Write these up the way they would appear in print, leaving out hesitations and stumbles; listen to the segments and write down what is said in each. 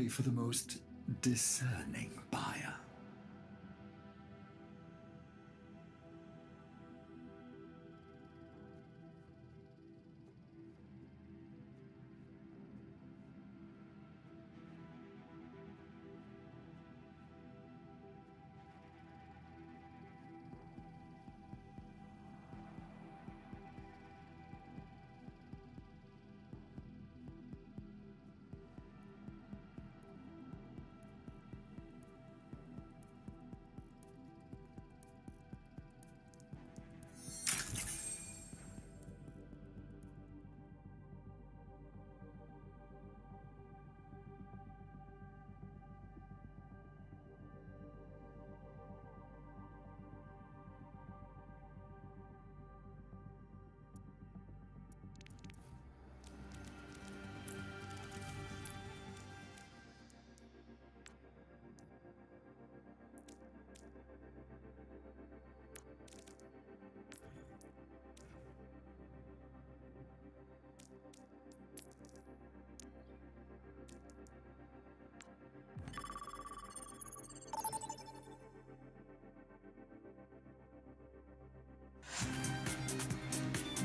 only for the most discerning buyer.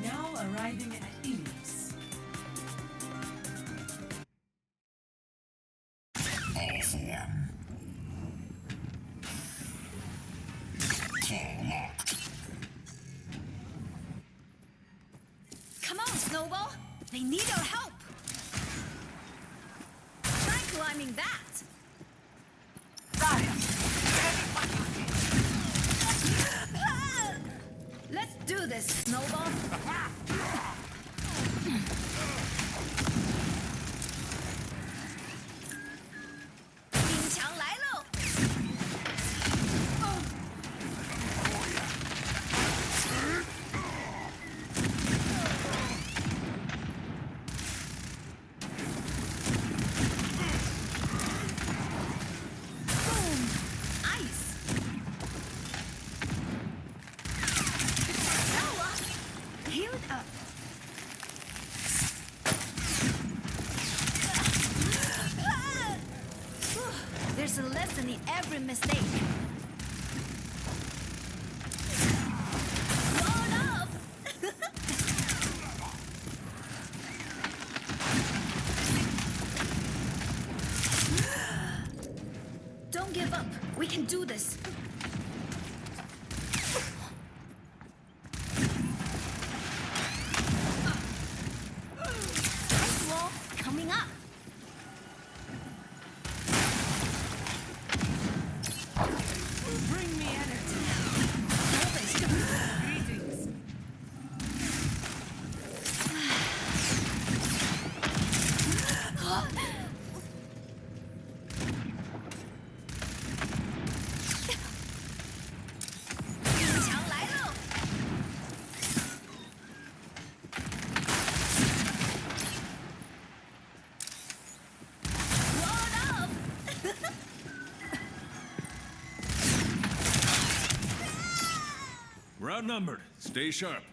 Now arriving at Helios. Come on, Snowball! They need our help! Try climbing that! Let's do this, Snowball! 冰墙来喽！Boom! Ice! Healed up. There's a lesson in every mistake. Load up! Don't give up. We can do this. Ice wall coming up. Bring me energy. Greetings. We're outnumbered. Stay sharp.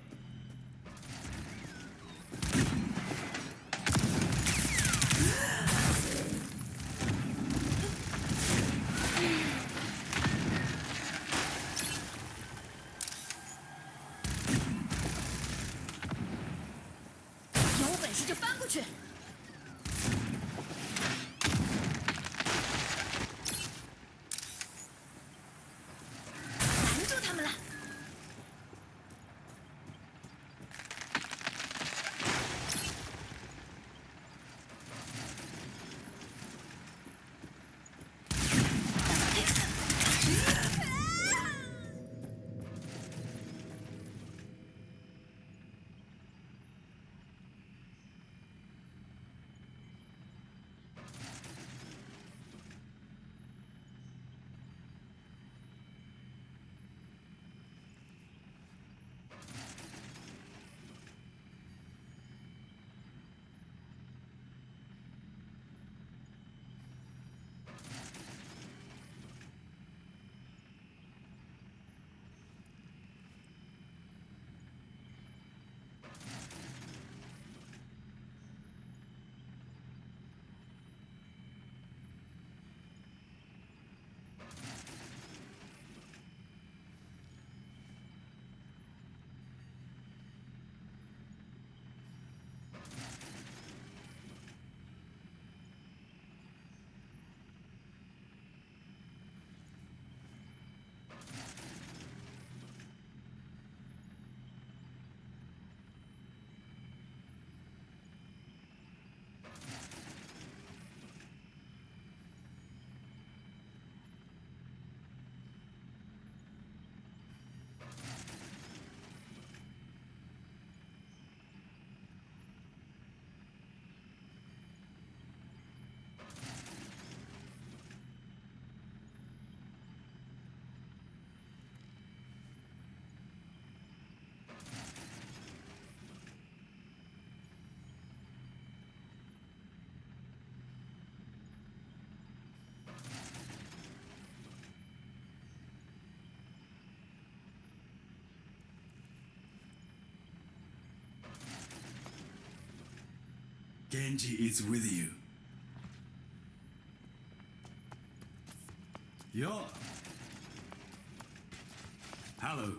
Genji is with you. Yo. Hello.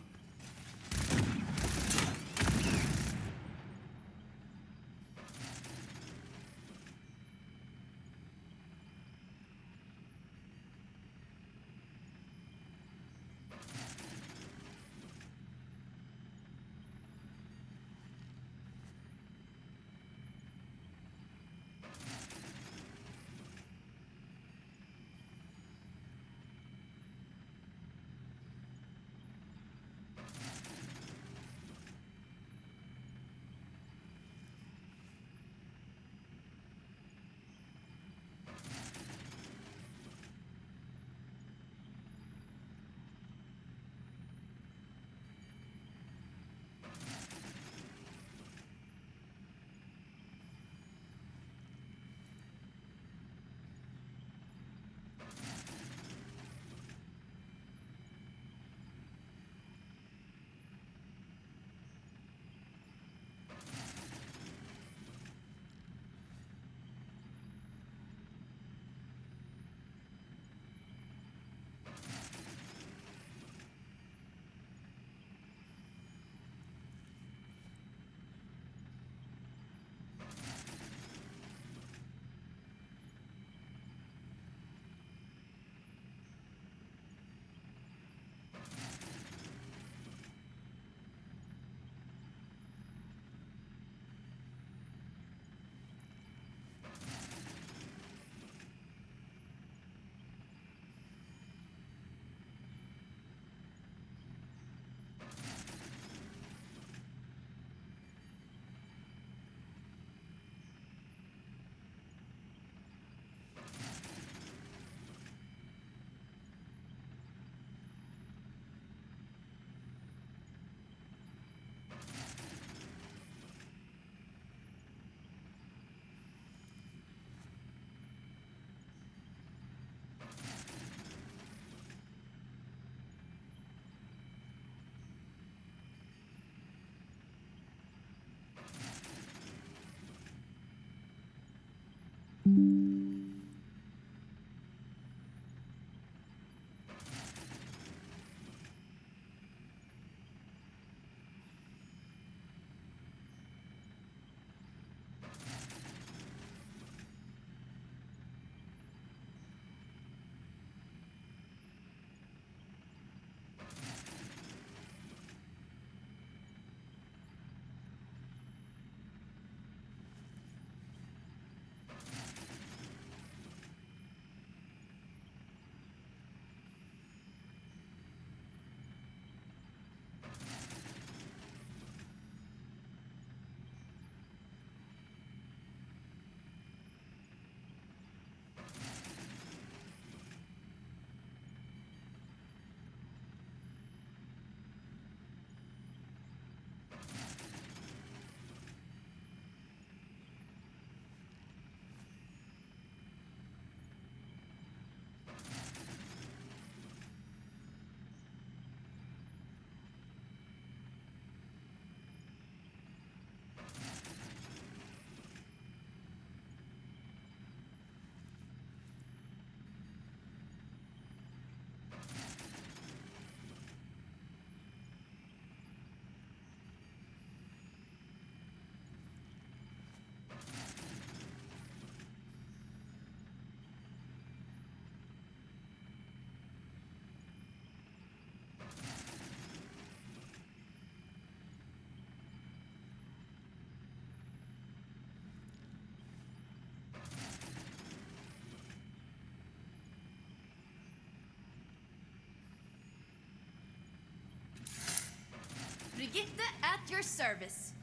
Brigitte at your service.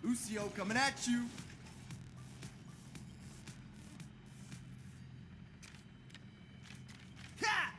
Lucio coming at you. Ha!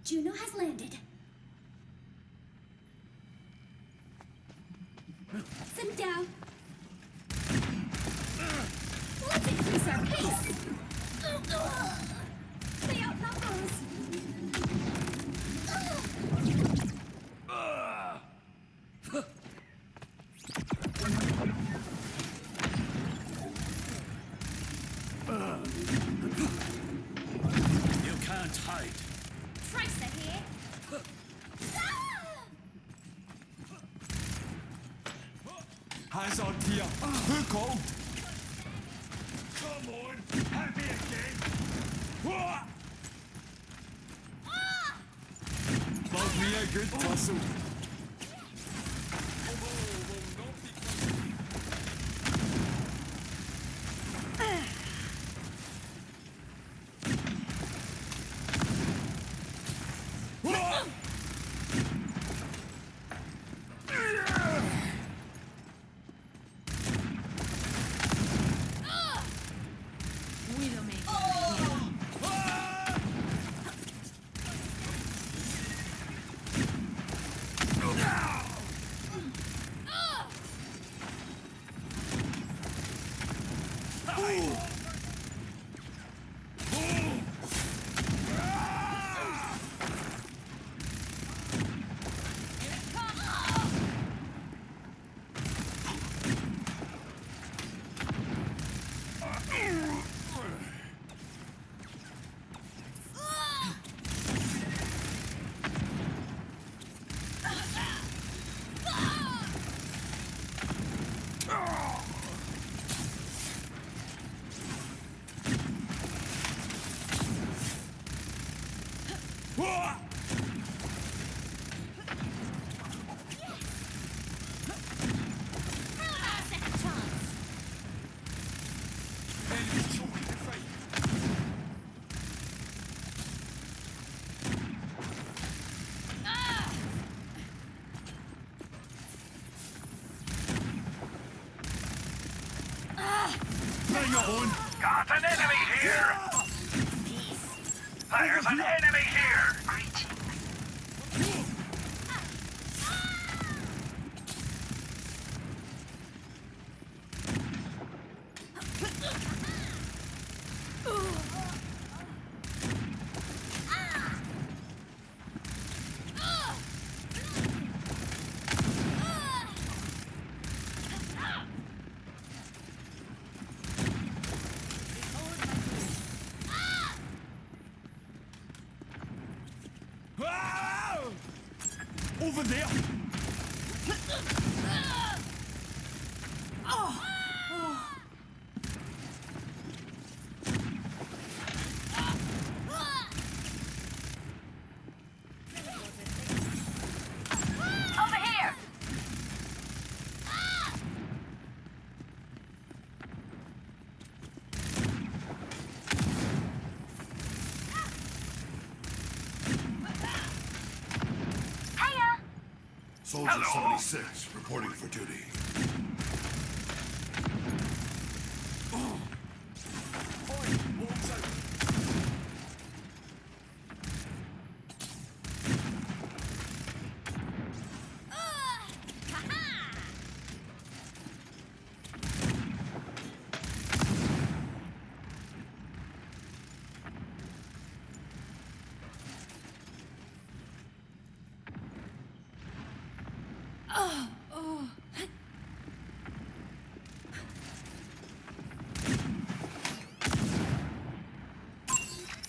Juno has landed. Sit down. Let's increase our pace. They outnumber us. You can't hide. Tracer here. Hands on here. Who called? Come on! Happy again! Love me a good tussle. Bring it on! Got an enemy here! There's an enemy here! Ah! Over there! Over here! Hiya! Soldier Hello. 76, reporting for duty.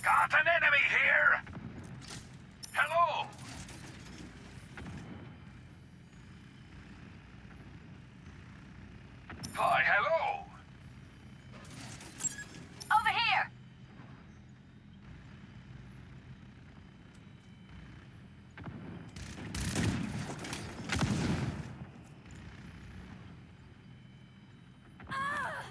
Got an enemy here! Hello! Hi, hello! Over here! Ah!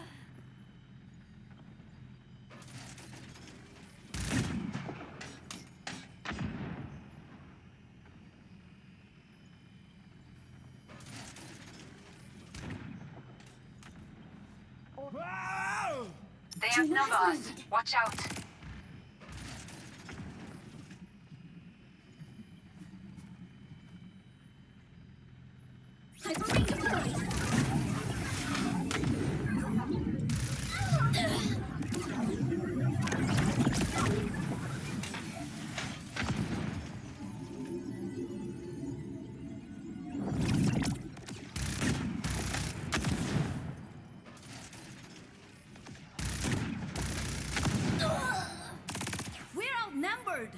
They outnumber us. Watch out. We're outnumbered.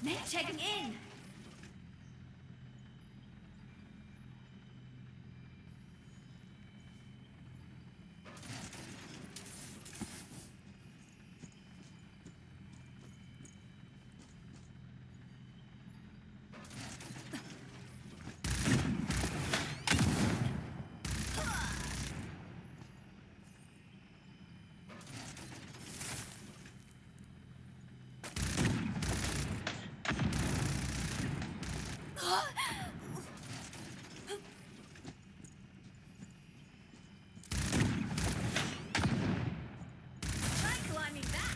Net checking in. Try climbing that.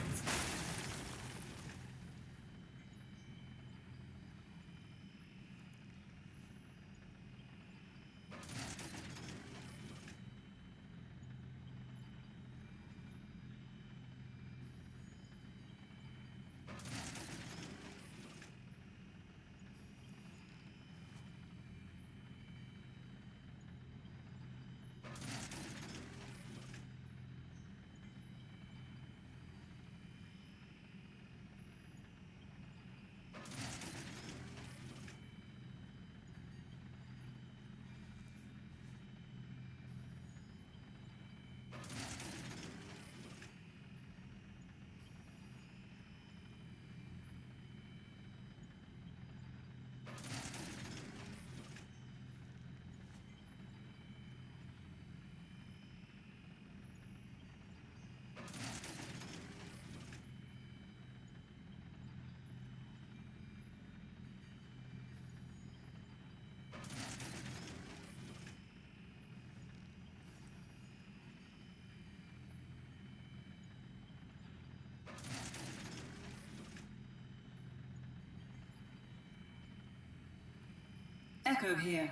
Echo here.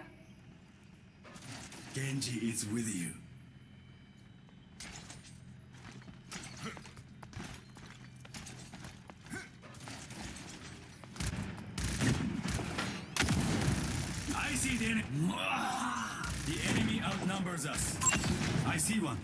Genji is with you. I see the enemy. The enemy outnumbers us. I see one.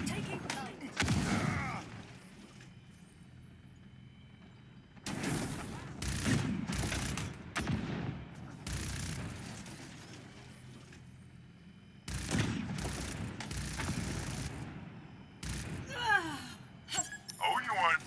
Taking flight. Oh, you want?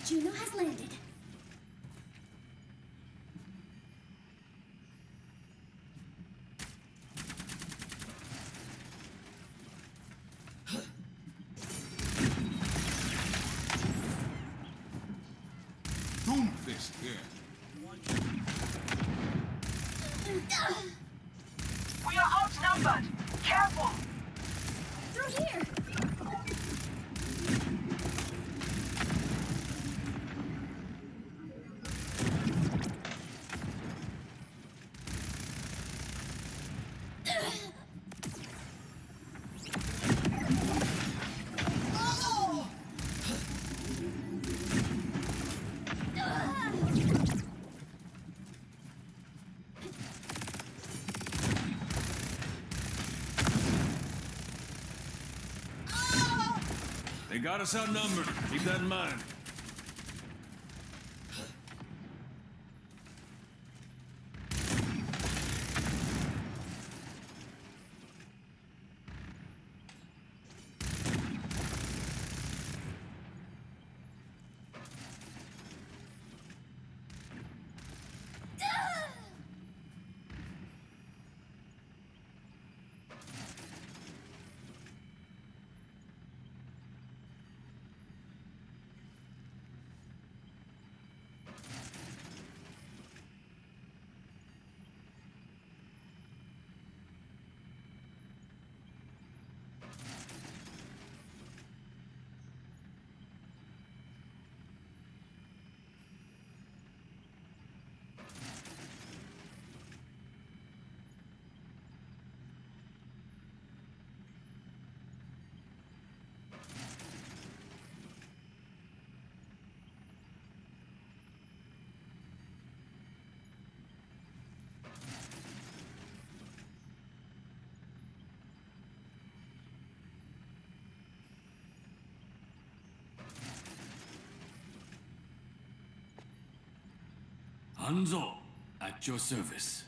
Juno has landed. Doomfist here. We are outnumbered. Careful. Through here! They got us outnumbered. Keep that in mind. Hanzo, at your service.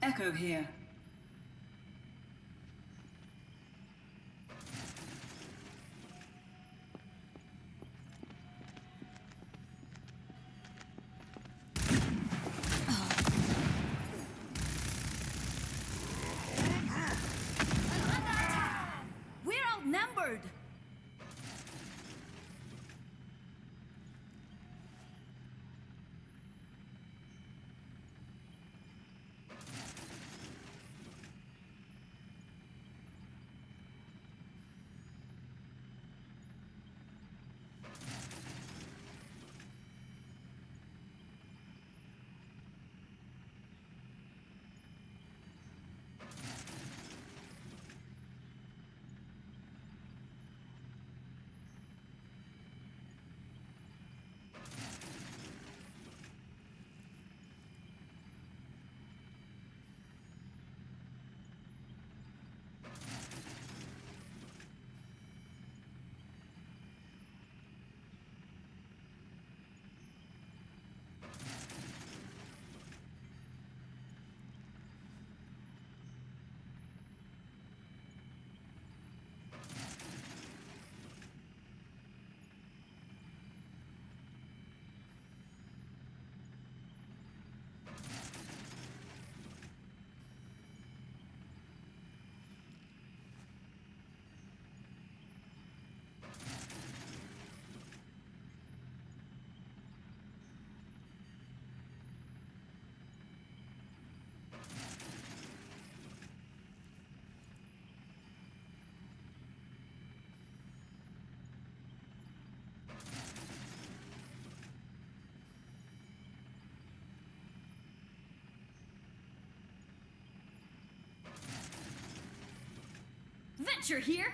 Echo here. We're outnumbered! Venture here!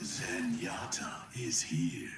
Zenyatta is here.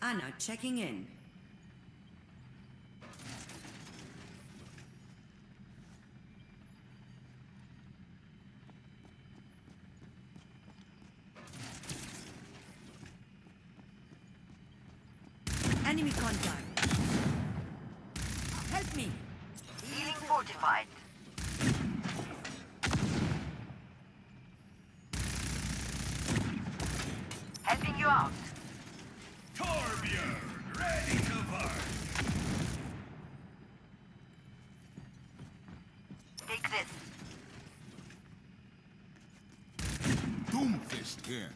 Anna checking in. Enemy contact. Help me. Healing fortified. Helping you out. Torbjörn, ready to bark. Take this. Doomfist here.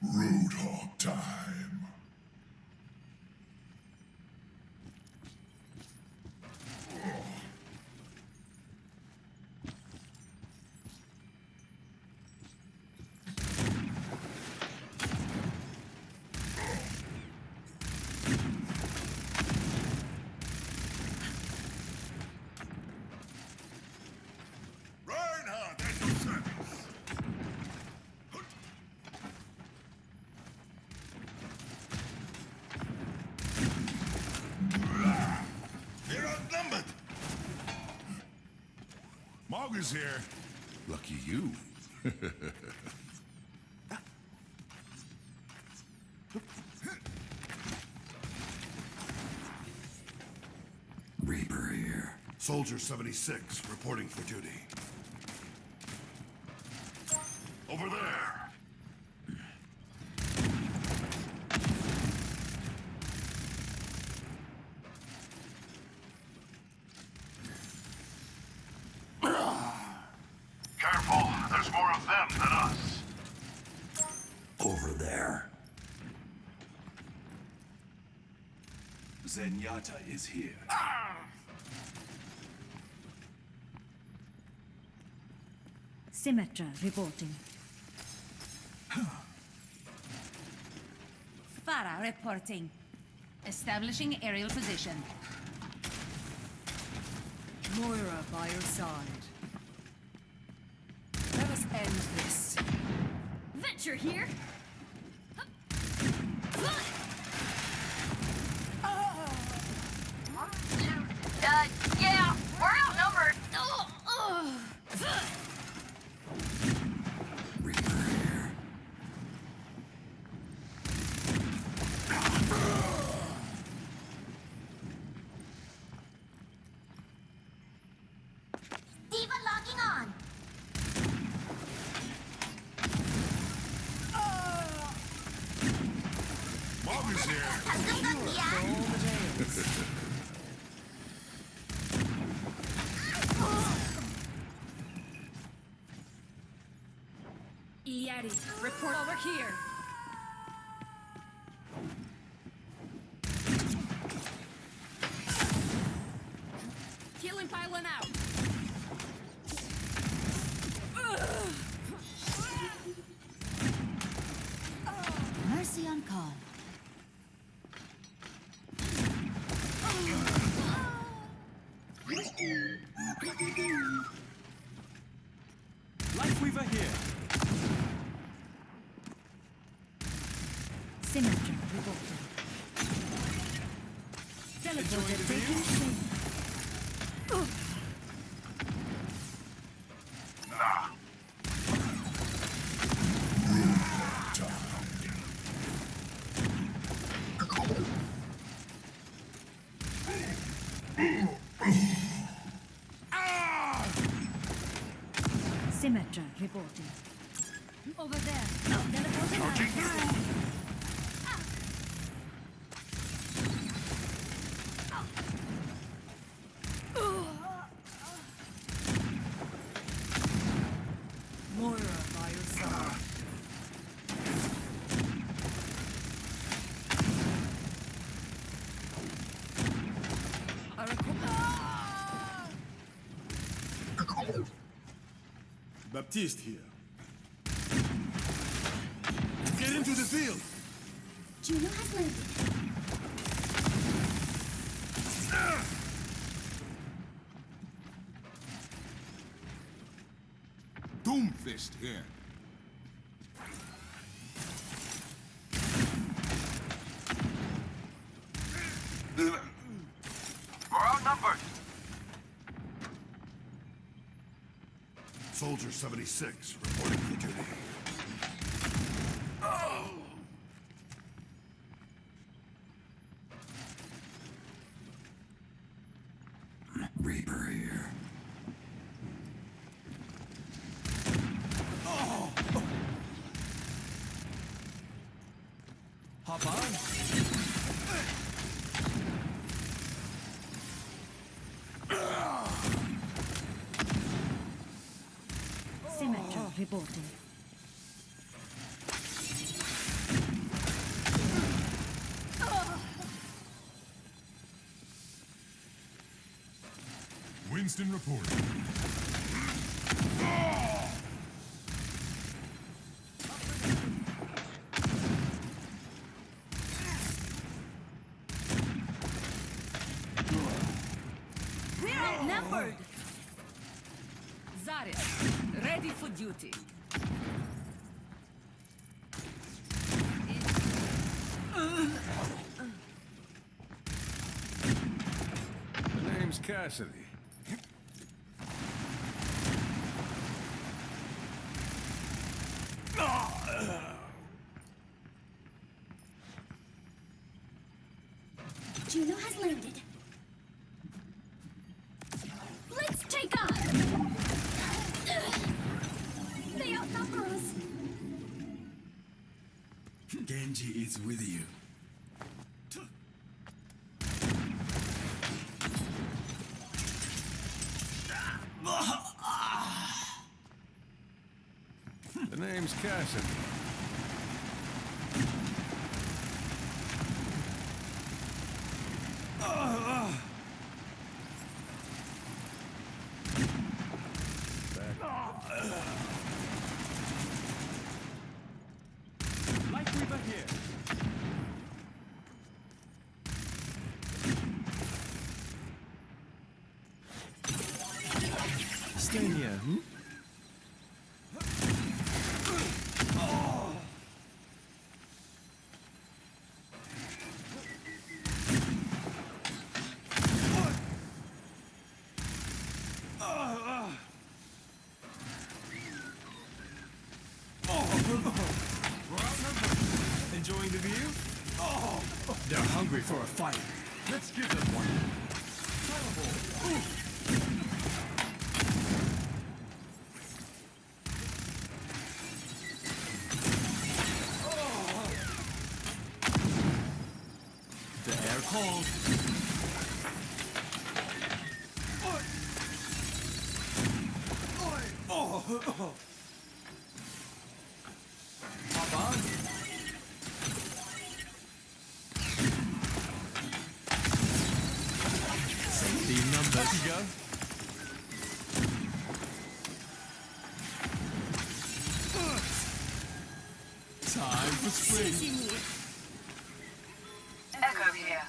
Roadhog time. Reinhardt at your service. They're outnumbered. Mog is here. Lucky you. Reaper here. Soldier 76, reporting for duty. Over there. Careful, there's more of them than us. Over there. Zenyatta is here. Symmetra reporting. Farah reporting. Establishing aerial position. Moira by your side. Let us end this. Venture here. Yeah, we're outnumbered. Diva locking on. Mog is here. Iliari, report over here. Killing pylon out. Mercy on call. Life Weaver here. Symmetra reporting. Teleporter taking shape. Symmetra reporting. Over there. Teleporting out. Moira by your side. Baptiste here. Get into the field. Juno has landed. Doomfist here. We're outnumbered. Soldier 76 reporting for duty. Reaper here. Hop on. Symmetra reporting. Winston reporting. We're outnumbered. Zarya, ready for duty. The name's Cassidy. Juno has landed. Let's take on. They outnumber us. Genji is with you. The name's Cassidy. Over here. Stay here, hmm? Enjoying the view? They're hungry for a fight. Let's give them one. The air cold. Hop on. The numbers. You go. Time for spring. Echo here.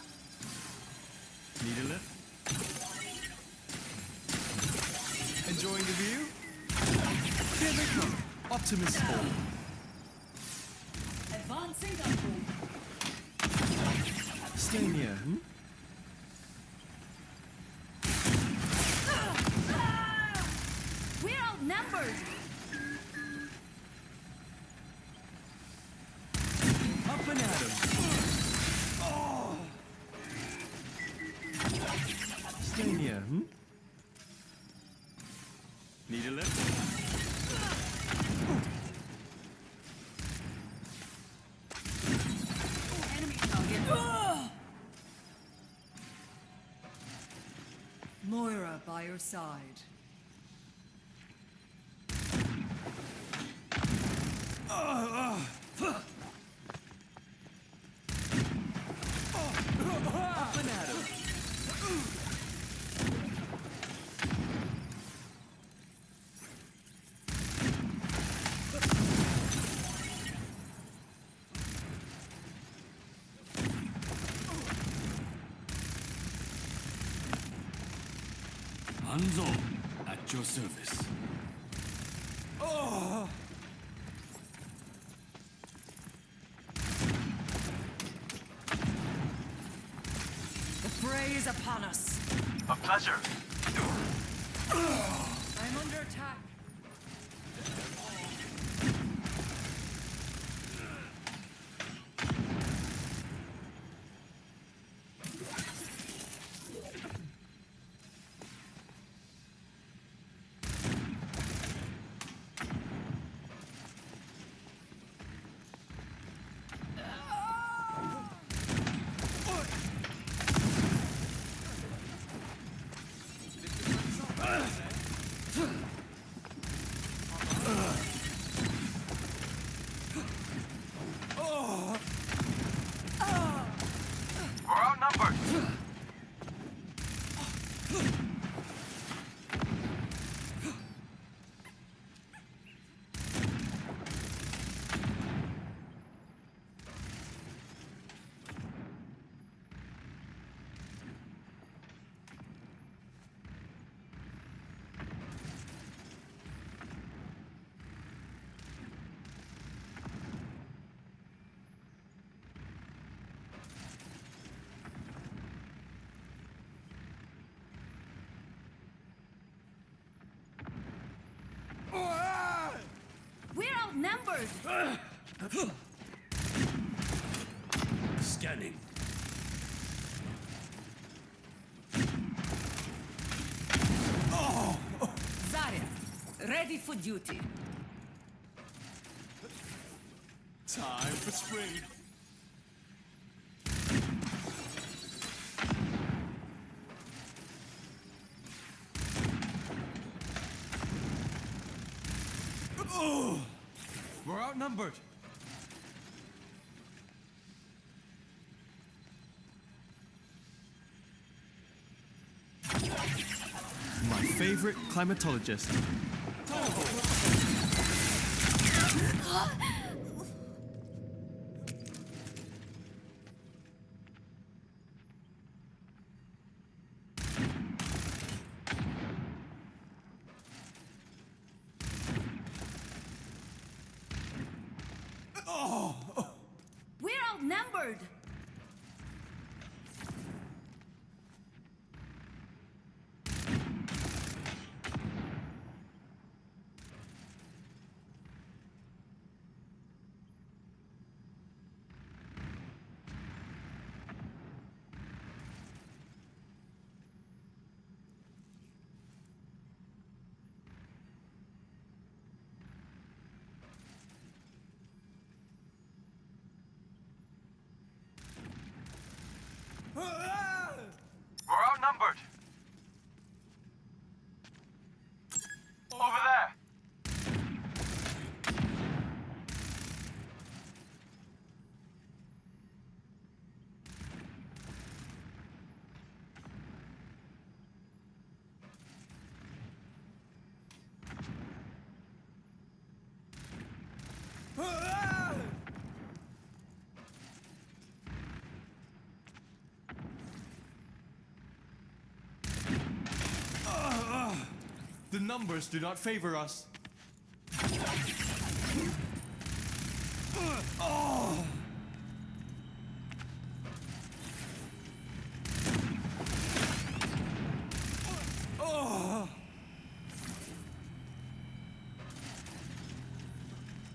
Need a lift? Enjoying the view? Here they come. Optimus Fall. Advancing upward. Stay near, hmm? We're outnumbered. Up and at 'em. Stay near, hmm? Need a lift? Enemy target. Moira by your side. Up and at 'em. Hanzo, at your service. The fray is upon us. A pleasure. I'm under attack. We're outnumbered. We're outnumbered. Scanning. Zarya, ready for duty. Time for spring. We're outnumbered. My favorite climatologist. outnumbered. We're outnumbered. Over there. The numbers do not favor us.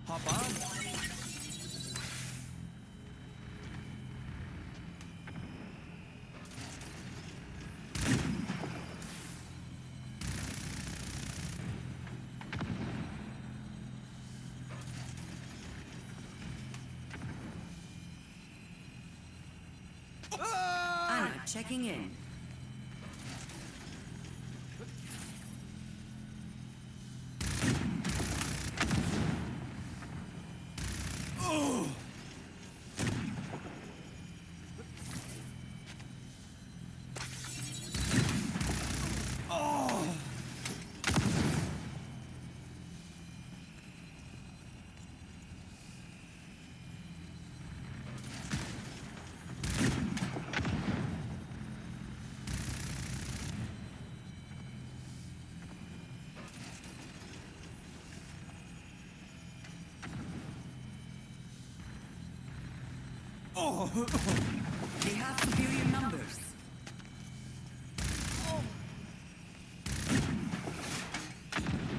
Hop on. Anna checking in. They have superior numbers.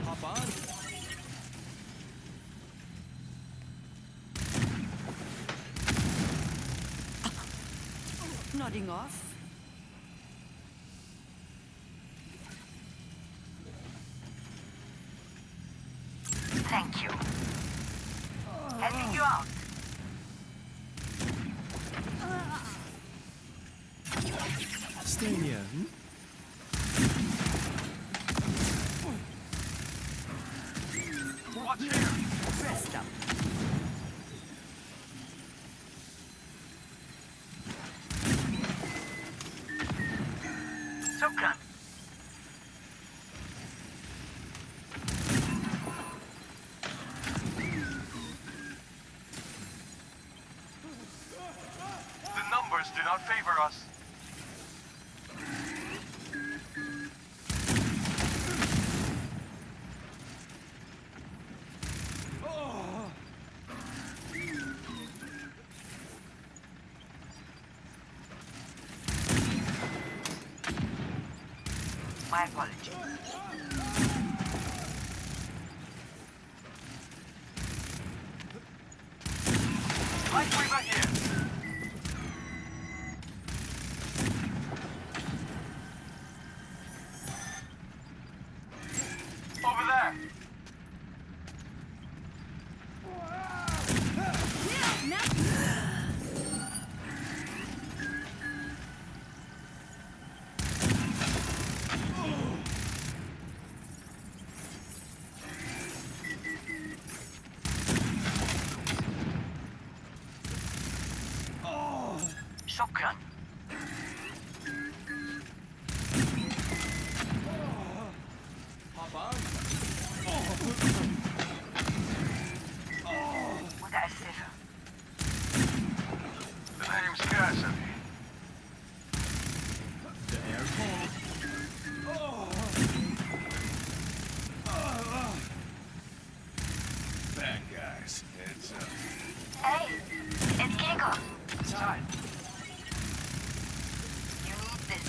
Hop on. Nodding off. Thank you. Helping you out. Stay near. Watch here. Rest up. Shukran. The numbers do not favor us. My apologies. Light weaver here. Over there. Shukran. Hop on. متأسفة. The name's Cassidy. The air cold. Bad guys. Heads up. Hey, it's Kinko. time. You need this.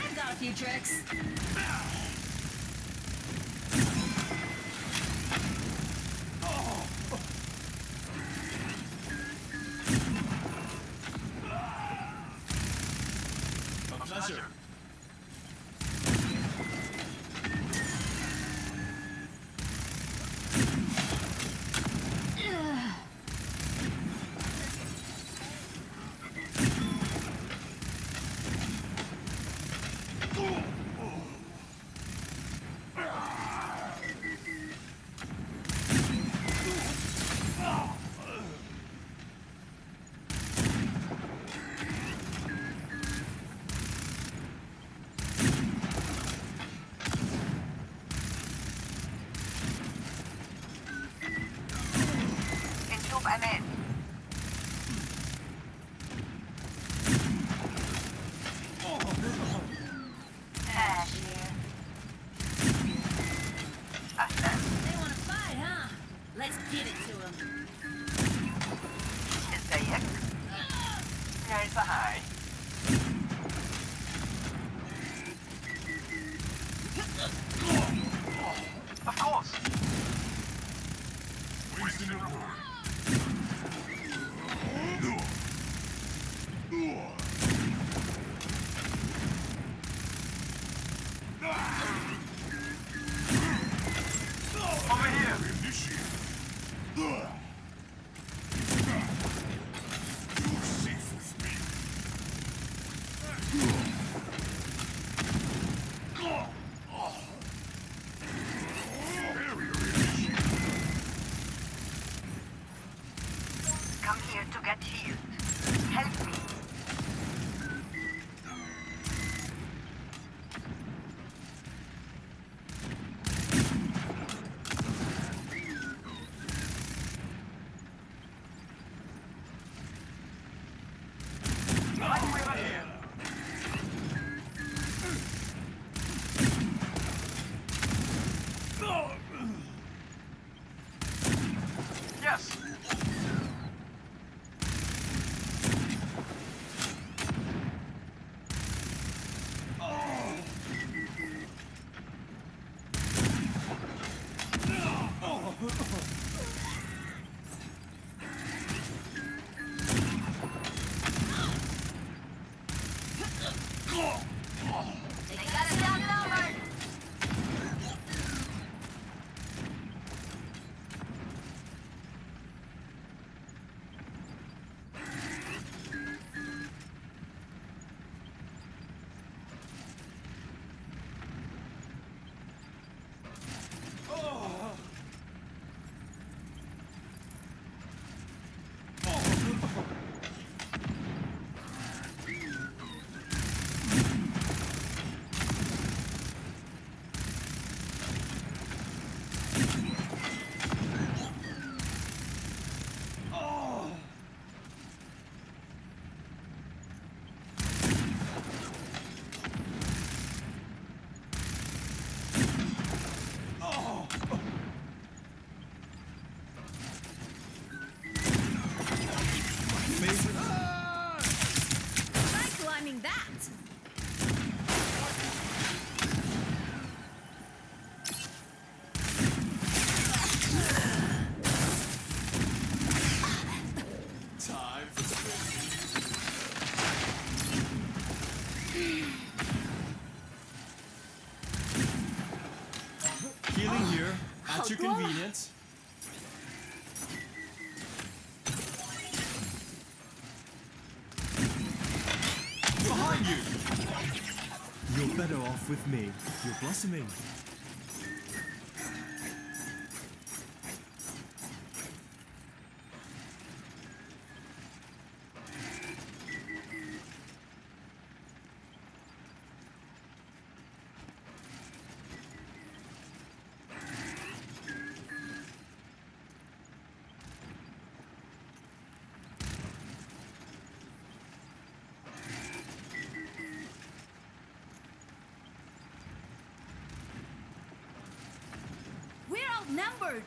I've got a few tricks. A pleasure. نشوف أمان. ماشي. أهلا. They want to fight, huh? Let's give it to them. ازيك؟ يا سهاي. Of course. Winston report. Over here. Initiate. You're safe with me. Barrier initiated. Come here to get healed. Help me. Lightweight here. Yes. They got us outnumbered. Try climbing that. Time for spin. Healing here at your convenience. Behind you! You're better off with me. You're blossoming. outnumbered.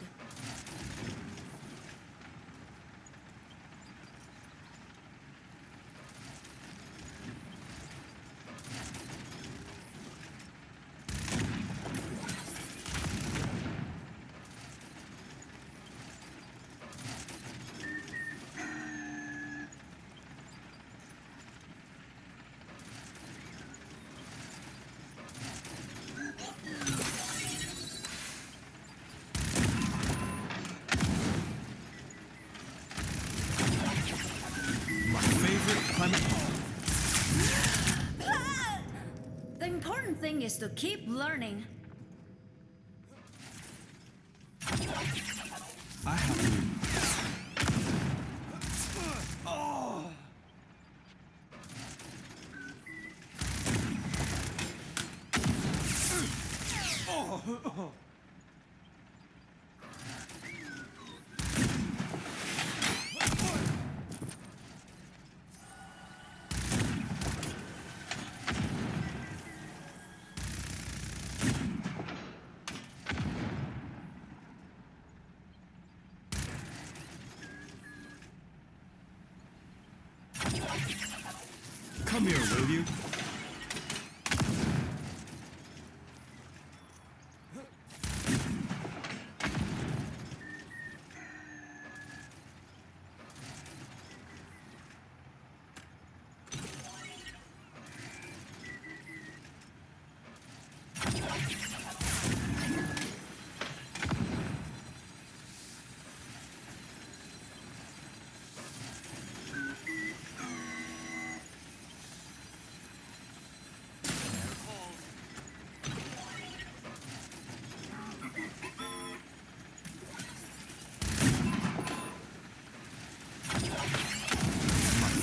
My favorite climate. The important thing is to keep learning. I have you. Come here, will you?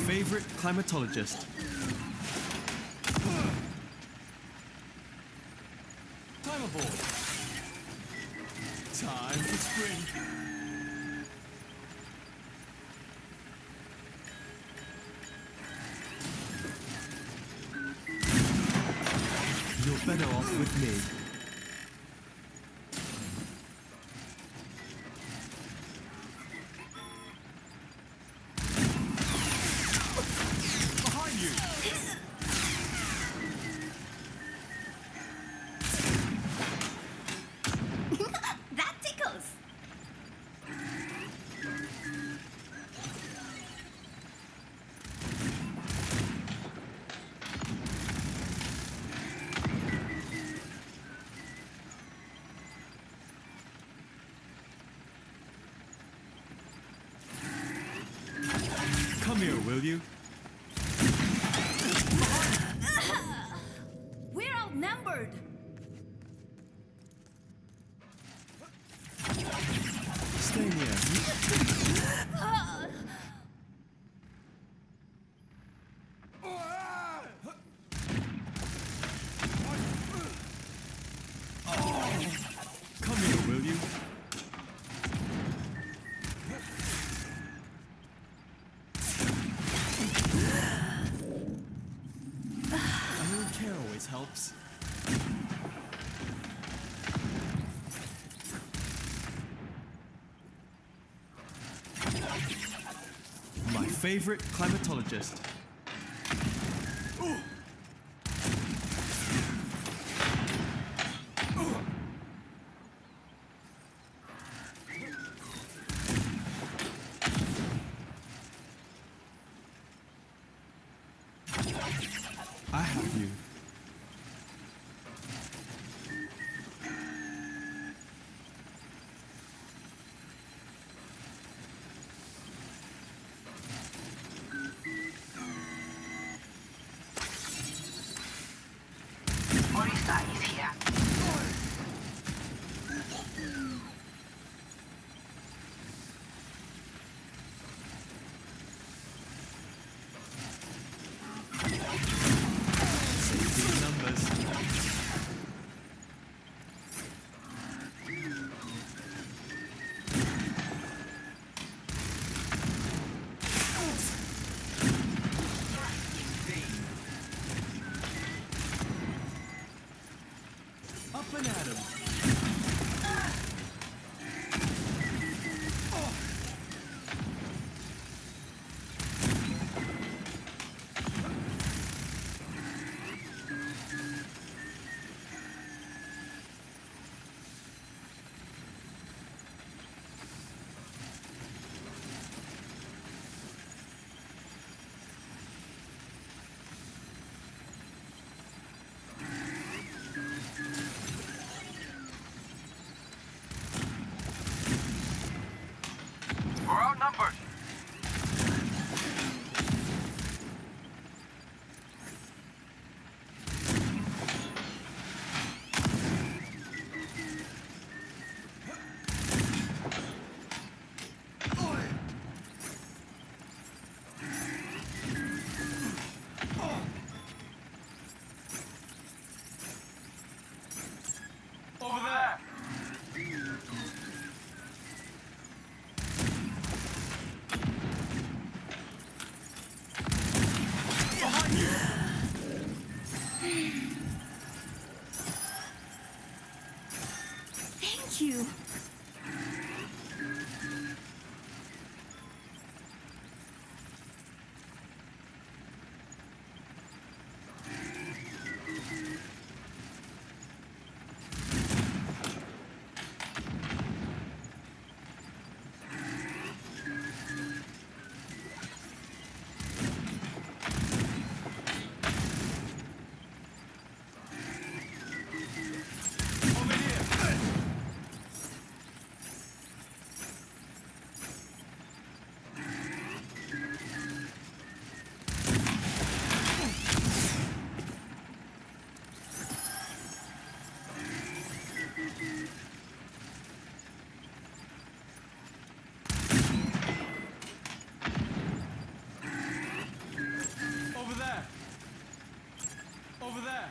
Favorite climatologist. Time aboard. Time for spring. You're better off with me. That tickles. Come here, will you? We're outnumbered. Stay near. Come here, will you? A little care always helps. My favorite climatologist. I have you. Orisa is here. Save these numbers. Up and at 'em. Thank you. Over here. Over there. Over there.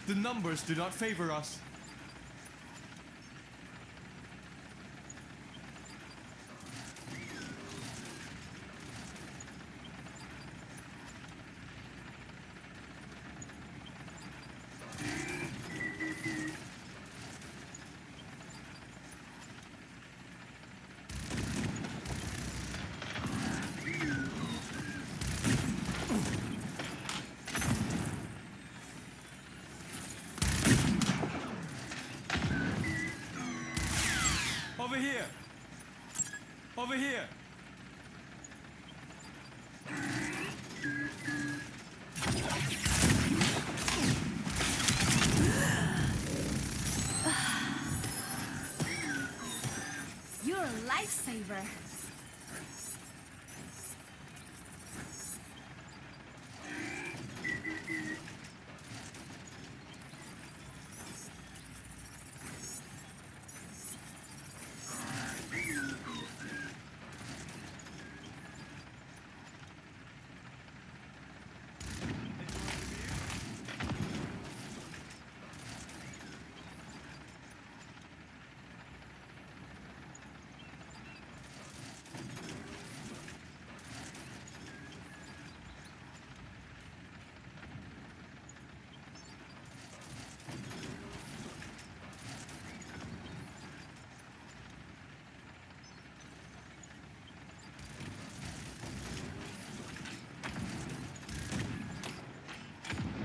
The numbers do not favor us. Over here. Over here. You're a lifesaver.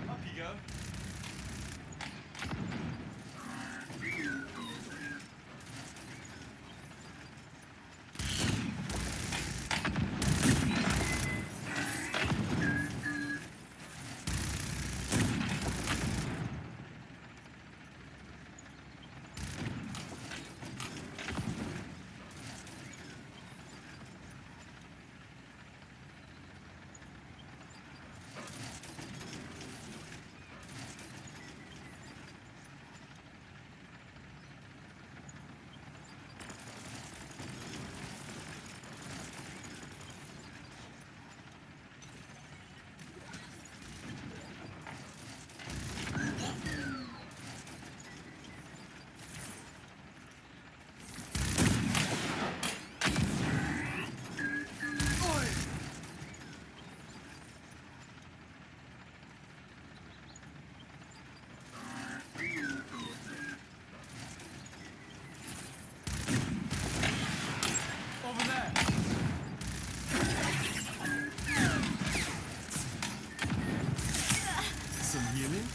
Up you go. Over there. Some healing?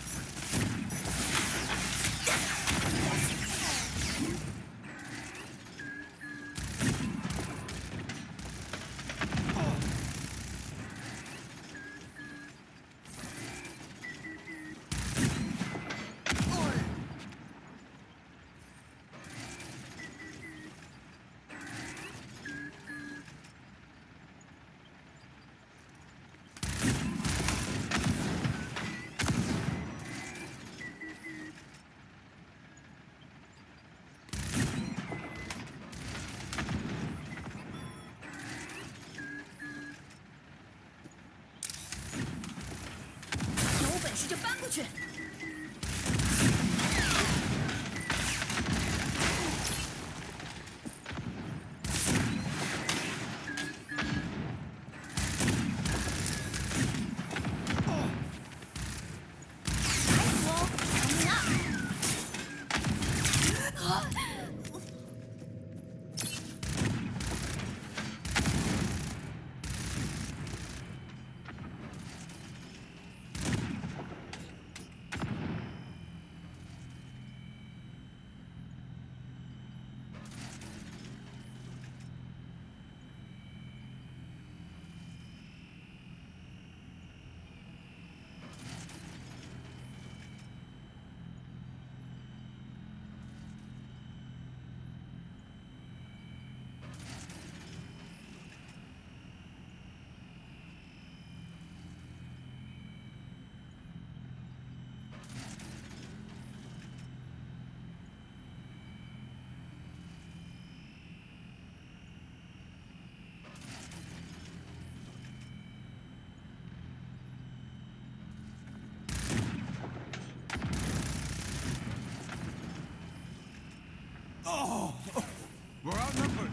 We're outnumbered.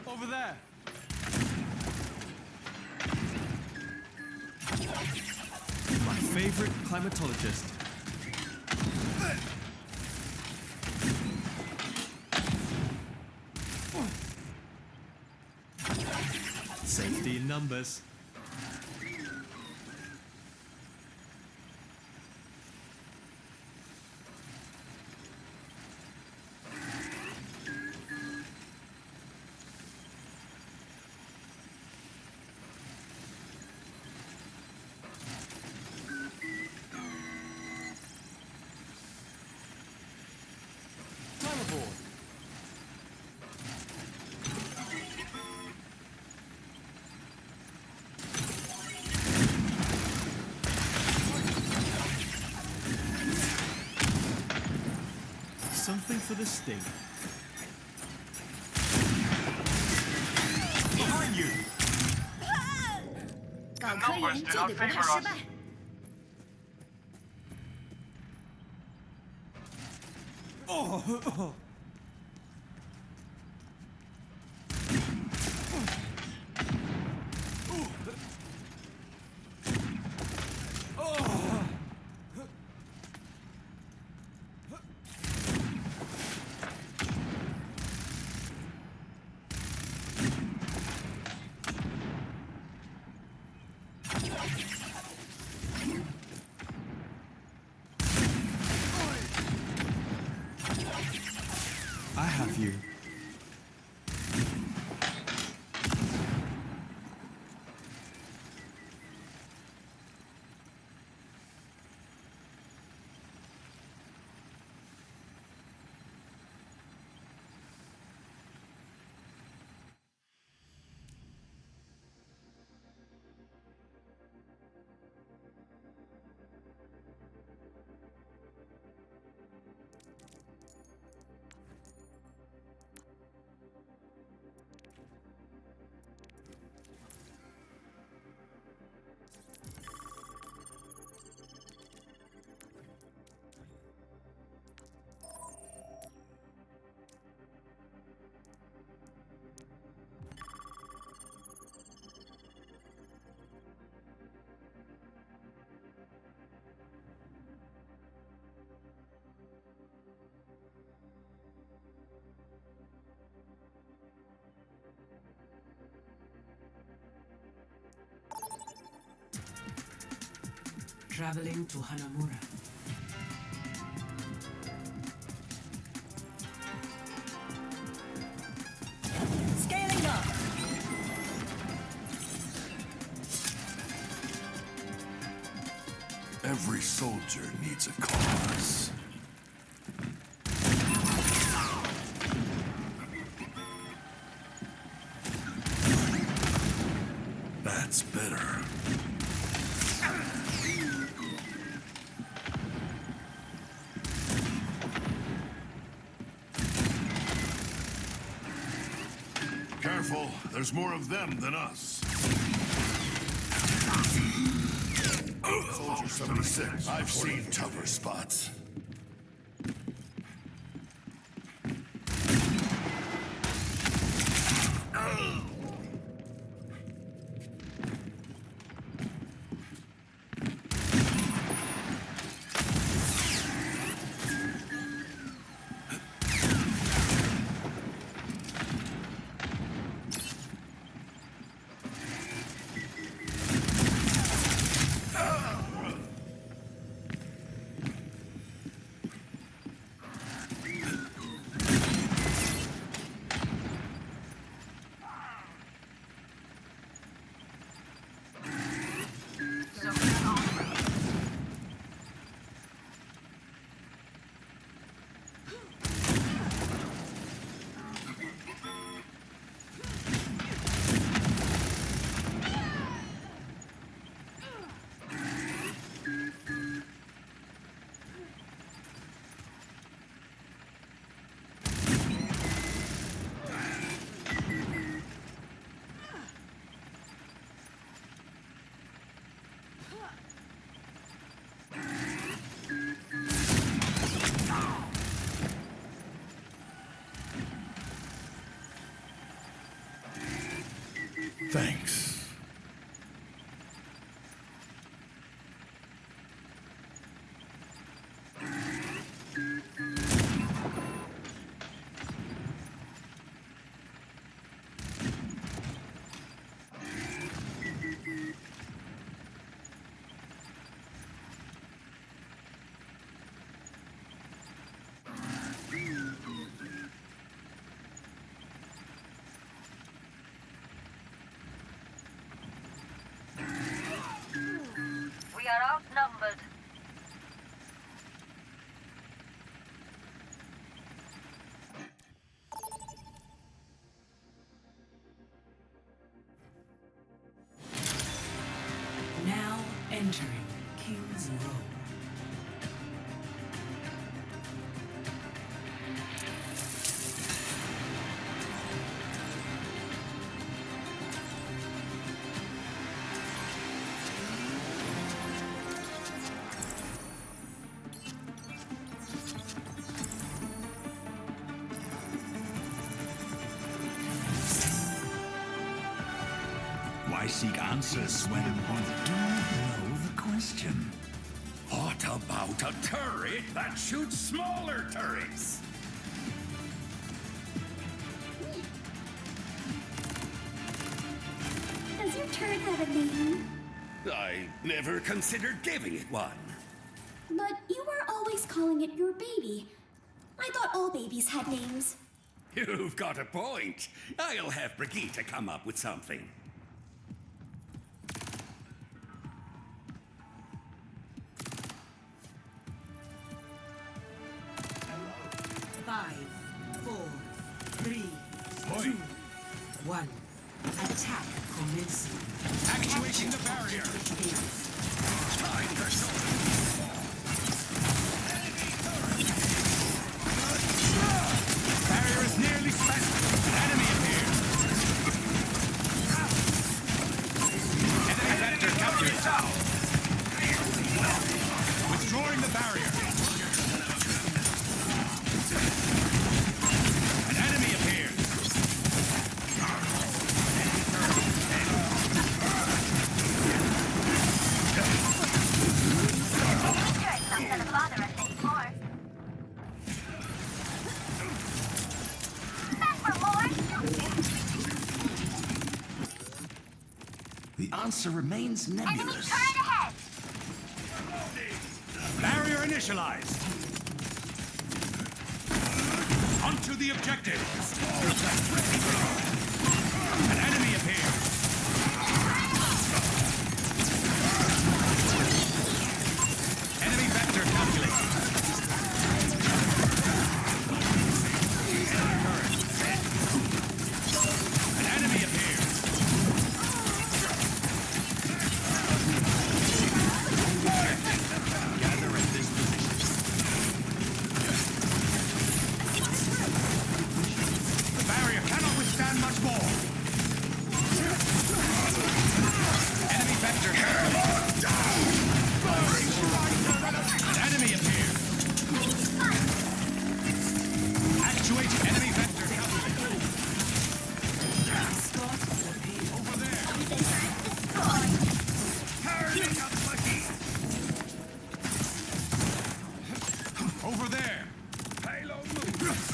Over there. My favorite climatologist. Safety in numbers. Climb aboard. Something for the sting. Behind you! 搞科研就得不怕失败。I have you. Traveling to Hanamura. Scaling up. Every soldier needs a cause. That's better. Careful, there's more of them than us. Soldier 76. I've seen tougher spots. Thanks. We are outnumbered. Now entering King's Row. Why seek answers when one don't know the question? What about a turret that shoots smaller turrets? Does your turret have a name? I never considered giving it one. But you were always calling it your baby. I thought all babies had names. You've got a point. I'll have Brigitte come up with something. Five, four, three, Oi. 2, 1. Attack commencing. Actuating the barrier. Time for barrier is nearly spent. An enemy appears. Enemy vector captured. Withdrawing the barrier. An enemy appears. Turret's not gonna bother us anymore. Back for more. The answer remains Enemy nebulous. turret ahead. Barrier initialized. Onto the objective. An enemy appears. Enemy vector calculated. An enemy appears. Gather at this position. The barrier cannot withstand much more. Enemy vector calculated. An enemy appears. Actuate enemy vector calculated. Over there. Turn up lucky. Over there. Payload move.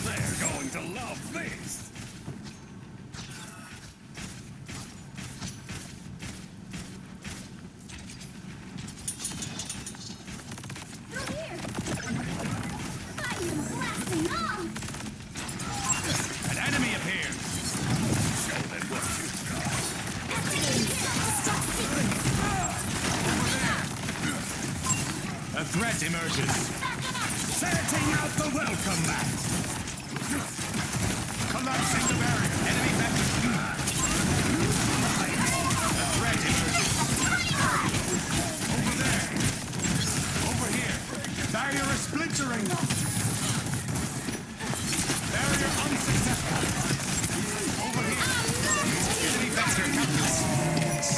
They're going to love this. Come here. I am blasting off. An enemy appears. Show them what you've got. Activating self-destruct sequence. A threat emerges. Setting out the welcome mat. Collapsing the barrier. Enemy vector. A threat emerges. Over there. Over here. Barrier is splintering. Barrier unsuccessful. Over here. Enemy vector calculated.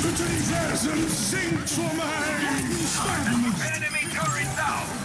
Enthusiasm sinks for my Enemy turret down.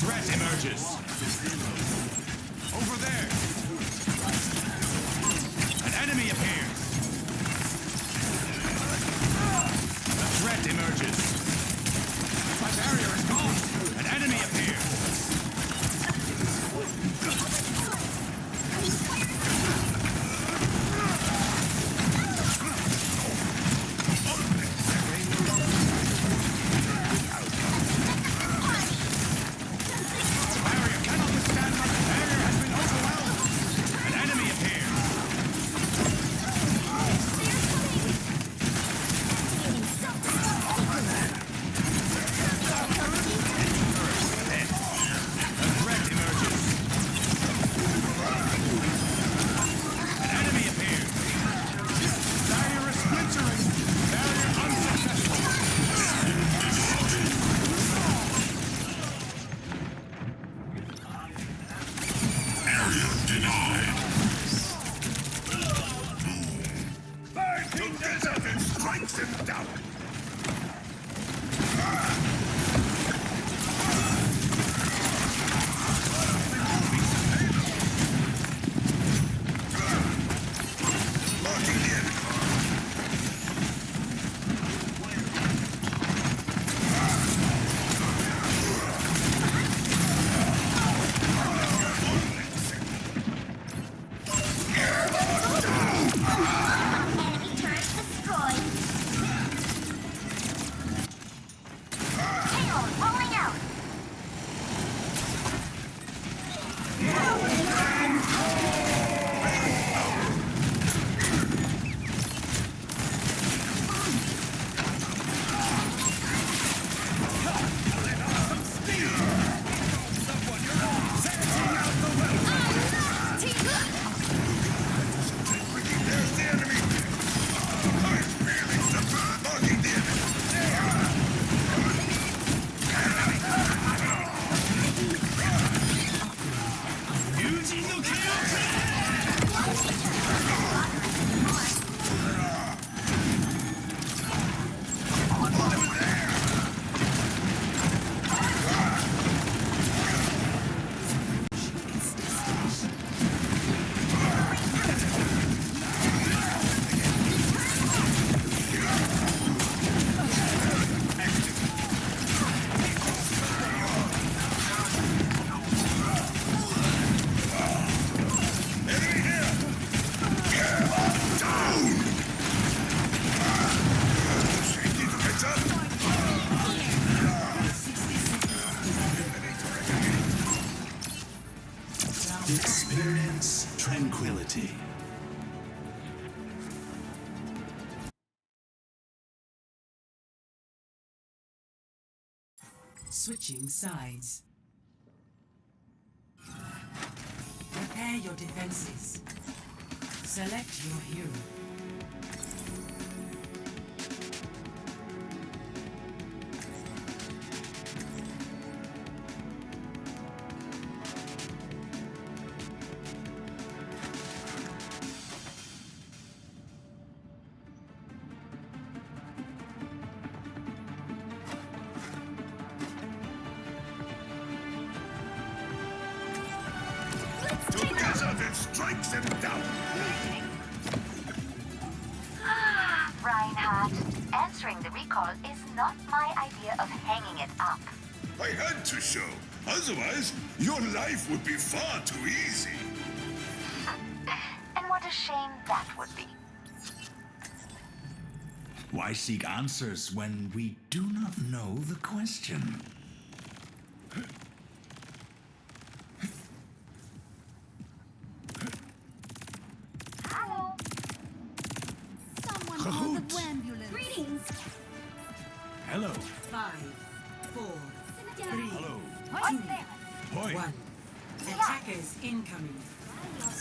threat emerges. Over there. An enemy appears. A threat emerges. My barrier is gone. An enemy appears. Barrier cannot withstand my barrier has been overwhelmed. An enemy appears. A threat emerges. An enemy appears. Barrier is splintering. Barrier unsuccessful. Area denied. Burn desert and strikes him down. Marking the enemy. Enemy turret destroyed. Payload rolling out. There's the enemy. I'm feeling the burn. Marking the enemy. Yuji no Kyoto! Enemy here. Down. Shaky to catch up. Experience tranquility. Switching sides. Prepare your defenses. Select your hero. To desert and strikes him down. Reinhardt, answering the recall is not my idea of hanging it up. I had to show. Otherwise, your life would be far too easy. And what a shame that would be. Why seek answers when we do not know the question? Hello. Someone Kahoot. call the ambulance. Greetings. Hello. 5, 4, 3, Hello. What's there? Boy. 1. Attackers incoming.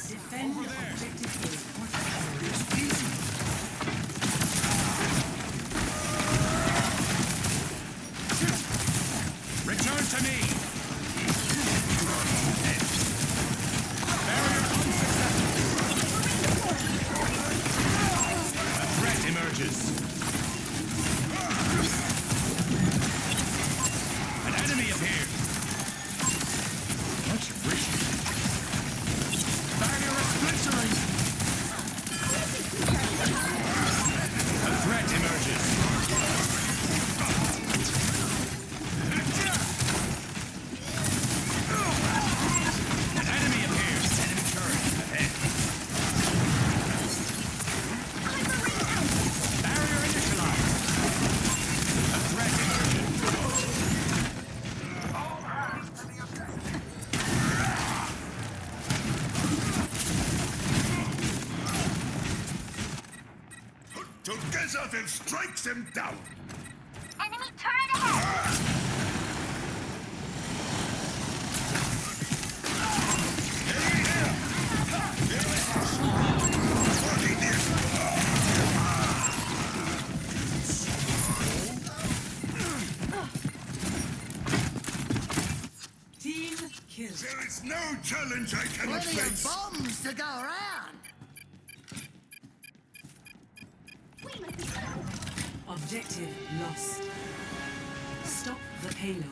Defend objective Return to me. Barrier unsuccessful. A threat emerges. An enemy appears. Stands up and strikes him down. Enemy turret ahead! Team kill. There is no challenge I cannot face. bombs to go around! Objective lost. Stop the payload.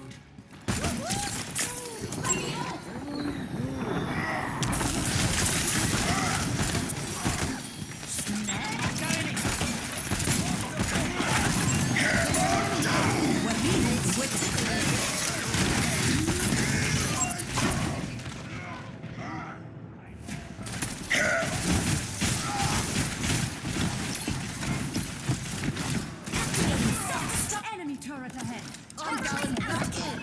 Enemy turret ahead. I'm going back in!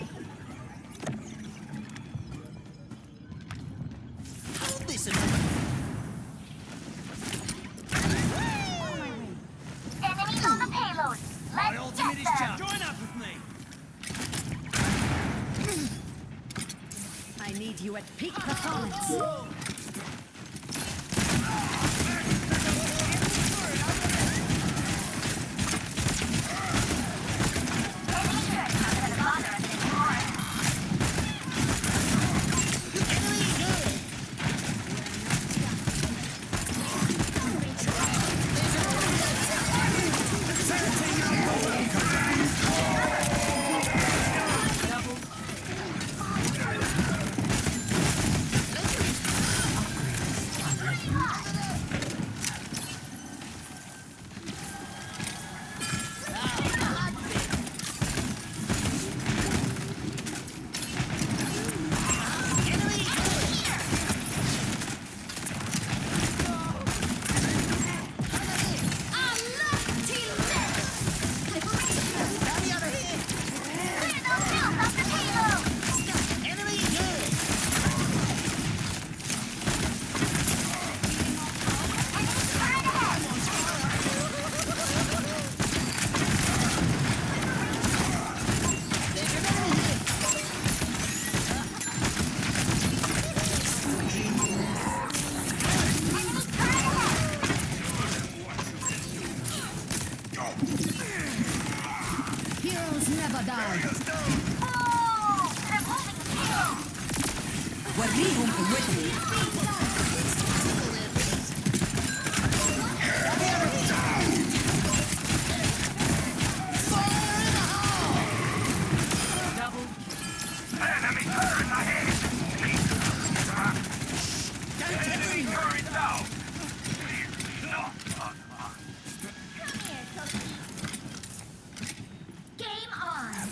Hold this a minute! Enemies on the payload! Let's get them! Join up with me! I need you at peak performance. Heroes never die. وريهم قوتهم. Double Enemy turret ahead! Enemy turret down! Game on!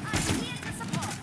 I'm here to support!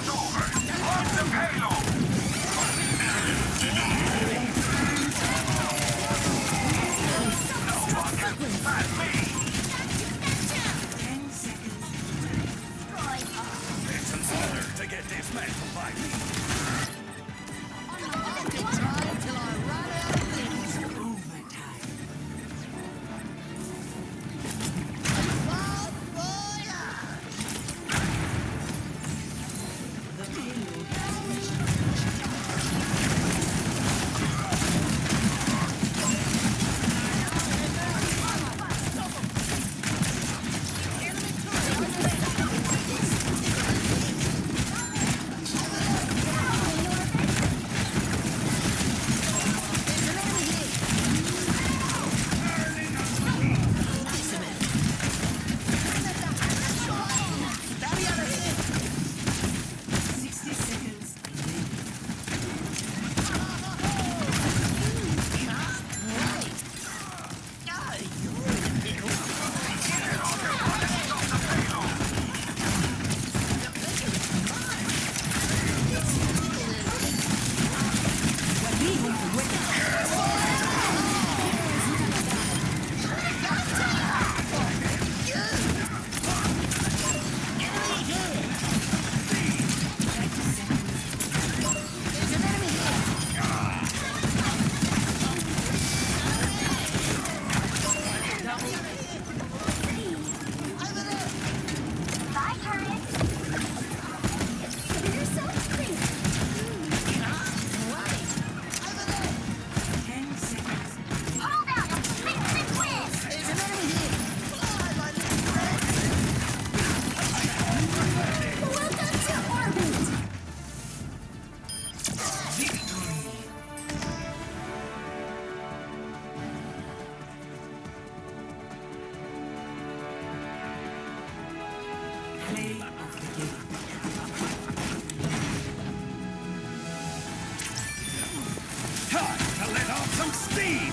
war's over. On the payload. No one can pass me. 10 seconds. It's an honor to get dismantled by me. Overtime. The payload has reached Bye, turret. You're so pretty. 10 seconds. Hold out and fix the quiz. Welcome to orbit. Victory. Play of the game. Time to let off some steam!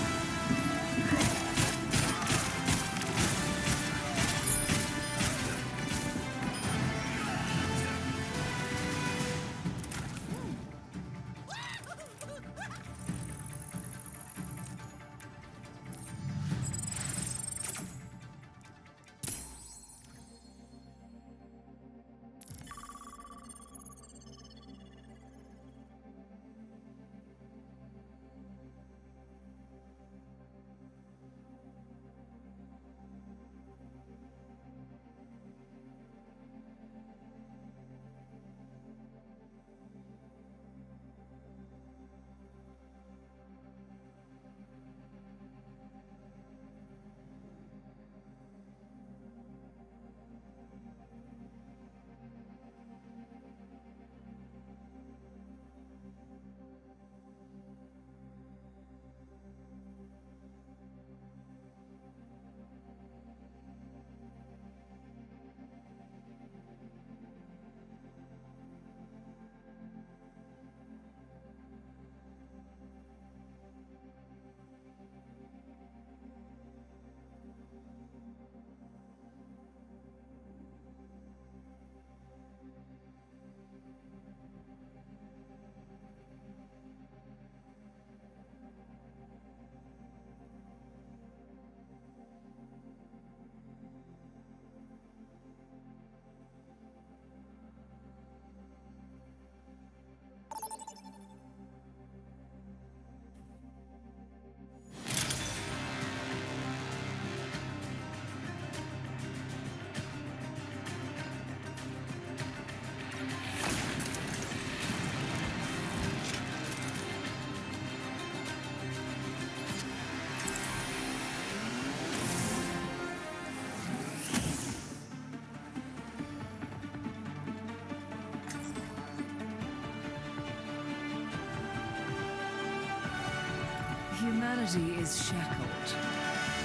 Humanity is shackled.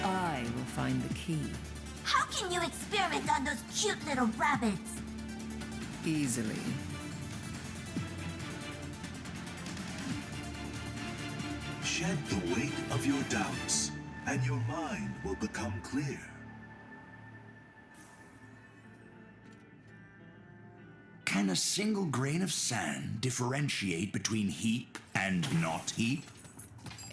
I will find the key. How can you experiment on those cute little rabbits? Easily. Shed the weight of your doubts, and your mind will become clear. Can a a single grain of sand differentiate between heap and not heap?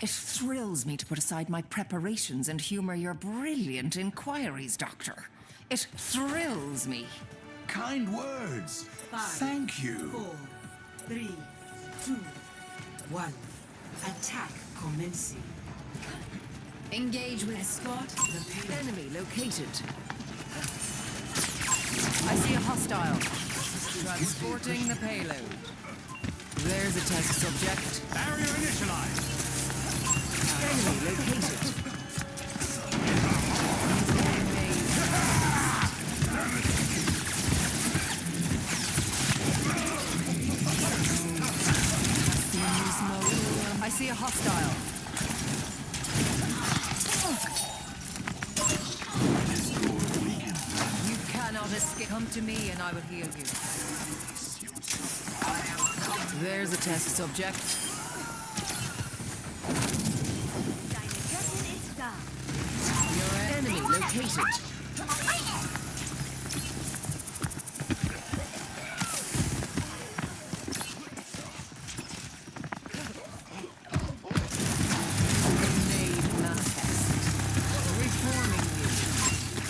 It thrills me to put aside my preparations and humor your brilliant inquiries, Doctor. It thrills me. Kind words. 5, Thank you. 4, 3, 2, 1. Attack commencing. Engage with Escort the payload. Enemy located. I see a hostile. Transporting the payload. There's a test subject. Barrier initialized. Enemy located. I see a hostile. You cannot escape. Come to me and I will heal you. There's a test subject. Your enemy located. Grenade manifest. Reforming you.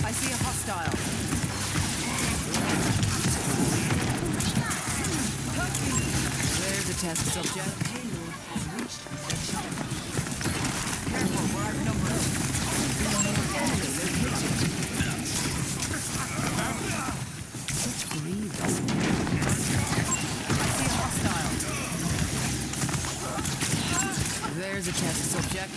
I see a hostile. There's a test subject. Payload has reached the shop. Careful, we're outnumbered. Enemy located. Such grievous. I see a hostile. There's a test subject.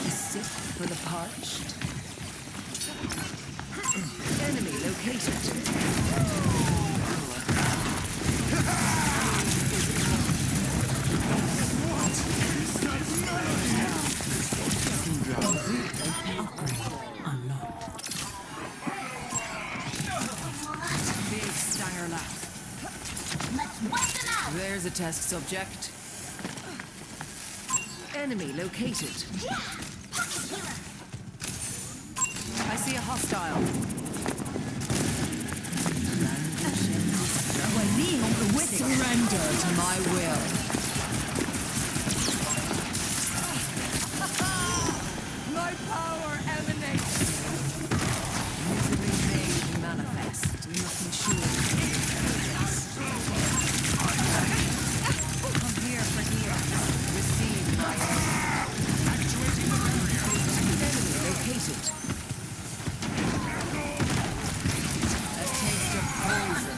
Sick for the parched. Enemy located. Unlocked. Big stanger lap. There's a test subject. Enemy located. I see a hostile. Surrender to my will. My power emanates. Misery made manifest. We must ensure. Come here for here. Receive my actuating the barrier. Enemy located. A taste of poison.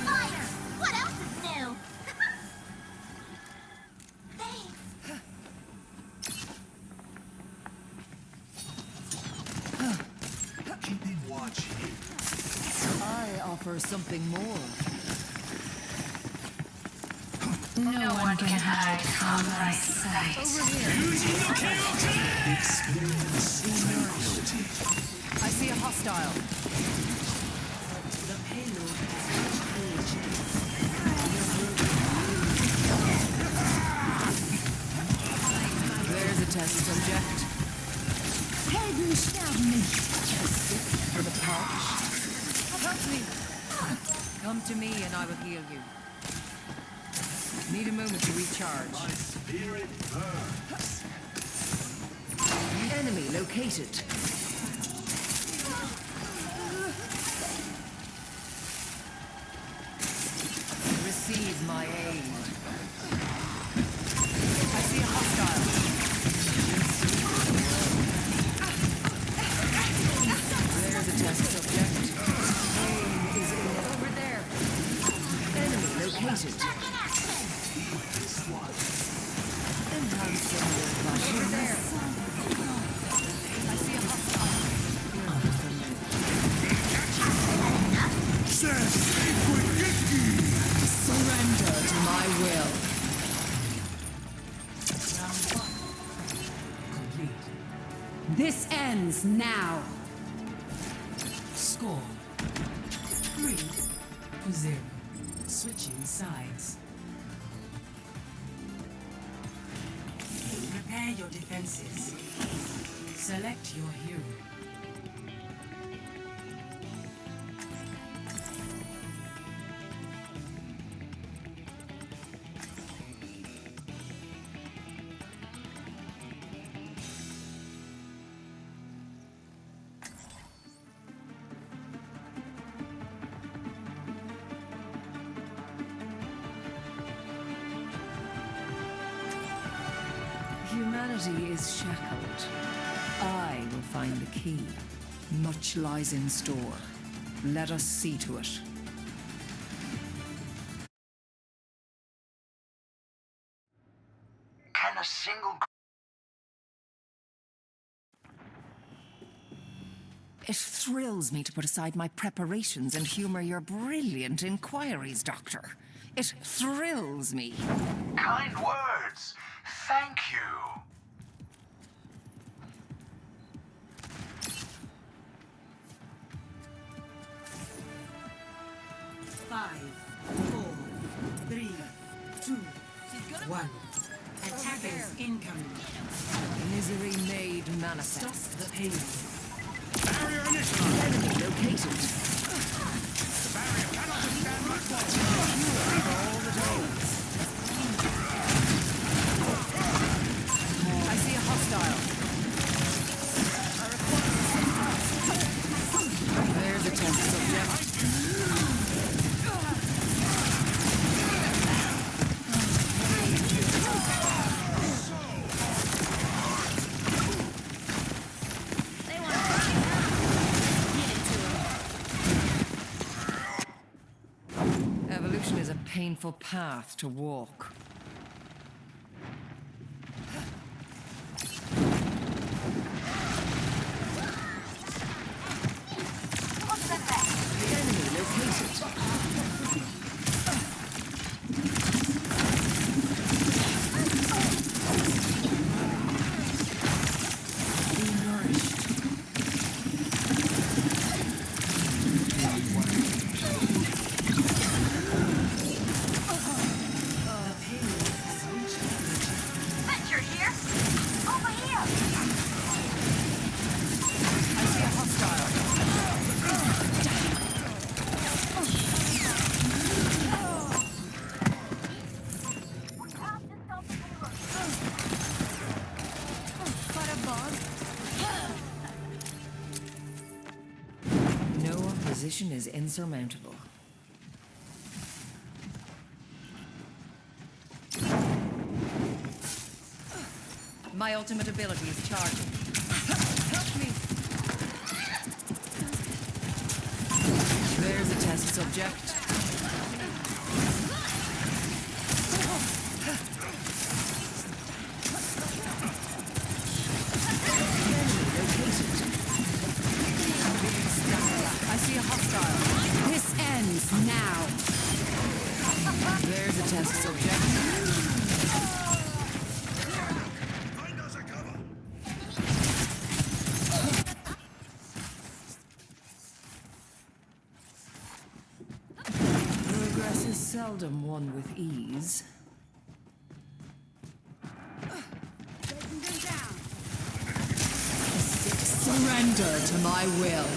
What else is new? Keeping watch here. I offer something more. No one can hide from my sight. Over here. Experience tranquility. I see a hostile. The payload has reached There's a test subject. Helden sterben nicht. For the pouch. Help me. Come to me and I will heal you. Need a moment to recharge. Spirit burns. Enemy located. Receive my aid. I see a hostile. There's a test subject. Aim is over there. Enemy located. Enhancing your body. Over there. I see a hostile. Surrender to my will. complete. This ends now. Score 3-0. Switching sides. Prepare your defenses. Select your hero. humanity is shackled, I will find the key. Much lies in store. Let us see to it. Can a single It thrills me to put aside my preparations and humor your brilliant inquiries, Doctor. It thrills me. Kind words. Thank you. Five, four, three, two, one. Attackers incoming. Misery made manifest. Stop the pain. Barrier initialized. Enemy located. The barrier cannot withstand much more. All the days. I see a hostile. There's a test subject. Evolution is a painful path to walk. Enemy located. Be nourished. Venture here? Over here! I see a hostile. No opposition is insurmountable. My ultimate ability is charging. Help me! There's a test subject. I see a hostile. This ends now. There's a test subject. Find us a cover. Progress is seldom won with ease. Surrender to my will.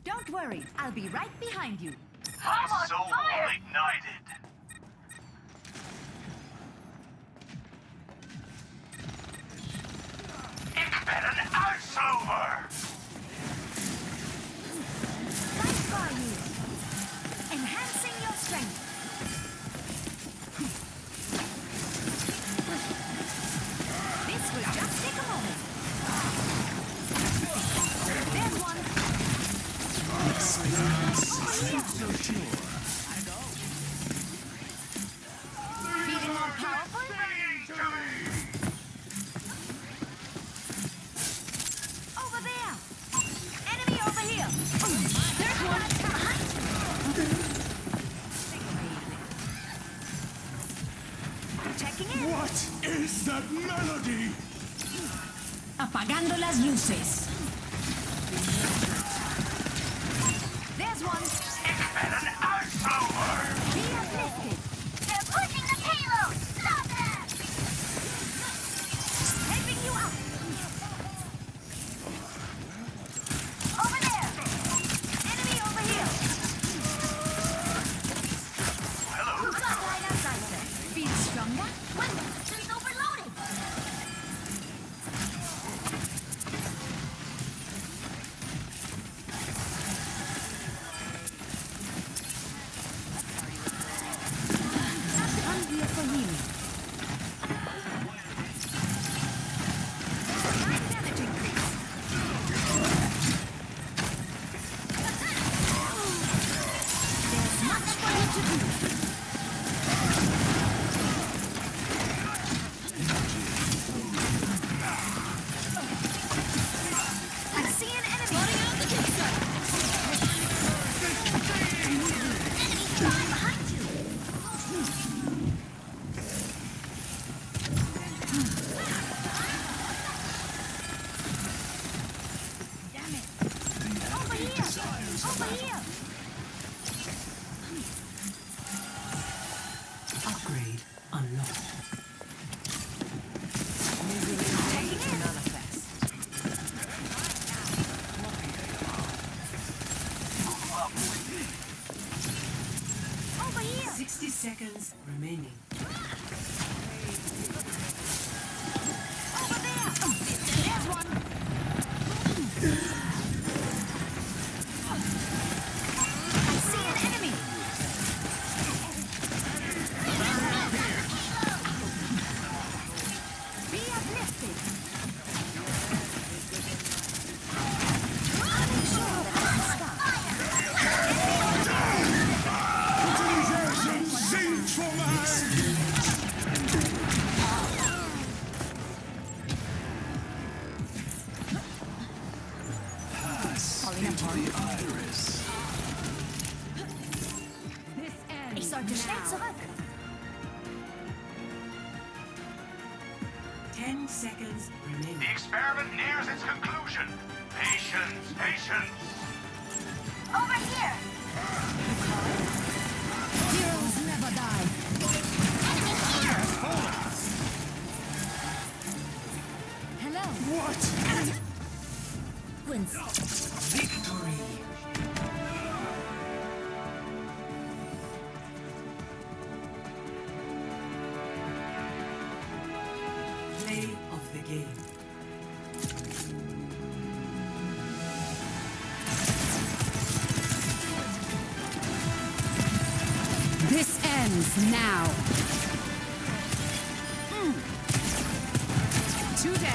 Don't worry, I'll be right behind you. My soul ignited. Ich bin ein Auslaufer. Right by you. Enhancing your strength. This will just take a moment. There's one. Feeling more powerful? Over there. Enemy over here. There's one. Checking in. What is that melody? Apagando las luces. There's one. Ich bin ein Auslaufer. Be uplifted. They're pushing the payload. Stop them. Helping you out. Over there. Enemy over here. Hello. Got line of sight. Upgrade unlocked. Manifest. 60 seconds remaining. Into the iris. Ich sollte schnell zurück. 10 seconds remaining. The experiment nears its conclusion. Patience, patience. Over here! Heroes never die. Hello. What? Wins. Victory. Play of the game. This ends now. Two down.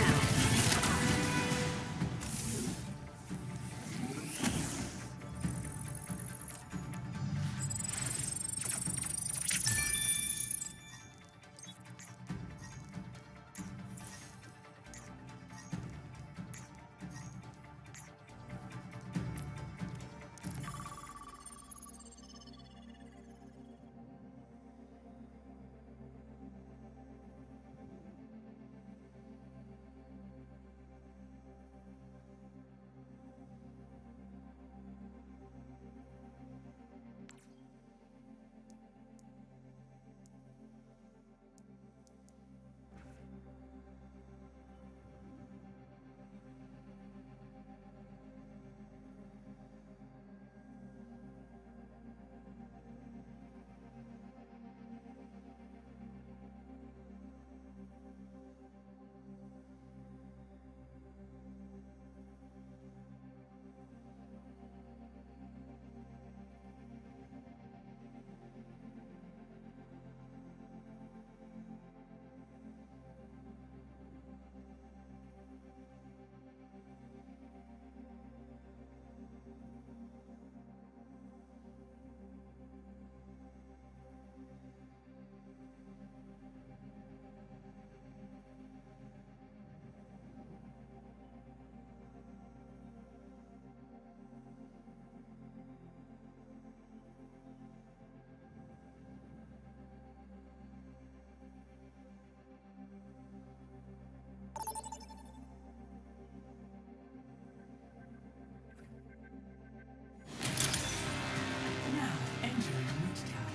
Now entering Midtown.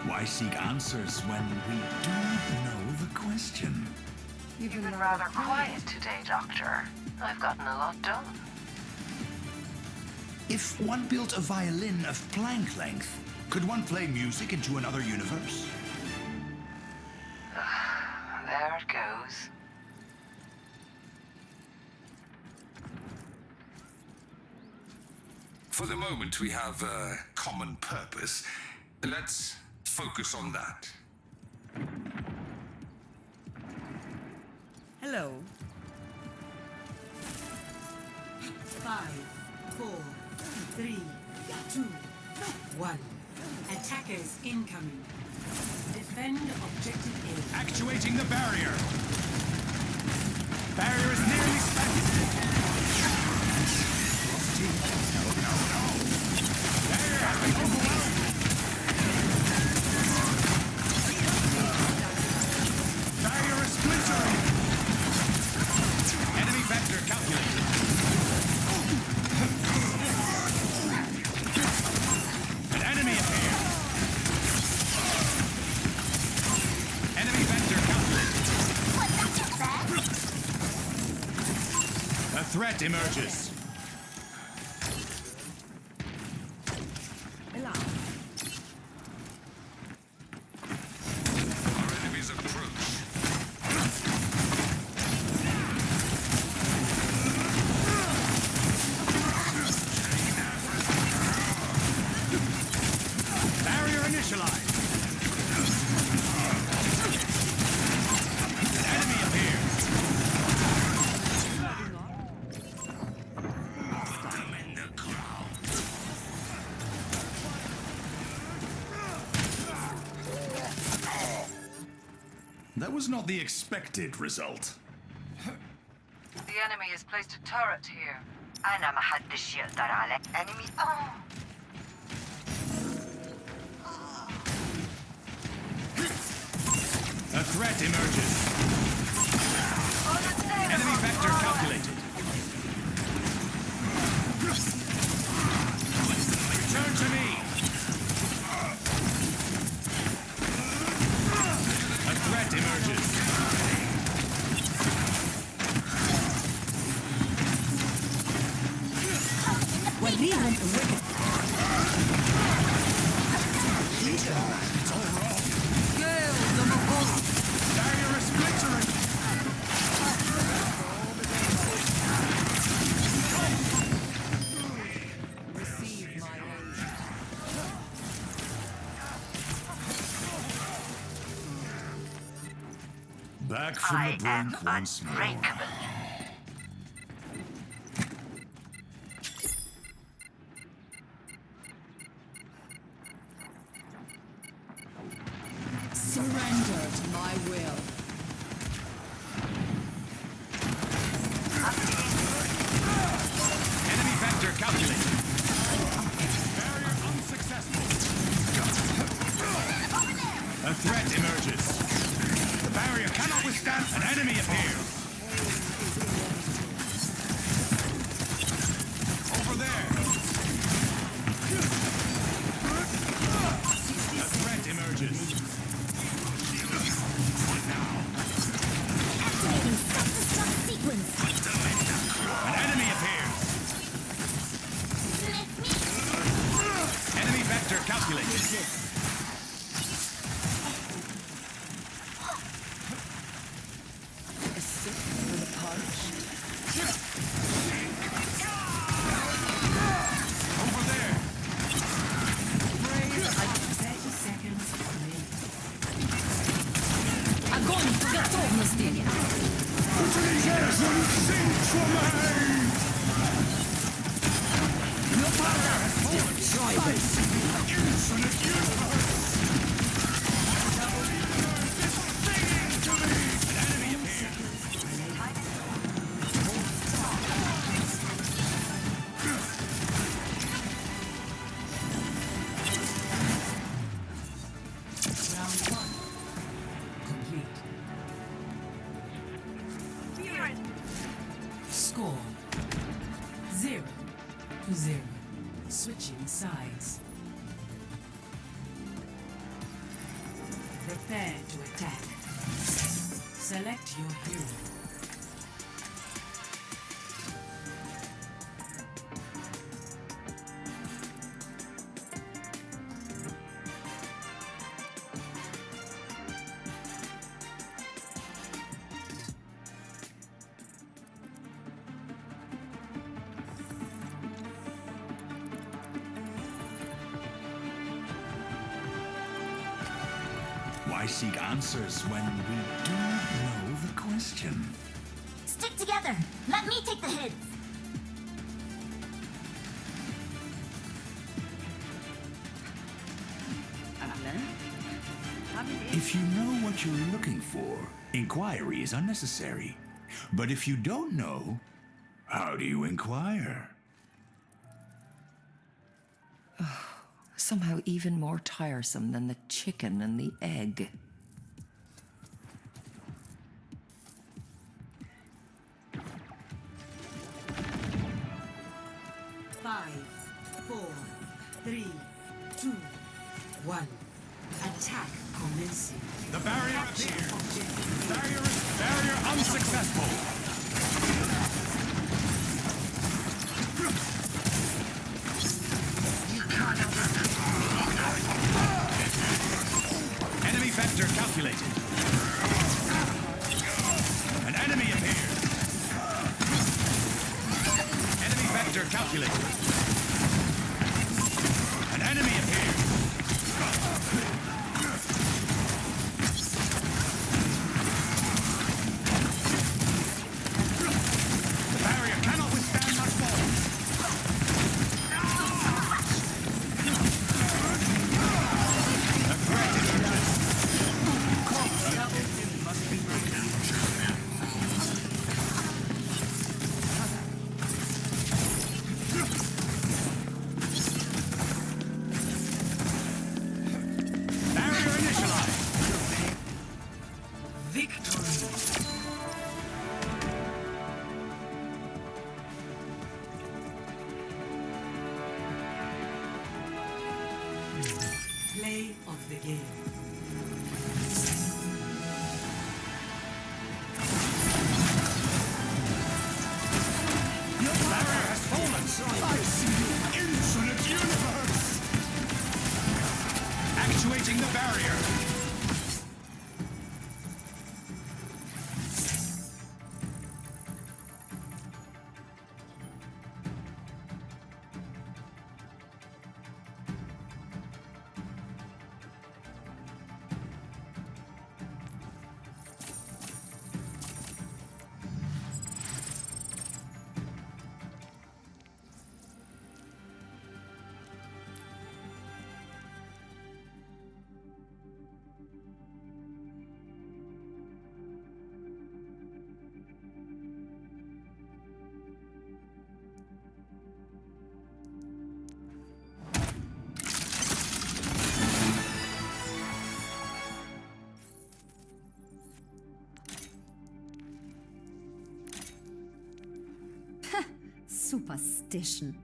Why seek answers when we do know the question? You've been rather quiet today, Doctor. I've gotten a lot done. If one built a violin of plank length, could one play music into another universe? There it goes. For the moment, we have a common purpose. Let's focus on that. Hello. 5, 4, 3, 2, 1. Attackers incoming. Defend objective A. Actuating the barrier. Barrier is nearly spent. No. Barrier has been overwhelmed. Barrier is splintering. Enemy vector calculated. An enemy appeared. Enemy vector calculated. A threat emerges. Our enemies approach. Barrier initialized. An enemy appears. I'm in the crowd. That was not the expected result. The enemy has placed a turret here. أنا ما حدش يقدر على enemy. Oh. A threat emerges. Enemy vector calculated. Return to me. A threat emerges. وريهم قوتك. Barrier is splintering. Receive my aid. Back from I the am brink once more. unbreakable. Surrender to my will. Enemy vector calculated. Barrier unsuccessful. A threat emerges. The barrier cannot withstand an enemy appears. Over there. A threat emerges. Activating self-destruct sequence. An enemy appears. Enemy vector calculated. A sip for the parched. Over there. 30 seconds remaining. Огонь по готовности! Round 1. Complete. Score 0-0. Switching sides. Prepare to attack. Select your hero. Why seek answers when we do know the question? Stick together. Let me take the hits. Habla. If you know what you're looking for, inquiry is unnecessary. But if you don't know, how do you inquire? Somehow even more tiresome than the chicken and the egg. Five, four, three, two, one. Attack commencing. The barrier appeared. Barrier unsuccessful. Enemy vector calculated. An enemy appeared. Enemy vector calculated. An enemy appeared. The barrier cannot withstand much more. The threat is immense. Must be broken. Barrier initialized. Victory. Play of the game. Your barrier has fallen. I see the infinite universe. Actuating the barrier. Superstition.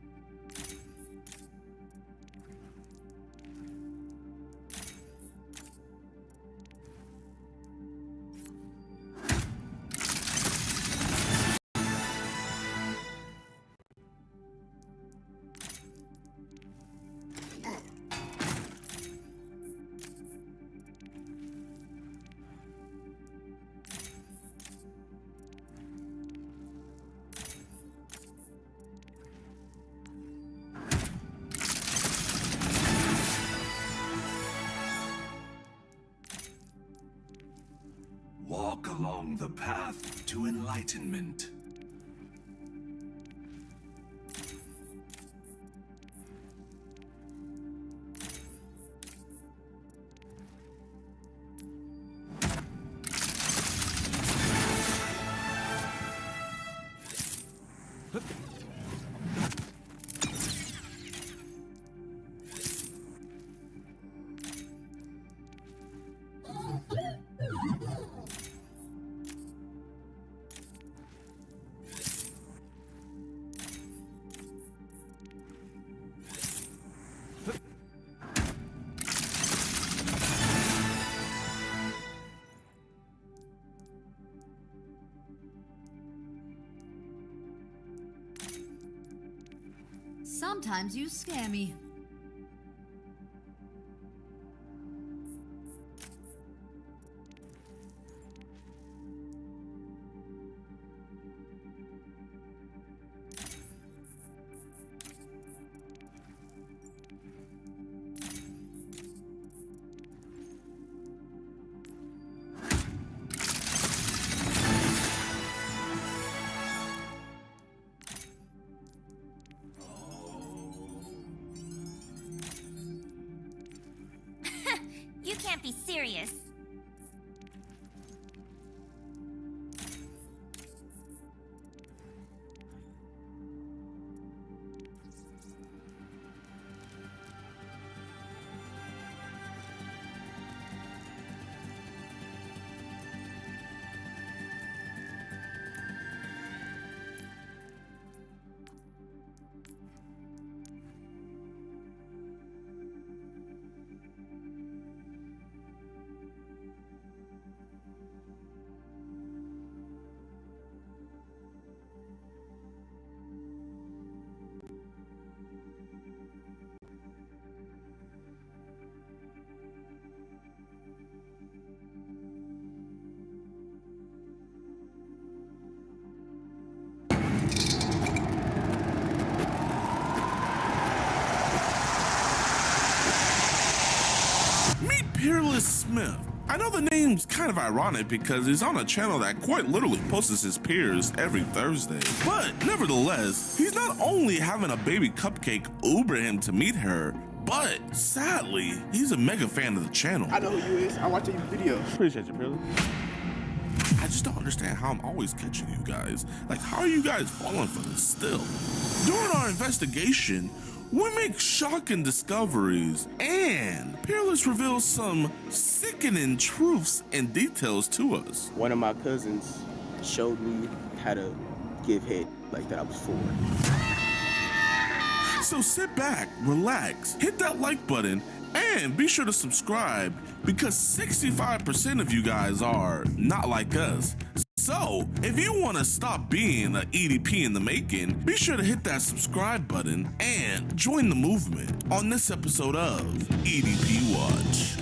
Walk along the path to enlightenment. Sometimes you scare me. can't be serious. Peerless Smith. I know the name's kind of ironic because he's on a channel that quite literally posts his peers every Thursday. But nevertheless, he's not only having a baby cupcake Uber him to meet her, but sadly, he's a mega fan of the channel. I know who you is. I watch your videos. Appreciate you, Peerless. I just don't understand how I'm always catching you guys. Like, how are you guys falling for this still? During our investigation, we make shocking discoveries, and Peerless reveals some sickening truths and details to us. One of my cousins showed me how to give head like that I was 4. So sit back, relax, hit that like button, and be sure to subscribe because 65% of you guys are not like us. So, if you want to stop being an EDP in the making, be sure to hit that subscribe button and join the movement on this episode of EDP Watch.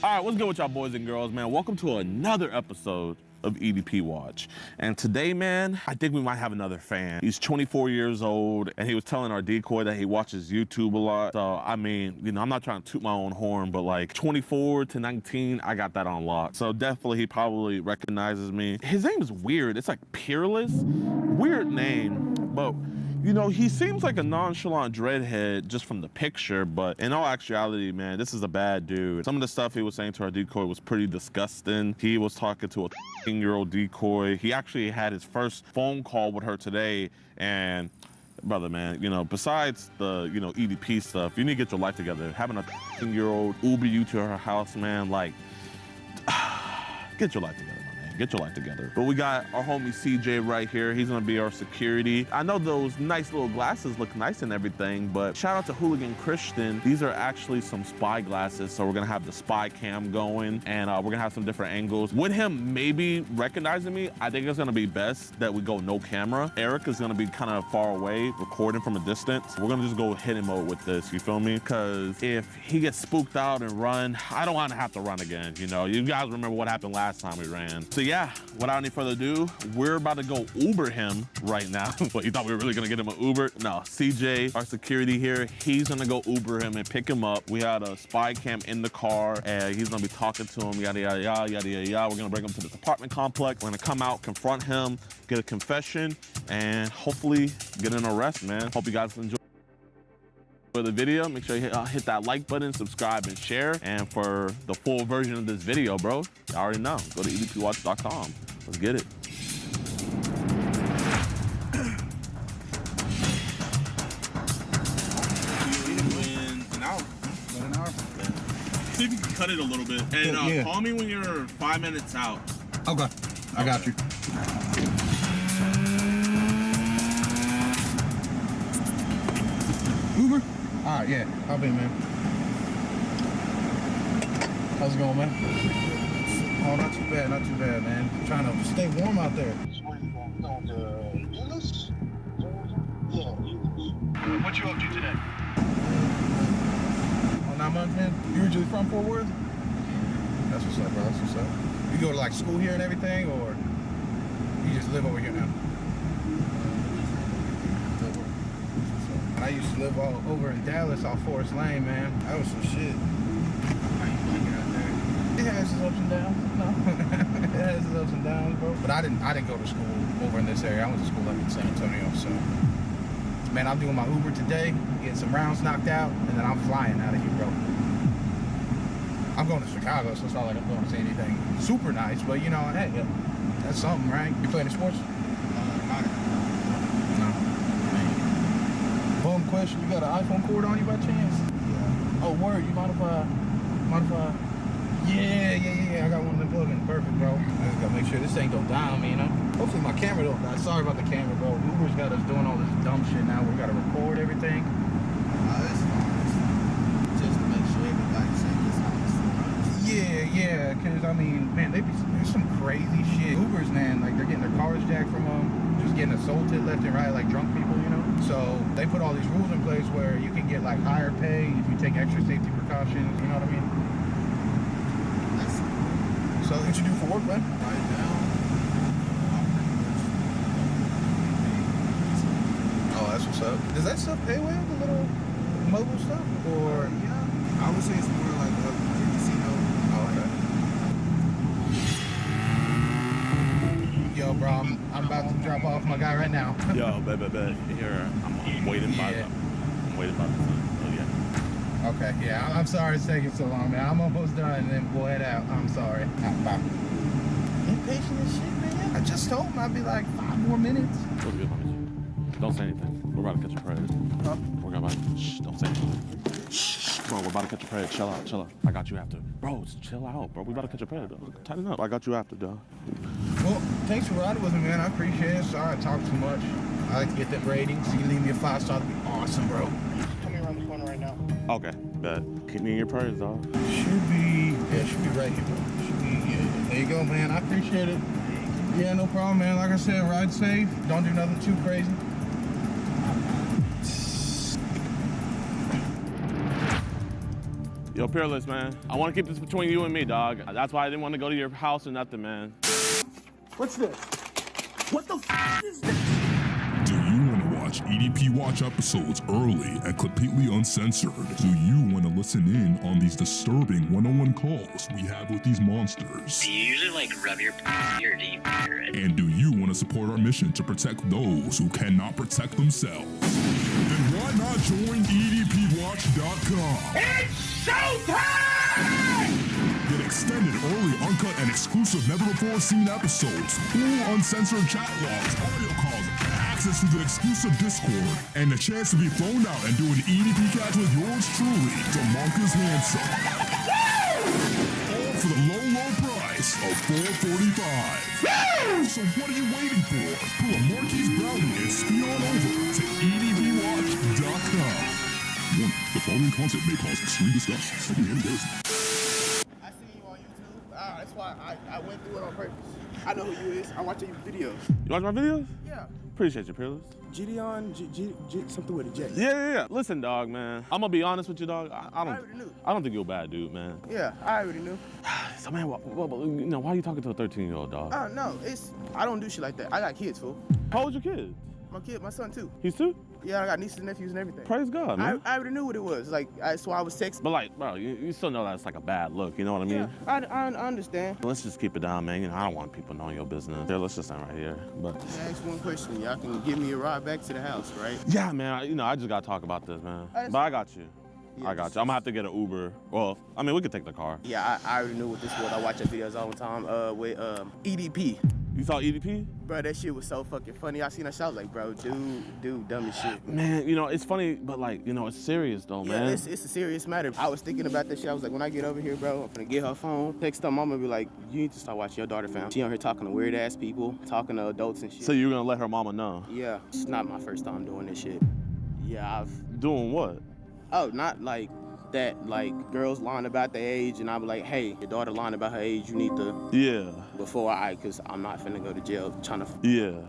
All right, what's good with y'all boys and girls, man? Welcome to another episode of EDP Watch. And today, man, I think we might have another fan. He's 24 years old, and he was telling our decoy that he watches YouTube a lot. So, I mean, you know, I'm not trying to toot my own horn, but like 24 to 19, I got that on lock. So definitely he probably recognizes me. His name is weird. It's like Peerless. Weird name, but you know, he seems like a nonchalant dreadhead just from the picture, but in all actuality, man, this is a bad dude. Some of the stuff he was saying to our decoy was pretty disgusting. He was talking to a 13-year-old decoy. He actually had his first phone call with her today, and brother, man, you know, besides the, you know, EDP stuff, you need to get your life together. Having a 13-year-old Uber you to her house, man, like, get your life together. Get your life together. But we got our homie CJ right here. He's gonna be our security. I know those nice little glasses look nice and everything, but shout out to Hooligan Christian. These are actually some spy glasses. So we're gonna have the spy cam going, and we're gonna have some different angles. With him maybe recognizing me, I think it's gonna be best that we go no camera. Eric is gonna be kind of far away, recording from a distance. We're gonna just go hidden mode with this, you feel me? Because if he gets spooked out and run, I don't wanna have to run again, you know? You guys remember what happened last time we ran. So yeah, without any further ado, we're about to go Uber him right now. What, you thought we were really gonna get him an Uber? No, CJ, our security here, he's gonna go Uber him and pick him up. We had a spy cam in the car, and he's gonna be talking to him, yada, yada, yada, yada, yada, yada. We're gonna bring him to this apartment complex. We're gonna come out, confront him, get a confession, and hopefully get an arrest, man. Hope you guys enjoy the video. Make sure you hit that like button, subscribe, and share. And for the full version of this video, bro, you already know. Go to edpwatch.com. Let's get it. An hour. See if you can cut it a little bit. And call me when you're 5 minutes out. Okay. I got you. Uber? All right, yeah. Hop in, man. How's it going, man? Oh, not too bad, man. I'm trying to stay warm out there. What you up to today? Oh, 9 months, man? You originally from Fort Worth? That's what's up, bro. That's what's up. You go to, like, school here and everything, or you just live over here now? I used to live all over in Dallas off Forest Lane, man. That was some shit. It has its ups and downs, no. It has its ups and downs, bro. But I didn't go to school over in this area. I went to school up in San Antonio, so Man, I'm doing my Uber today, getting some rounds knocked out, and then I'm flying out of here, bro. I'm going to Chicago, so it's not like I'm going to see anything super nice, but you know, hey, that's something, right? You playing the sports? No. Bum question, you got an iPhone cord on you by chance? Yeah. Oh, word, you mind if I... Yeah, I got one of them plug-ins. Perfect, bro. I just gotta make sure this thing don't die on me, you know? Hopefully my camera don't die. Sorry about the camera, bro. Uber's got us doing all this dumb shit now. We gotta record everything. It's fine. Just to make sure everybody says it's honest. Yeah, because, I mean, man, there's some crazy shit. Ubers, man, like, they're getting their cars jacked from them, just getting assaulted left and right, like drunk people, you know? So they put all these rules in place where you can get, like, higher pay if you take extra safety precautions, you know what I mean? So what you do for work, man? Right now, I'm pretty much. Oh, that's what's up. Does that stuff pay well, the little mobile stuff? Or Yeah, I would say it's more like a casino. Oh, okay. Yo, bro, I'm about to drop off my guy right now. Yo, bet. Here, I'm waiting by the. I'm waiting by the sun. Oh yeah. Okay, yeah, I'm sorry it's taking so long, man. I'm almost done, and then we'll head out. I'm sorry. Bye. Impatient as shit, man. I just told him I'd be like 5 more minutes. What's good, homie? Don't say anything. We're about to catch a predator. Huh? We're about to. Shh, don't say anything. Shh, bro, we're about to catch a predator. Chill out. I got you after. Bro, just chill out, bro. We about to catch a predator. Tighten up. I got you after, dog. Well, thanks for riding with me, man. I appreciate it. Sorry I talk too much. I like to get them ratings. So you leave me a 5-star, that'd be awesome, bro. Coming around the corner right now. Okay, bet. Keep me in your prayers, dog. Should be right here, bro. There you go, man. I appreciate it. Yeah, no problem, man. Like I said, ride safe. Don't do nothing too crazy. Yo, Peerless, man. I want to keep this between you and me, dog. That's why I didn't want to go to your house or nothing, man. What's this? What the f is this? Do you want to watch EDP Watch episodes early and completely uncensored? Do you want to listen in on these disturbing one-on-one calls we have with these monsters? Do you usually like rub your or do you it? And do you want to support our mission to protect those who cannot protect themselves? Then why not join EDPWatch.com? It's showtime! Get extended, early, uncut, and exclusive never-before-seen episodes, full uncensored chat logs, audio calls, access to the exclusive Discord, and the chance to be flown out and do an EDP catch with yours truly, DeMarcus Handsome. All for the low price of $4.45. So what are you waiting for? Pull a Marquise Brownie and speed on over to EDPWatch.com. Warning, the following content may cause extreme disgust, secondhand embarrassment. I seen you on YouTube. That's why I went through it on purpose. I know who you is. I watch your videos. You watch my videos? Yeah. Appreciate you, Peerless. Gideon, something with a J. Yeah. Listen, dog, man. I'm gonna be honest with you, dog. I already knew. I don't think you're a bad dude, man. Yeah, I already knew. So, man, why are you talking to a 13-year-old dog? No, I don't do shit like that. I got kids, fool. How old's your kid? My son too. He's 2? Yeah, I got nieces and nephews and everything. Praise God, man. I already knew what it was. Like, so I was texting. But like, bro, you still know that's like a bad look. You know what I mean? Yeah, I understand. Let's just keep it down, man. You know, I don't want people knowing your business. Here, let's just end right here. But can I ask one question? Y'all can give me a ride back to the house, right? Yeah, man. I just gotta talk about this, man. But I got you. Yeah, I got you. I'm gonna have to get an Uber. Well, I mean, we could take the car. Yeah, I already knew what this was. I watch your videos all the time with EDP. You saw EDP? Bro, that shit was so fucking funny. I seen that shit, I was like, bro, dude, dumb as shit. Man, it's funny, but like, it's serious though, man. Yeah, it's a serious matter. I was thinking about that shit. I was like, when I get over here, bro, I'm gonna get her phone, text her mama, be like, you need to start watching your daughter, fam. She on here talking to weird ass people, talking to adults and shit. So you're gonna let her mama know? Yeah, it's not my first time doing this shit. Yeah, Doing what? Oh, not like that, like girls lying about their age, and I'm like, hey, your daughter lying about her age, you need to. Yeah. Cause I'm not finna go to jail trying to. Yeah.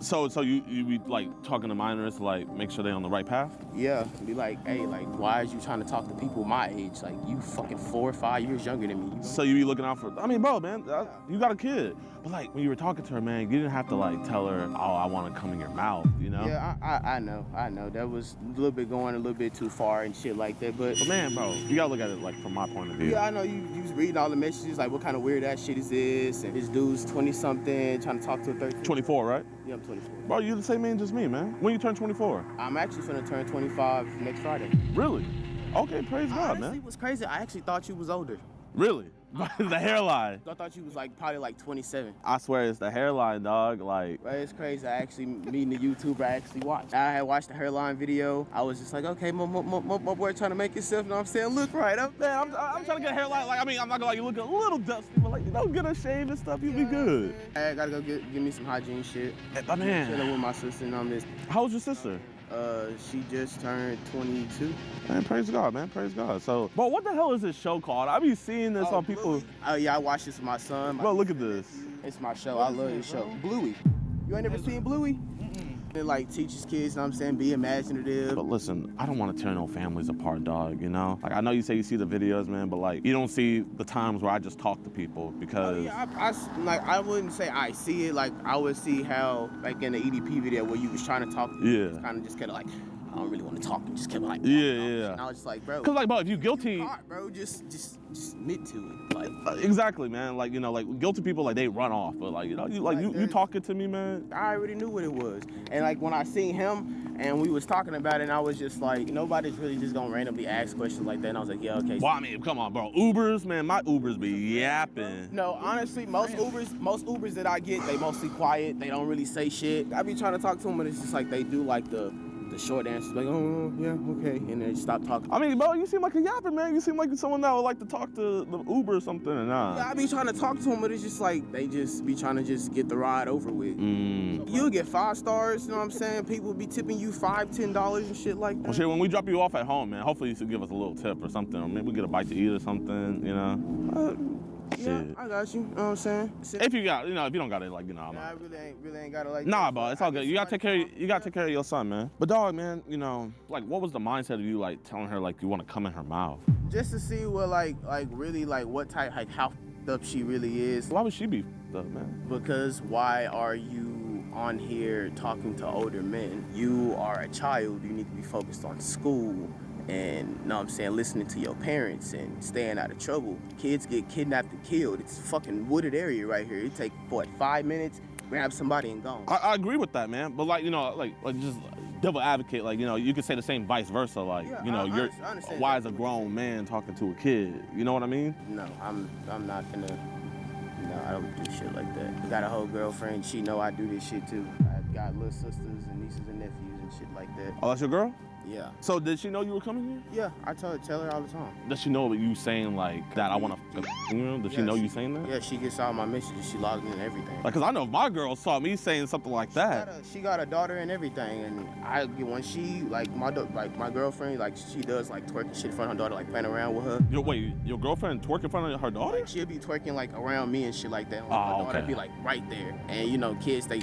So you be like talking to minors to like make sure they're on the right path? Yeah, be like, hey, like why is you trying to talk to people my age? Like you fucking 4 or 5 years younger than me. So you be looking out for, I mean, bro, man, you got a kid. But like when you were talking to her, man, you didn't have to like tell her, oh, I want to come in your mouth, you know? Yeah, I know. That was a little bit going a little bit too far and shit like that, but man, bro, you gotta look at it like from my point of view. Yeah, I know you was reading all the messages, like what kind of weird ass shit is this? And this dude's 20-something trying to talk to a 13. 24, right? Yeah, I'm 24. Bro, you the same age as me, man. When you turn 24? I'm actually finna turn 25 next Friday. Really? Okay, praise God, man. Honestly, what's crazy, I actually thought you was older. Really? The hairline. I thought you was like probably like 27. I swear it's the hairline, dog. Like, But it's crazy. I actually meeting the YouTuber I actually watched. I had watched the hairline video. I was just like, okay, my boy trying to make himself, you know what I'm saying, look right. I'm trying to get a hairline. Like, I mean, I'm not gonna like you look a little dusty, but like, you know, get a shave and stuff, you'll be good. I gotta go get me some hygiene shit. My man. Chilling with my sister and I'm just. How old's your sister? She just turned 22. Man, praise God, man, praise God. So, bro, what the hell is this show called? I be seeing this on people. Oh yeah, I watched this with my son. Bro, look at this. It's my show. I love this show. Bluey. You ain't never seen Bluey? It like teaches kids, you know what I'm saying, be imaginative. But listen, I don't want to tear no families apart, dog, you know? Like, I know you say you see the videos, man, but like, you don't see the times where I just talk to people because... I wouldn't say I see it. Like, I would see how, like in the EDP video where you was trying to talk to me, kind of just kind of like, I don't really want to talk, and just kept like, yeah. And I was just like, bro. Cause like, bro, if you guilty, bro, just admit to it. Like, exactly, man. Like, you know, like guilty people, like they run off, but like, you know, you talking to me, man. I already knew what it was, and like when I seen him and we was talking about it, and I was just like, nobody's really just gonna randomly ask questions like that. And I was like, yeah, okay. Well, I mean, come on, bro. Ubers, man, my Ubers be yapping. No, honestly, most Ubers that I get, they mostly quiet. They don't really say shit. I be trying to talk to them, and it's just like they do like the short answers, like, oh, yeah, okay, and then stop talking. I mean, bro, you seem like a yapper, man. You seem like someone that would like to talk to the Uber or something, or nah. Yeah, I be trying to talk to them, but it's just like, they just be trying to just get the ride over with. You'll get 5 stars, you know what I'm saying? People be tipping you $5, $10 and shit like that. Well, shit, when we drop you off at home, man, hopefully you should give us a little tip or something, or maybe we get a bite to eat or something, you know? Yeah, I got you. You know what I'm saying? If you got, you know, if you don't got it, like, you know, I'm I really ain't got it like nah, bro, it's all good. You gotta take care of your son, man. But dog, man, you know, like, what was the mindset of you, like, telling her, like, you want to come in her mouth? Just to see what, like, really, like, what type, like, how up she really is. Why would she be up, man? Because why are you on here talking to older men? You are a child. You need to be focused on school. And, you know what I'm saying, listening to your parents and staying out of trouble. Kids get kidnapped and killed. It's a fucking wooded area right here. It take, what, 5 minutes, grab somebody and gone. I agree with that, man. But, like, you know, like just devil advocate, like, you know, you could say the same vice versa. Like, yeah, you know, you're why is a exactly grown man talking to a kid? You know what I mean? No, I'm not gonna, no, I don't do shit like that. I got a whole girlfriend. She know I do this shit, too. I got little sisters and nieces and nephews and shit like that. Oh, that's your girl? Yeah. So did she know you were coming here? Yeah, I tell her all the time. Does she know what you saying, like, that I want to, you know? Does she know you saying that? Yeah, she gets all my messages. She logs in and everything. Like, cause I know if my girl saw me saying something like that. She got a daughter and everything, and when she, like, my girlfriend, like, she does, like, twerking shit in front of her daughter, like, playing around with her. Wait, your girlfriend twerk in front of her daughter? Like, she'll be twerking, like, around me and shit like that. Like, my daughter be, like, right there. And, you know, kids, they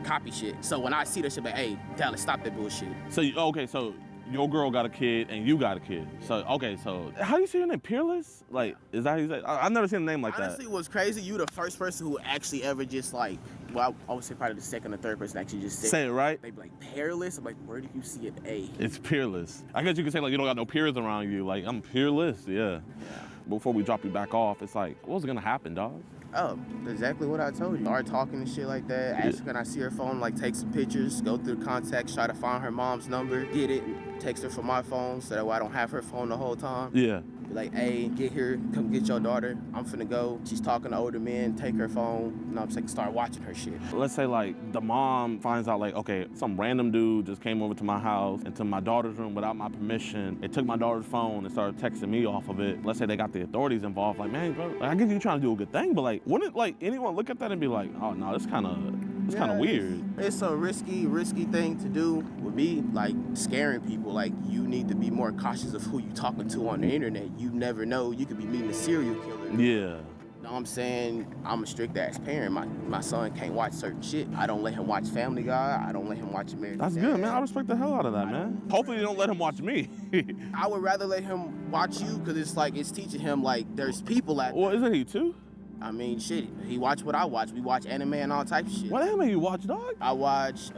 copy shit. So when I see that shit, like, hey, Dallas, stop that bullshit. So, okay, so your girl got a kid and you got a kid. So, okay, so how do you say your name? Peerless? Like, is that how you say it? I've never seen a name like that. Honestly, what's crazy, you the first person who actually ever just like, well, I would say probably the second or third person actually just say it, right? They be like, peerless? I'm like, where did you see an A? It's peerless. I guess you could say like, you don't got no peers around you. Like, I'm peerless, yeah. Before we drop you back off, it's like, what's gonna happen, dog? Oh, exactly what I told you. Start talking and shit like that. Ask her, can I see her phone? Like, take some pictures, go through the contacts, try to find her mom's number, get it, text her from my phone so that way I don't have her phone the whole time. Yeah. Be like, hey, get here, come get your daughter. I'm finna go. She's talking to older men, take her phone, you know what I'm saying, start watching her shit. Let's say like the mom finds out like, okay, some random dude just came over to my house into my daughter's room without my permission. They took my daughter's phone and started texting me off of it. Let's say they got the authorities involved. Like, man, bro, like, I get you trying to do a good thing, but like, wouldn't like anyone look at that and be like, oh no, it's kind of weird. It's a risky thing to do with me, like scaring people. Like, you need to be more cautious of who you talking to on the internet. You never know, you could be meeting a serial killer. Yeah. You know what I'm saying? I'm a strict ass parent. My son can't watch certain shit. I don't let him watch Family Guy. I don't let him watch American That's Dad. good, man. I respect the hell out of that, man. Hopefully you don't let him watch me. I would rather let him watch you because it's like, it's teaching him like there's people out there. Well, isn't he too? I mean, shit, he watch what I watch. We watch anime and all types of shit. What anime you watch, dog? I watch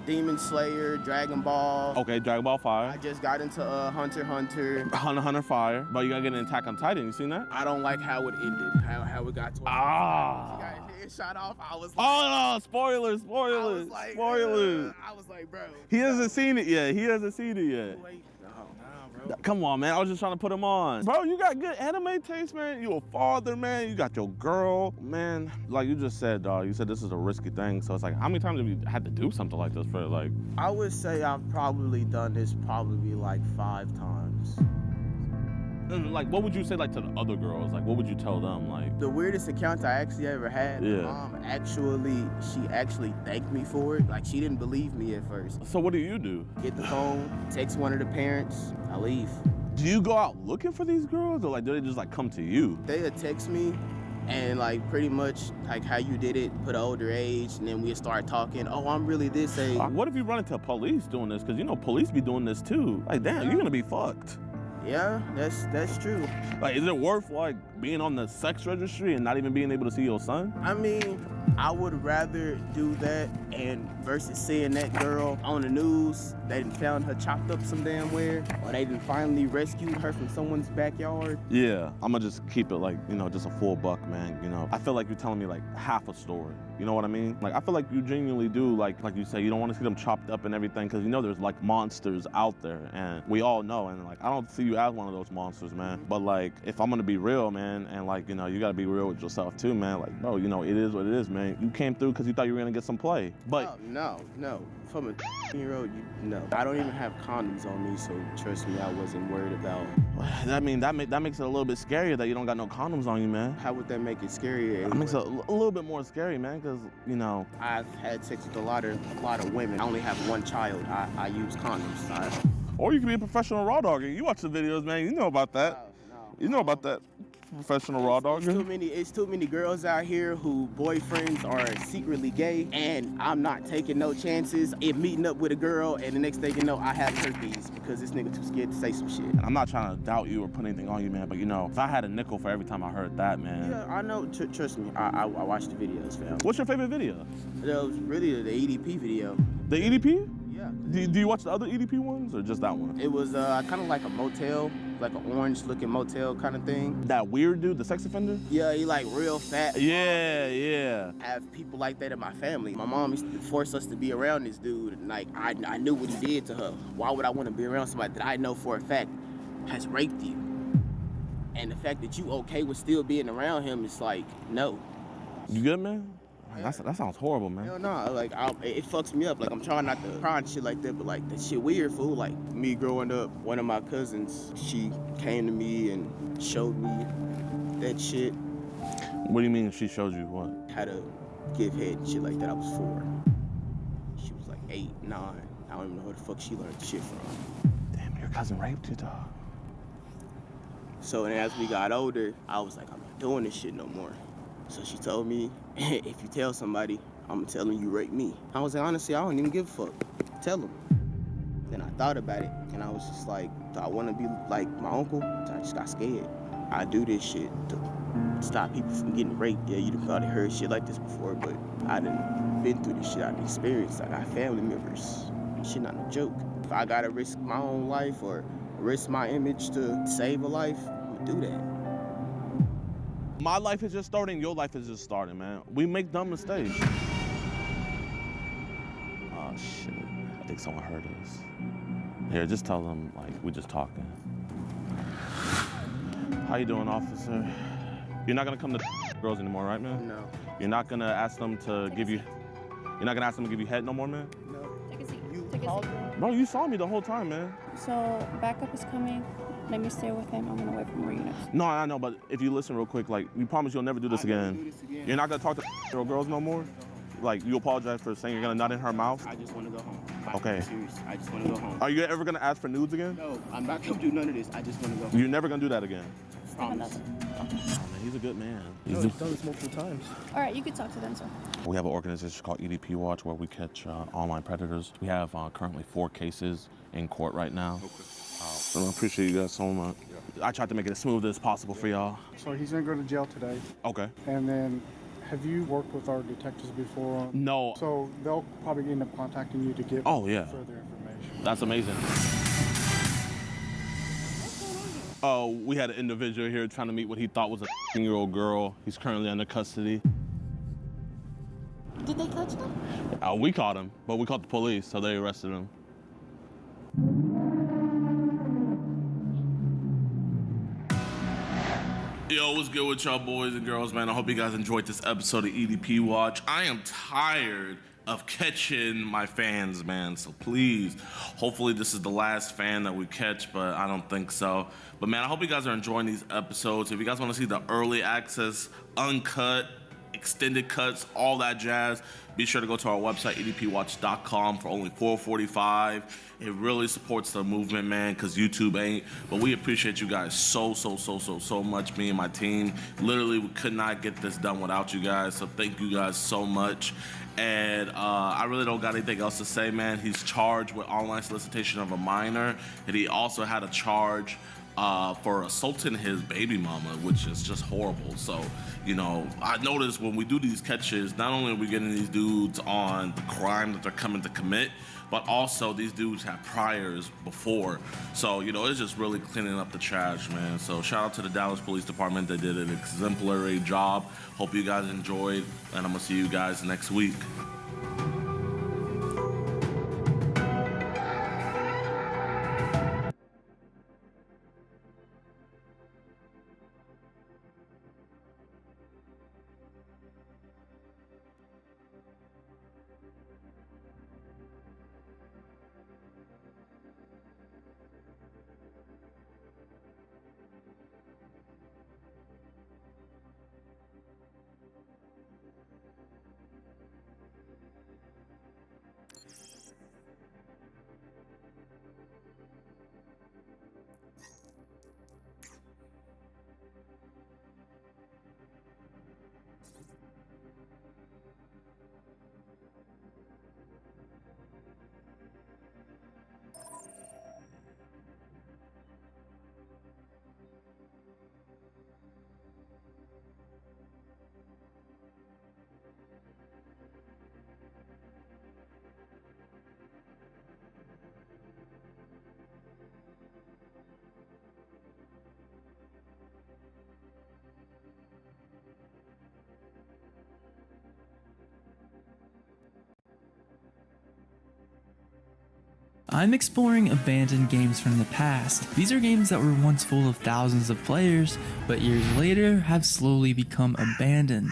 Demon Slayer, Dragon Ball. Okay, Dragon Ball Fire. I just got into Hunter x Hunter. Hunter Fire. But you gotta get an Attack on Titan. You seen that? I don't like how it ended, how it got to. Ah. get shot off, I was like, oh no, spoilers. I was like, bro. He hasn't seen it yet. Wait, bro. Come on, man. I was just trying to put him on. Bro, you got good anime taste, man. You a father, man. You got your girl, man. Like you just said, dog. You said this is a risky thing. So it's like, how many times have you had to do something like this for like? I would say I've probably done this probably like 5 times. Like, what would you say like to the other girls? Like, what would you tell them? Like, the weirdest encounter I actually ever had, yeah. Mom she actually thanked me for it. Like, she didn't believe me at first. So what do? Get the phone, text one of the parents, I leave. Do you go out looking for these girls, or like do they just like come to you? They would text me, and like pretty much like how you did it, put an older age, and then we'd start talking. Oh, I'm really this age. What if you run into police doing this? Because you know police be doing this too. Like, damn, you're gonna be fucked. Yeah, that's true. Like, is it worth like being on the sex registry and not even being able to see your son? I mean, I would rather do that and versus seeing that girl on the news. They done found her chopped up some damn where, or they done finally rescued her from someone's backyard. Yeah, I'm gonna just keep it like, you know, just a full buck, man. You know, I feel like you're telling me like half a story. You know what I mean? Like, I feel like you genuinely do, like you say, you don't want to see them chopped up and everything, because you know there's like monsters out there, and we all know, and like I don't see you as one of those monsters, man. But like, if I'm gonna be real, man, and like, you know, you gotta be real with yourself too, man. Like, bro, you know, it is what it is, man. You came through because you thought you were gonna get some play, but no. From a year-old, no. I don't even have condoms on me, so trust me, I wasn't worried about. I mean, that makes it a little bit scarier that you don't got no condoms on you, man. How would that make it scarier? It makes it a little bit more scary, man, because, you know. I've had sex with a lot of women. I only have one child. I use condoms. Or you can be a professional raw dogger. You watch the videos, man. You know about that. You know about that. Professional raw dogger. It's too many girls out here who boyfriends are secretly gay, and I'm not taking no chances in meeting up with a girl, and the next thing you know, I have herpes because this nigga too scared to say some shit. I'm not trying to doubt you or put anything on you, man, but you know, if I had a nickel for every time I heard that, man. Yeah, I know. Trust me, I watched the videos, fam. What's your favorite video? It was really the EDP video. The EDP? Yeah. Do you watch the other EDP ones or just that one? It was kind of like a motel, like an orange-looking motel kind of thing. That weird dude, the sex offender? Yeah, he like real fat. Yeah. I have people like that in my family. My mom used to force us to be around this dude, and like I knew what he did to her. Why would I want to be around somebody that I know for a fact has raped you? And the fact that you okay with still being around him is like, no. You good, man? That sounds horrible, man. Hell no, like it fucks me up. Like I'm trying not to cry and shit like that, but like that shit weird, fool. Like me growing up, one of my cousins, she came to me and showed me that shit. What do you mean she showed you what? How to give head and shit like that. I was 4. She was like 8, 9. I don't even know who the fuck she learned the shit from. Damn, your cousin raped you, dog. So and as we got older, I was like, I'm not doing this shit no more. So she told me, if you tell somebody, I'm telling you raped me. I was like, honestly, I don't even give a fuck. Tell them. Then I thought about it, and I was just like, do I want to be like my uncle? So I just got scared. I do this shit to stop people from getting raped. Yeah, you've probably heard shit like this before, but I done been through this shit. I done experienced. I got family members. Shit not no joke. If I gotta risk my own life or risk my image to save a life, I'm gonna do that. My life is just starting, your life is just starting, man. We make dumb mistakes. Oh, shit. I think someone heard us. Here, just tell them, like, we're just talking. How you doing, officer? You're not gonna come to girls anymore, right, man? No. You're not gonna ask them to give you... You're not gonna ask them to give you head no more, man? No. Take a seat. Bro, you saw me the whole time, man. So, backup is coming. Let me stay with him. I'm gonna wait for more units. No, I know, but if you listen real quick, like, we promise you'll never do this again. You're not gonna talk to girls no more? Like, you apologize for saying you're gonna nut in her mouth? I just wanna go home. Okay. Serious. I just wanna go home. Are you ever gonna ask for nudes again? No, I'm not gonna do none of this. I just wanna go home. You're never gonna do that again? Promise. Oh, man, he's a good man. No, he's done this multiple times. All right, you could talk to them, sir. We have an organization called EDP Watch where we catch online predators. We have currently 4 cases in court right now. Okay. I appreciate you guys so much. Yeah. I tried to make it as smooth as possible for y'all. So he's gonna go to jail today. Okay. And then, have you worked with our detectives before? No. So they'll probably end up contacting you to get further information. That's amazing. Oh, we had an individual here trying to meet what he thought was a 15-year-old girl. He's currently under custody. Did they catch them? We caught him, but we caught the police, so they arrested him. Yo, what's good with y'all boys and girls, man? I hope you guys enjoyed this episode of EDP Watch. I am tired of catching my fans, man. So please, hopefully this is the last fan that we catch, but I don't think so. But man, I hope you guys are enjoying these episodes. If you guys want to see the early access, uncut, extended cuts, all that jazz, be sure to go to our website, edpwatch.com, for only $4.45. It really supports the movement, man, because YouTube ain't. But we appreciate you guys so much, me and my team. Literally, we could not get this done without you guys, so thank you guys so much. And I really don't got anything else to say, man. He's charged with online solicitation of a minor, and he also had a charge for assaulting his baby mama, which is just horrible. So, you know, I noticed when we do these catches, not only are we getting these dudes on the crime that they're coming to commit, but also these dudes have priors before. So, you know, it's just really cleaning up the trash, man. So shout out to the Dallas Police Department. They did an exemplary job. Hope you guys enjoyed, and I'm gonna see you guys next week. I'm exploring abandoned games from the past. These are games that were once full of thousands of players, but years later have slowly become abandoned,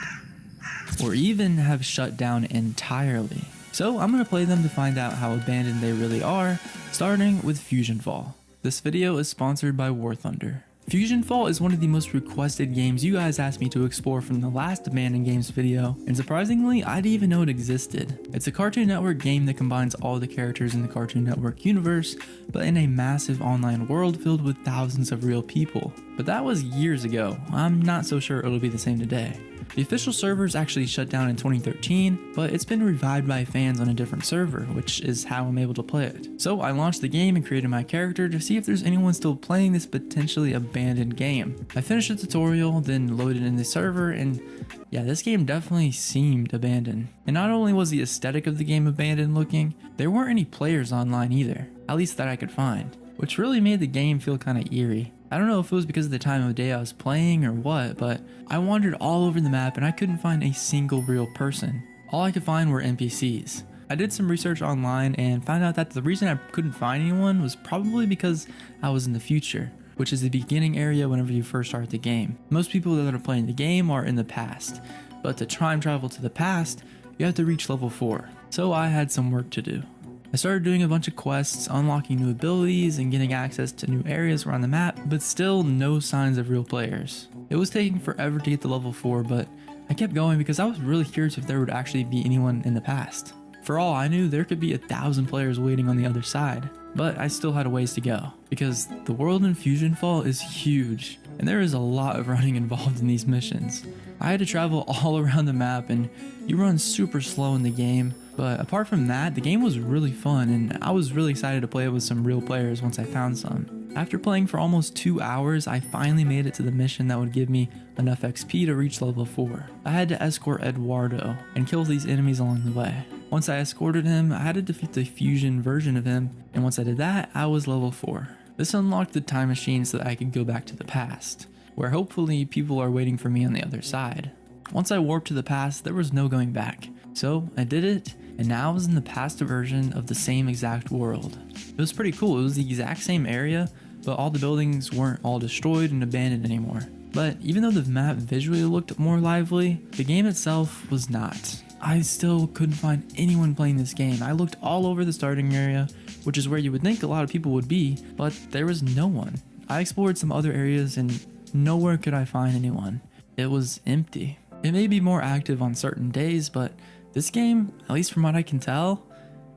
or even have shut down entirely. So I'm going to play them to find out how abandoned they really are, starting with Fusion Fall. This video is sponsored by War Thunder. Fusion Fall is one of the most requested games you guys asked me to explore from the last Abandoned Games video, and surprisingly, I didn't even know it existed. It's a Cartoon Network game that combines all the characters in the Cartoon Network universe, but in a massive online world filled with thousands of real people. But that was years ago. I'm not so sure it'll be the same today. The official servers actually shut down in 2013, but it's been revived by fans on a different server, which is how I'm able to play it. So I launched the game and created my character to see if there's anyone still playing this potentially abandoned game. I finished the tutorial, then loaded in the server, and yeah, this game definitely seemed abandoned. And not only was the aesthetic of the game abandoned looking, there weren't any players online either, at least that I could find, which really made the game feel kinda eerie. I don't know if it was because of the time of day I was playing or what, but I wandered all over the map and I couldn't find a single real person. All I could find were NPCs. I did some research online and found out that the reason I couldn't find anyone was probably because I was in the future, which is the beginning area whenever you first start the game. Most people that are playing the game are in the past, but to time travel to the past, you have to reach level 4. So I had some work to do. I started doing a bunch of quests, unlocking new abilities, and getting access to new areas around the map, but still no signs of real players. It was taking forever to get to level 4, but I kept going because I was really curious if there would actually be anyone in the past. For all I knew, there could be 1,000 players waiting on the other side, but I still had a ways to go, because the world in Fusion Fall is huge, and there is a lot of running involved in these missions. I had to travel all around the map, and you run super slow in the game, but apart from that, the game was really fun, and I was really excited to play it with some real players once I found some. After playing for almost 2 hours, I finally made it to the mission that would give me enough XP to reach level 4. I had to escort Eduardo and kill these enemies along the way. Once I escorted him, I had to defeat the fusion version of him, and once I did that, I was level 4. This unlocked the time machine so that I could go back to the past, where hopefully people are waiting for me on the other side. Once I warped to the past, there was no going back. So I did it, and now I was in the past version of the same exact world. It was pretty cool. It was the exact same area, but all the buildings weren't all destroyed and abandoned anymore. But even though the map visually looked more lively, the game itself was not. I still couldn't find anyone playing this game. I looked all over the starting area, which is where you would think a lot of people would be, but there was no one. I explored some other areas and nowhere could I find anyone. It was empty. It may be more active on certain days, but this game, at least from what I can tell,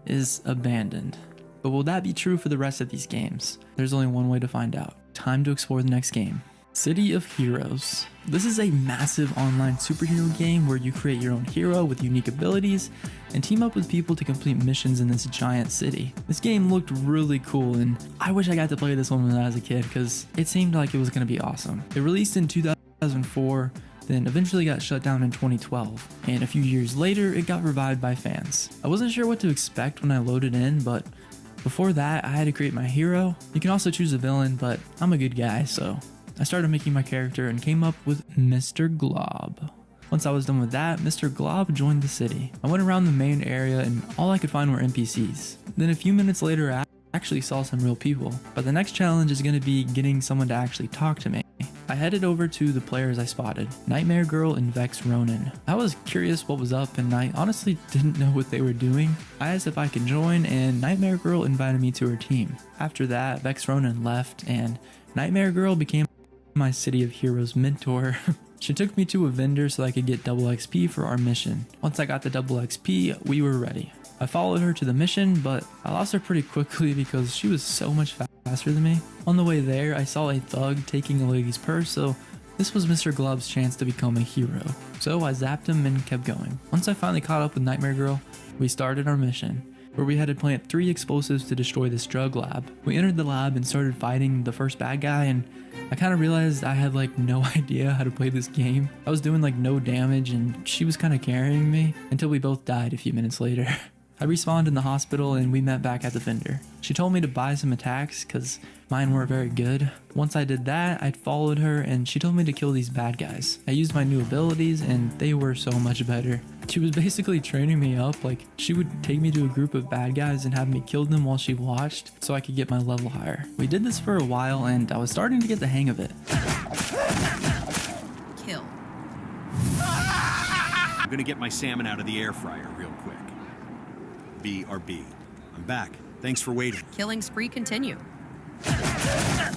is abandoned. But will that be true for the rest of these games? There's only one way to find out. Time to explore the next game. City of Heroes. This is a massive online superhero game where you create your own hero with unique abilities and team up with people to complete missions in this giant city. This game looked really cool and I wish I got to play this one when I was a kid because it seemed like it was going to be awesome. It released in 2004, then eventually got shut down in 2012, and a few years later it got revived by fans. I wasn't sure what to expect when I loaded in, but before that I had to create my hero. You can also choose a villain, but I'm a good guy, so I started making my character and came up with Mr. Glob. Once I was done with that, Mr. Glob joined the city. I went around the main area and all I could find were NPCs. Then a few minutes later I actually saw some real people. But the next challenge is going to be getting someone to actually talk to me. I headed over to the players I spotted, Nightmare Girl and Vex Ronin. I was curious what was up and I honestly didn't know what they were doing. I asked if I could join and Nightmare Girl invited me to her team. After that, Vex Ronin left and Nightmare Girl became my City of Heroes mentor. She took me to a vendor so I could get double XP for our mission. Once I got the double XP, we were ready. I followed her to the mission, but I lost her pretty quickly because she was so much faster than me. On the way there, I saw a thug taking a lady's purse, so this was Mr. Glob's chance to become a hero. So I zapped him and kept going. Once I finally caught up with Nightmare Girl, we started our mission, where we had to plant 3 explosives to destroy this drug lab. We entered the lab and started fighting the first bad guy, and I kind of realized I had like no idea how to play this game. I was doing like no damage and she was kind of carrying me until we both died a few minutes later. I respawned in the hospital and we met back at the vendor. She told me to buy some attacks because mine weren't very good. Once I did that, I followed her and she told me to kill these bad guys. I used my new abilities and they were so much better. She was basically training me up. Like, she would take me to a group of bad guys and have me kill them while she watched so I could get my level higher. We did this for a while and I was starting to get the hang of it. Kill. I'm gonna get my salmon out of the air fryer real quick. BRB. I'm back. Thanks for waiting. Killing spree continue.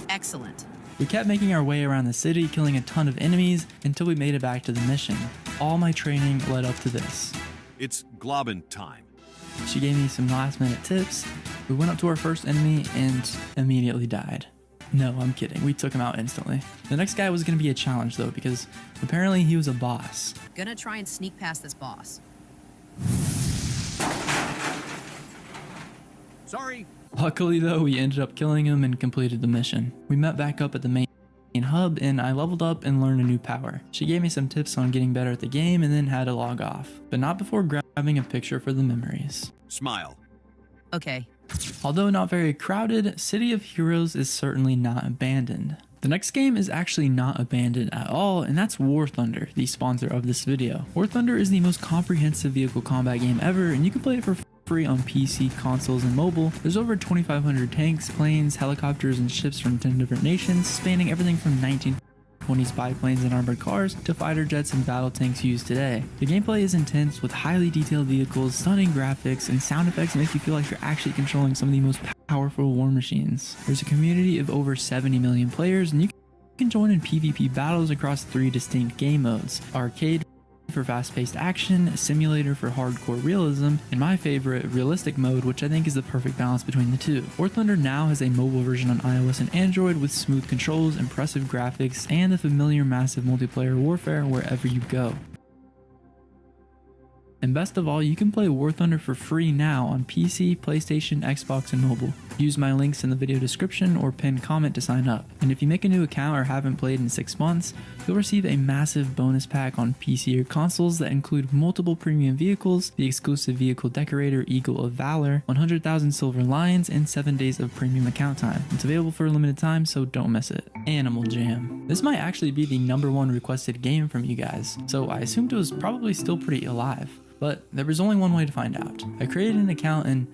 Excellent. We kept making our way around the city, killing a ton of enemies until we made it back to the mission. All my training led up to this. It's Globin time. She gave me some last minute tips. We went up to our first enemy and immediately died. No, I'm kidding. We took him out instantly. The next guy was going to be a challenge though, because apparently he was a boss. Gonna try and sneak past this boss. Sorry. Luckily though, we ended up killing him and completed the mission. We met back up at the main hub and I leveled up and learned a new power. She gave me some tips on getting better at the game and then had to log off, but not before grabbing a picture for the memories. Smile. Okay. Although not very crowded, City of Heroes is certainly not abandoned. The next game is actually not abandoned at all, and that's War Thunder, the sponsor of this video. War Thunder is the most comprehensive vehicle combat game ever, and you can play it for free on PC, consoles, and mobile. There's over 2,500 tanks, planes, helicopters, and ships from 10 different nations, spanning everything from 1920s biplanes and armored cars to fighter jets and battle tanks used today. The gameplay is intense with highly detailed vehicles, stunning graphics, and sound effects that make you feel like you're actually controlling some of the most powerful war machines. There's a community of over 70 million players, and you can join in PvP battles across 3 distinct game modes: arcade for fast-paced action, simulator for hardcore realism, and my favorite, realistic mode, which I think is the perfect balance between the two. War Thunder now has a mobile version on iOS and Android with smooth controls, impressive graphics, and the familiar massive multiplayer warfare wherever you go. And best of all, you can play War Thunder for free now on PC, PlayStation, Xbox, and mobile. Use my links in the video description or pinned comment to sign up. And if you make a new account or haven't played in 6 months, you'll receive a massive bonus pack on PC or consoles that include multiple premium vehicles, the exclusive vehicle decorator Eagle of Valor, 100,000 silver lions, and 7 days of premium account time. It's available for a limited time, so don't miss it. Animal Jam. This might actually be the #1 requested game from you guys, so I assumed it was probably still pretty alive. but there was only one way to find out. I created an account and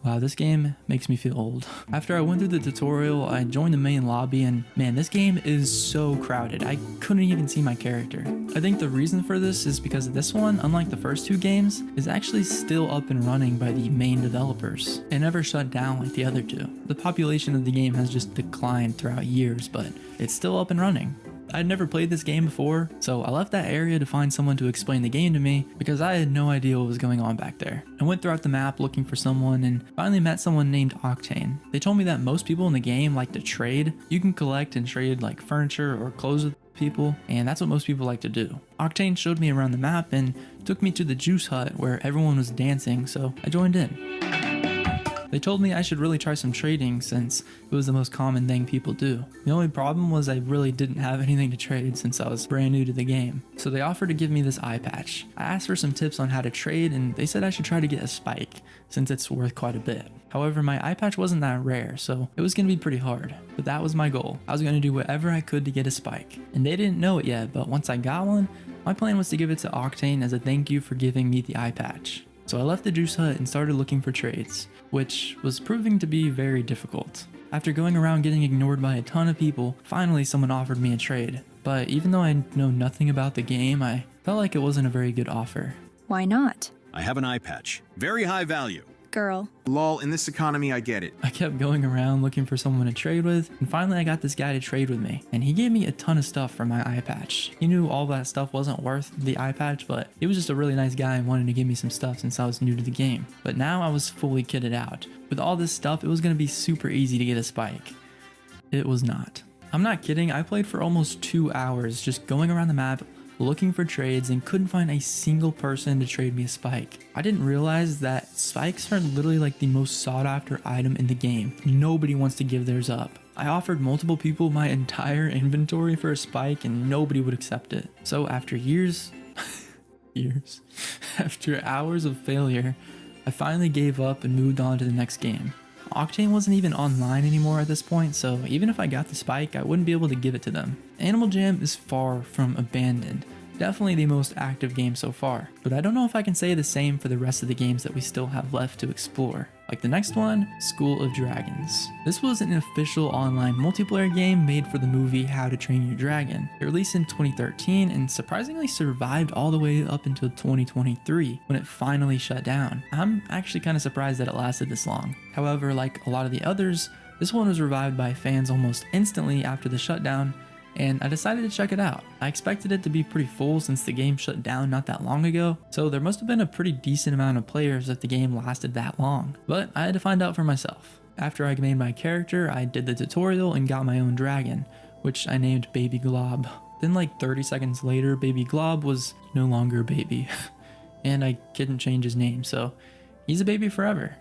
wow, this game makes me feel old. After I went through the tutorial, I joined the main lobby and man, this game is so crowded. I couldn't even see my character. I think the reason for this is because this one, unlike the first two games, is actually still up and running by the main developers. It never shut down like the other two. The population of the game has just declined throughout years, but it's still up and running. I'd never played this game before, so I left that area to find someone to explain the game to me because I had no idea what was going on back there. I went throughout the map looking for someone and finally met someone named Octane. They told me that most people in the game like to trade. You can collect and trade like furniture or clothes with people, and that's what most people like to do. Octane showed me around the map and took me to the juice hut where everyone was dancing, so I joined in. They told me I should really try some trading since it was the most common thing people do. The only problem was I really didn't have anything to trade since I was brand new to the game. So they offered to give me this eye patch. I asked for some tips on how to trade and they said I should try to get a spike since it's worth quite a bit. However, my eye patch wasn't that rare, so it was going to be pretty hard. But that was my goal. I was going to do whatever I could to get a spike. And they didn't know it yet, but once I got one, my plan was to give it to Octane as a thank you for giving me the eye patch. So I left the juice hut and started looking for trades, which was proving to be very difficult. After going around getting ignored by a ton of people, finally someone offered me a trade. But even though I know nothing about the game, I felt like it wasn't a very good offer. Why not? I have an eye patch. Very high value. Girl. Lol, in this economy, I get it. I kept going around looking for someone to trade with, and finally I got this guy to trade with me, and he gave me a ton of stuff for my eye patch. He knew all that stuff wasn't worth the eye patch, but he was just a really nice guy and wanted to give me some stuff since I was new to the game. But now I was fully kitted out. With all this stuff, it was going to be super easy to get a spike. It was not. I'm not kidding, I played for almost 2 hours just going around the map, looking for trades and couldn't find a single person to trade me a spike. I didn't realize that spikes are literally like the most sought after item in the game. Nobody wants to give theirs up. I offered multiple people my entire inventory for a spike and nobody would accept it. So after after hours of failure, I finally gave up and moved on to the next game. Octane wasn't even online anymore at this point, so even if I got the spike, I wouldn't be able to give it to them. Animal Jam is far from abandoned. Definitely the most active game so far, but I don't know if I can say the same for the rest of the games that we still have left to explore. Like the next one, School of Dragons. This was an official online multiplayer game made for the movie How to Train Your Dragon. It released in 2013 and surprisingly survived all the way up until 2023 when it finally shut down. I'm actually kind of surprised that it lasted this long. However, like a lot of the others, this one was revived by fans almost instantly after the shutdown, and I decided to check it out. I expected it to be pretty full since the game shut down not that long ago, so there must have been a pretty decent amount of players if the game lasted that long. But I had to find out for myself. After I made my character, I did the tutorial and got my own dragon, which I named Baby Glob. Then like 30 seconds later, Baby Glob was no longer a baby. And I couldn't change his name, so he's a baby forever.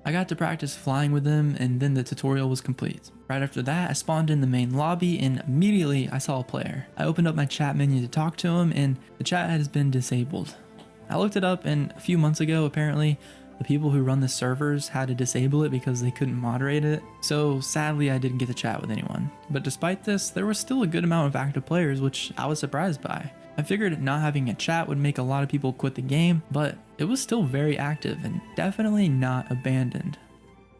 I got to practice flying with him and then the tutorial was complete. Right after that, I spawned in the main lobby and immediately I saw a player. I opened up my chat menu to talk to him and the chat has been disabled. I looked it up and a few months ago, apparently, the people who run the servers had to disable it because they couldn't moderate it. So sadly, I didn't get to chat with anyone. But despite this, there was still a good amount of active players, which I was surprised by. I figured not having a chat would make a lot of people quit the game, but it was still very active and definitely not abandoned.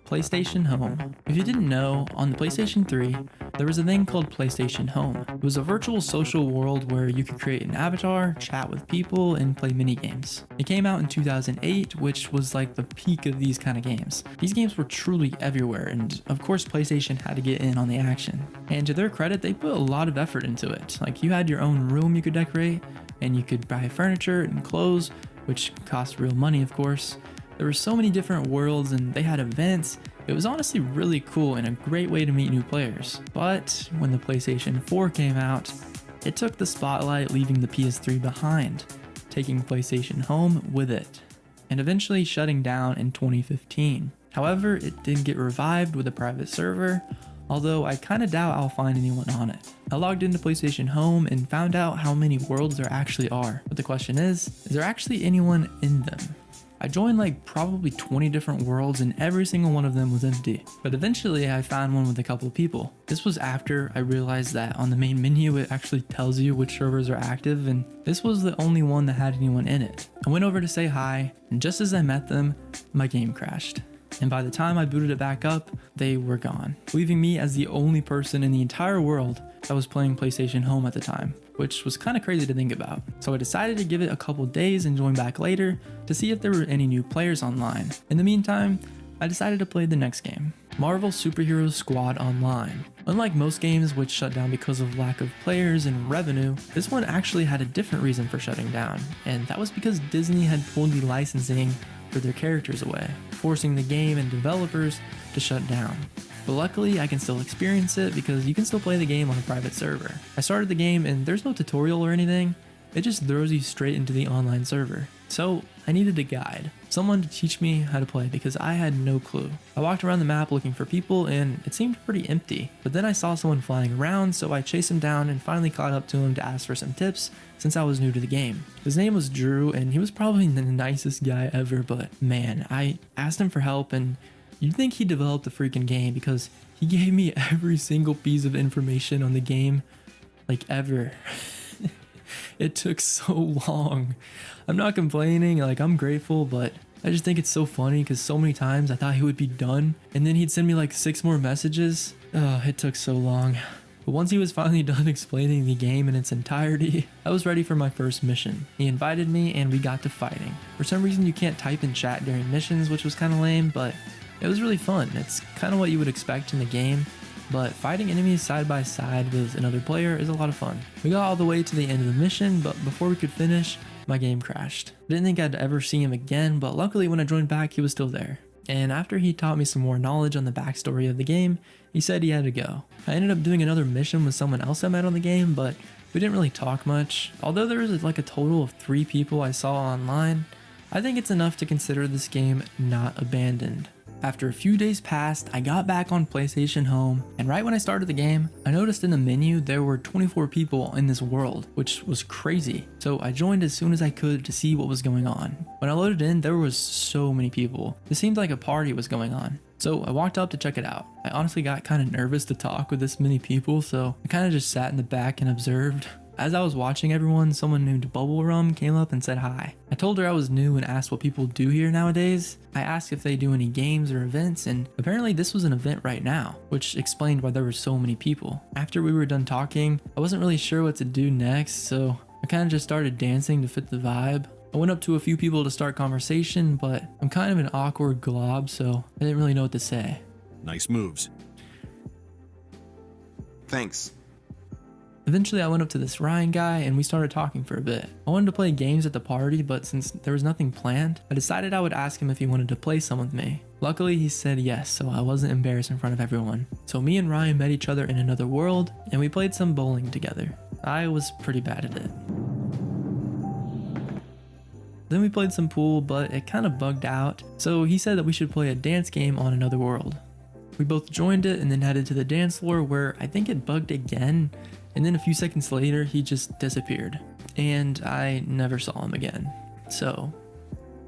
PlayStation Home. If you didn't know, on the PlayStation 3, there was a thing called PlayStation Home. It was a virtual social world where you could create an avatar, chat with people, and play minigames. It came out in 2008, which was like the peak of these kind of games. These games were truly everywhere, and of course PlayStation had to get in on the action. And to their credit, they put a lot of effort into it. Like you had your own room you could decorate, and you could buy furniture and clothes, which cost real money of course. There were so many different worlds and they had events. It was honestly really cool and a great way to meet new players. But when the PlayStation 4 came out, it took the spotlight, leaving the PS3 behind, taking PlayStation Home with it, and eventually shutting down in 2015. However, it did get revived with a private server, although I kinda doubt I'll find anyone on it. I logged into PlayStation Home and found out how many worlds there actually are. But the question is there actually anyone in them? I joined like probably 20 different worlds and every single one of them was empty. But eventually I found one with a couple of people. This was after I realized that on the main menu it actually tells you which servers are active, and this was the only one that had anyone in it. I went over to say hi, and just as I met them, my game crashed. And by the time I booted it back up, they were gone, leaving me as the only person in the entire world that was playing PlayStation Home at the time, which was kind of crazy to think about. So I decided to give it a couple days and join back later to see if there were any new players online. In the meantime, I decided to play the next game, Marvel Superhero Squad Online. Unlike most games which shut down because of lack of players and revenue, this one actually had a different reason for shutting down, and that was because Disney had pulled the licensing for their characters away, forcing the game and developers to shut down. But luckily I can still experience it because you can still play the game on a private server. I started the game and there's no tutorial or anything, it just throws you straight into the online server. So I needed a guide, someone to teach me how to play because I had no clue. I walked around the map looking for people and it seemed pretty empty, but then I saw someone flying around, so I chased him down and finally caught up to him to ask for some tips since I was new to the game. His name was Drew and he was probably the nicest guy ever, but man, I asked him for help and you'd think he developed the freaking game because he gave me every single piece of information on the game, like ever. It took so long. I'm not complaining, like I'm grateful, but I just think it's so funny because so many times I thought he would be done and then he'd send me like 6 more messages. Oh, it took so long. But once he was finally done explaining the game in its entirety, I was ready for my first mission. He invited me and we got to fighting. For some reason you can't type in chat during missions, which was kind of lame, but it was really fun. It's kind of what you would expect in the game, but fighting enemies side by side with another player is a lot of fun. We got all the way to the end of the mission, but before we could finish, my game crashed. I didn't think I'd ever see him again, but luckily when I joined back, he was still there. And after he taught me some more knowledge on the backstory of the game, he said he had to go. I ended up doing another mission with someone else I met on the game, but we didn't really talk much. Although there was like a total of 3 people I saw online, I think it's enough to consider this game not abandoned. After a few days passed, I got back on PlayStation Home, and right when I started the game, I noticed in the menu there were 24 people in this world, which was crazy. So I joined as soon as I could to see what was going on. When I loaded in, there was so many people. It seemed like a party was going on. So I walked up to check it out. I honestly got kind of nervous to talk with this many people, so I kind of just sat in the back and observed. As I was watching everyone, someone named Bubble Rum came up and said hi. I told her I was new and asked what people do here nowadays. I asked if they do any games or events, and apparently this was an event right now, which explained why there were so many people. After we were done talking, I wasn't really sure what to do next, so I kind of just started dancing to fit the vibe. I went up to a few people to start conversation, but I'm kind of an awkward glob, so I didn't really know what to say. Nice moves. Thanks. Eventually I went up to this Ryan guy and we started talking for a bit. I wanted to play games at the party, but since there was nothing planned, I decided I would ask him if he wanted to play some with me. Luckily he said yes, so I wasn't embarrassed in front of everyone. So me and Ryan met each other in another world and we played some bowling together. I was pretty bad at it. Then we played some pool, but it kind of bugged out, so he said that we should play a dance game on another world. We both joined it and then headed to the dance floor where I think it bugged again, and then a few seconds later he just disappeared and I never saw him again. So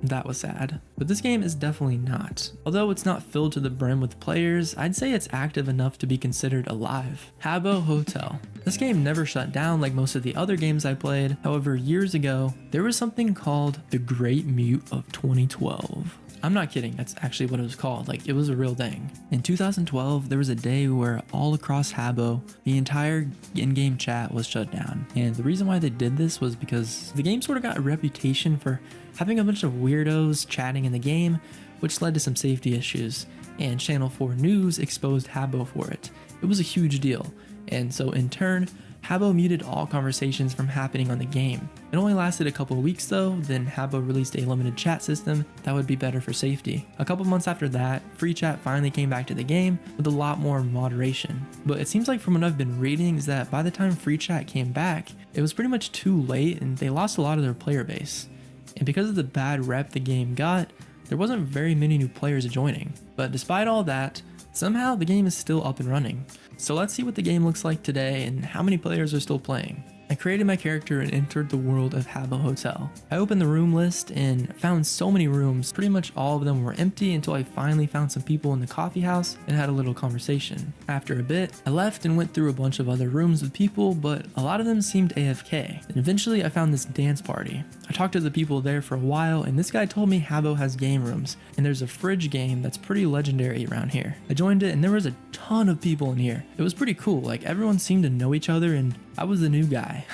that was sad. But this game is definitely not. Although it's not filled to the brim with players, I'd say it's active enough to be considered alive. Habbo Hotel. This game never shut down like most of the other games I played. However, years ago, there was something called the Great Mute of 2012. I'm not kidding, that's actually what it was called, like it was a real thing. In 2012, there was a day where all across Habbo, the entire in-game chat was shut down. And the reason why they did this was because the game sort of got a reputation for having a bunch of weirdos chatting in the game, which led to some safety issues. And Channel 4 News exposed Habbo for it. It was a huge deal. And so in turn, Habbo muted all conversations from happening on the game. It only lasted a couple of weeks though, then Habbo released a limited chat system that would be better for safety. A couple months after that, free chat finally came back to the game with a lot more moderation. But it seems like from what I've been reading is that by the time free chat came back, it was pretty much too late and they lost a lot of their player base. And because of the bad rep the game got, there wasn't very many new players joining. But despite all that, somehow the game is still up and running. So let's see what the game looks like today and how many players are still playing. I created my character and entered the world of Habbo Hotel. I opened the room list and found so many rooms, pretty much all of them were empty until I finally found some people in the coffee house and had a little conversation. After a bit, I left and went through a bunch of other rooms with people, but a lot of them seemed AFK. And eventually I found this dance party. I talked to the people there for a while and this guy told me Habbo has game rooms and there's a fridge game that's pretty legendary around here. I joined it and there was a ton of people in here. It was pretty cool, like everyone seemed to know each other and I was the new guy.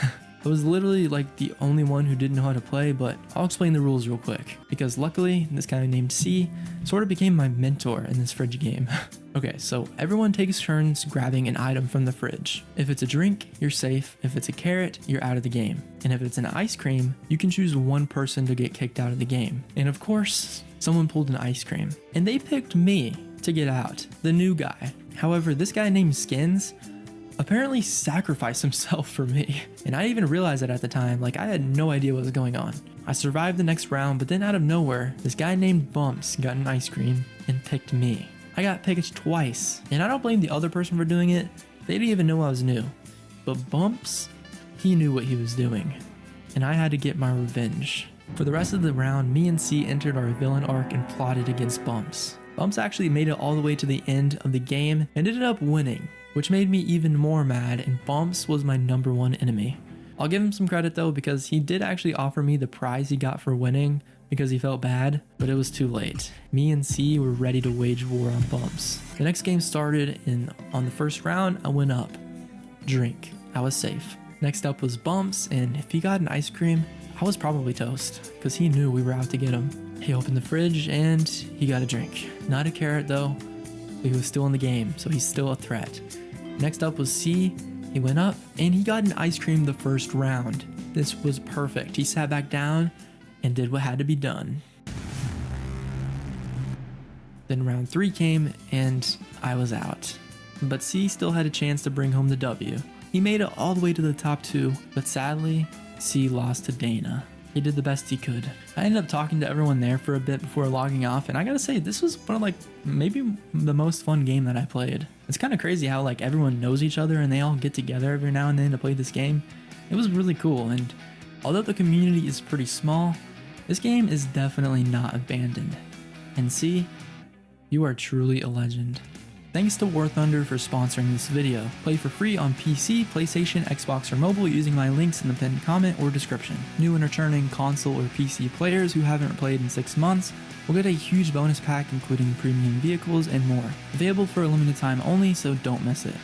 I was literally like the only one who didn't know how to play, but I'll explain the rules real quick because luckily this guy named C sort of became my mentor in this fridge game. Okay, so everyone takes turns grabbing an item from the fridge. If it's a drink, you're safe. If it's a carrot, you're out of the game. And if it's an ice cream, you can choose one person to get kicked out of the game. And of course, someone pulled an ice cream and they picked me to get out, the new guy. However, this guy named Skins apparently sacrificed himself for me. And I didn't even realize it at the time, like I had no idea what was going on. I survived the next round, but then out of nowhere, this guy named Bumps got an ice cream and picked me. I got picked twice, and I don't blame the other person for doing it. They didn't even know I was new. But Bumps, he knew what he was doing. And I had to get my revenge. For the rest of the round, me and C entered our villain arc and plotted against Bumps. Bumps actually made it all the way to the end of the game and ended up winning, which made me even more mad, and Bumps was my #1 enemy. I'll give him some credit though because he did actually offer me the prize he got for winning because he felt bad, but it was too late. Me and C were ready to wage war on Bumps. The next game started and on the first round I went up. Drink. I was safe. Next up was Bumps, and if he got an ice cream, I was probably toast because he knew we were out to get him. He opened the fridge and he got a drink. Not a carrot though. He was still in the game, so he's still a threat. Next up was C. He went up and he got an ice cream the first round. This was perfect. He sat back down and did what had to be done. Then round 3 came and I was out. But C still had a chance to bring home the W. He made it all the way to the top 2, but sadly, C lost to Dana. He did the best he could. I ended up talking to everyone there for a bit before logging off, and I gotta say, this was one of like maybe the most fun game that I played. It's kind of crazy how like everyone knows each other and they all get together every now and then to play this game. It was really cool, and although the community is pretty small, this game is definitely not abandoned. And C, you are truly a legend. Thanks to War Thunder for sponsoring this video. Play for free on PC, PlayStation, Xbox, or mobile using my links in the pinned comment or description. New and returning console or PC players who haven't played in 6 months will get a huge bonus pack including premium vehicles and more. Available for a limited time only, so don't miss it.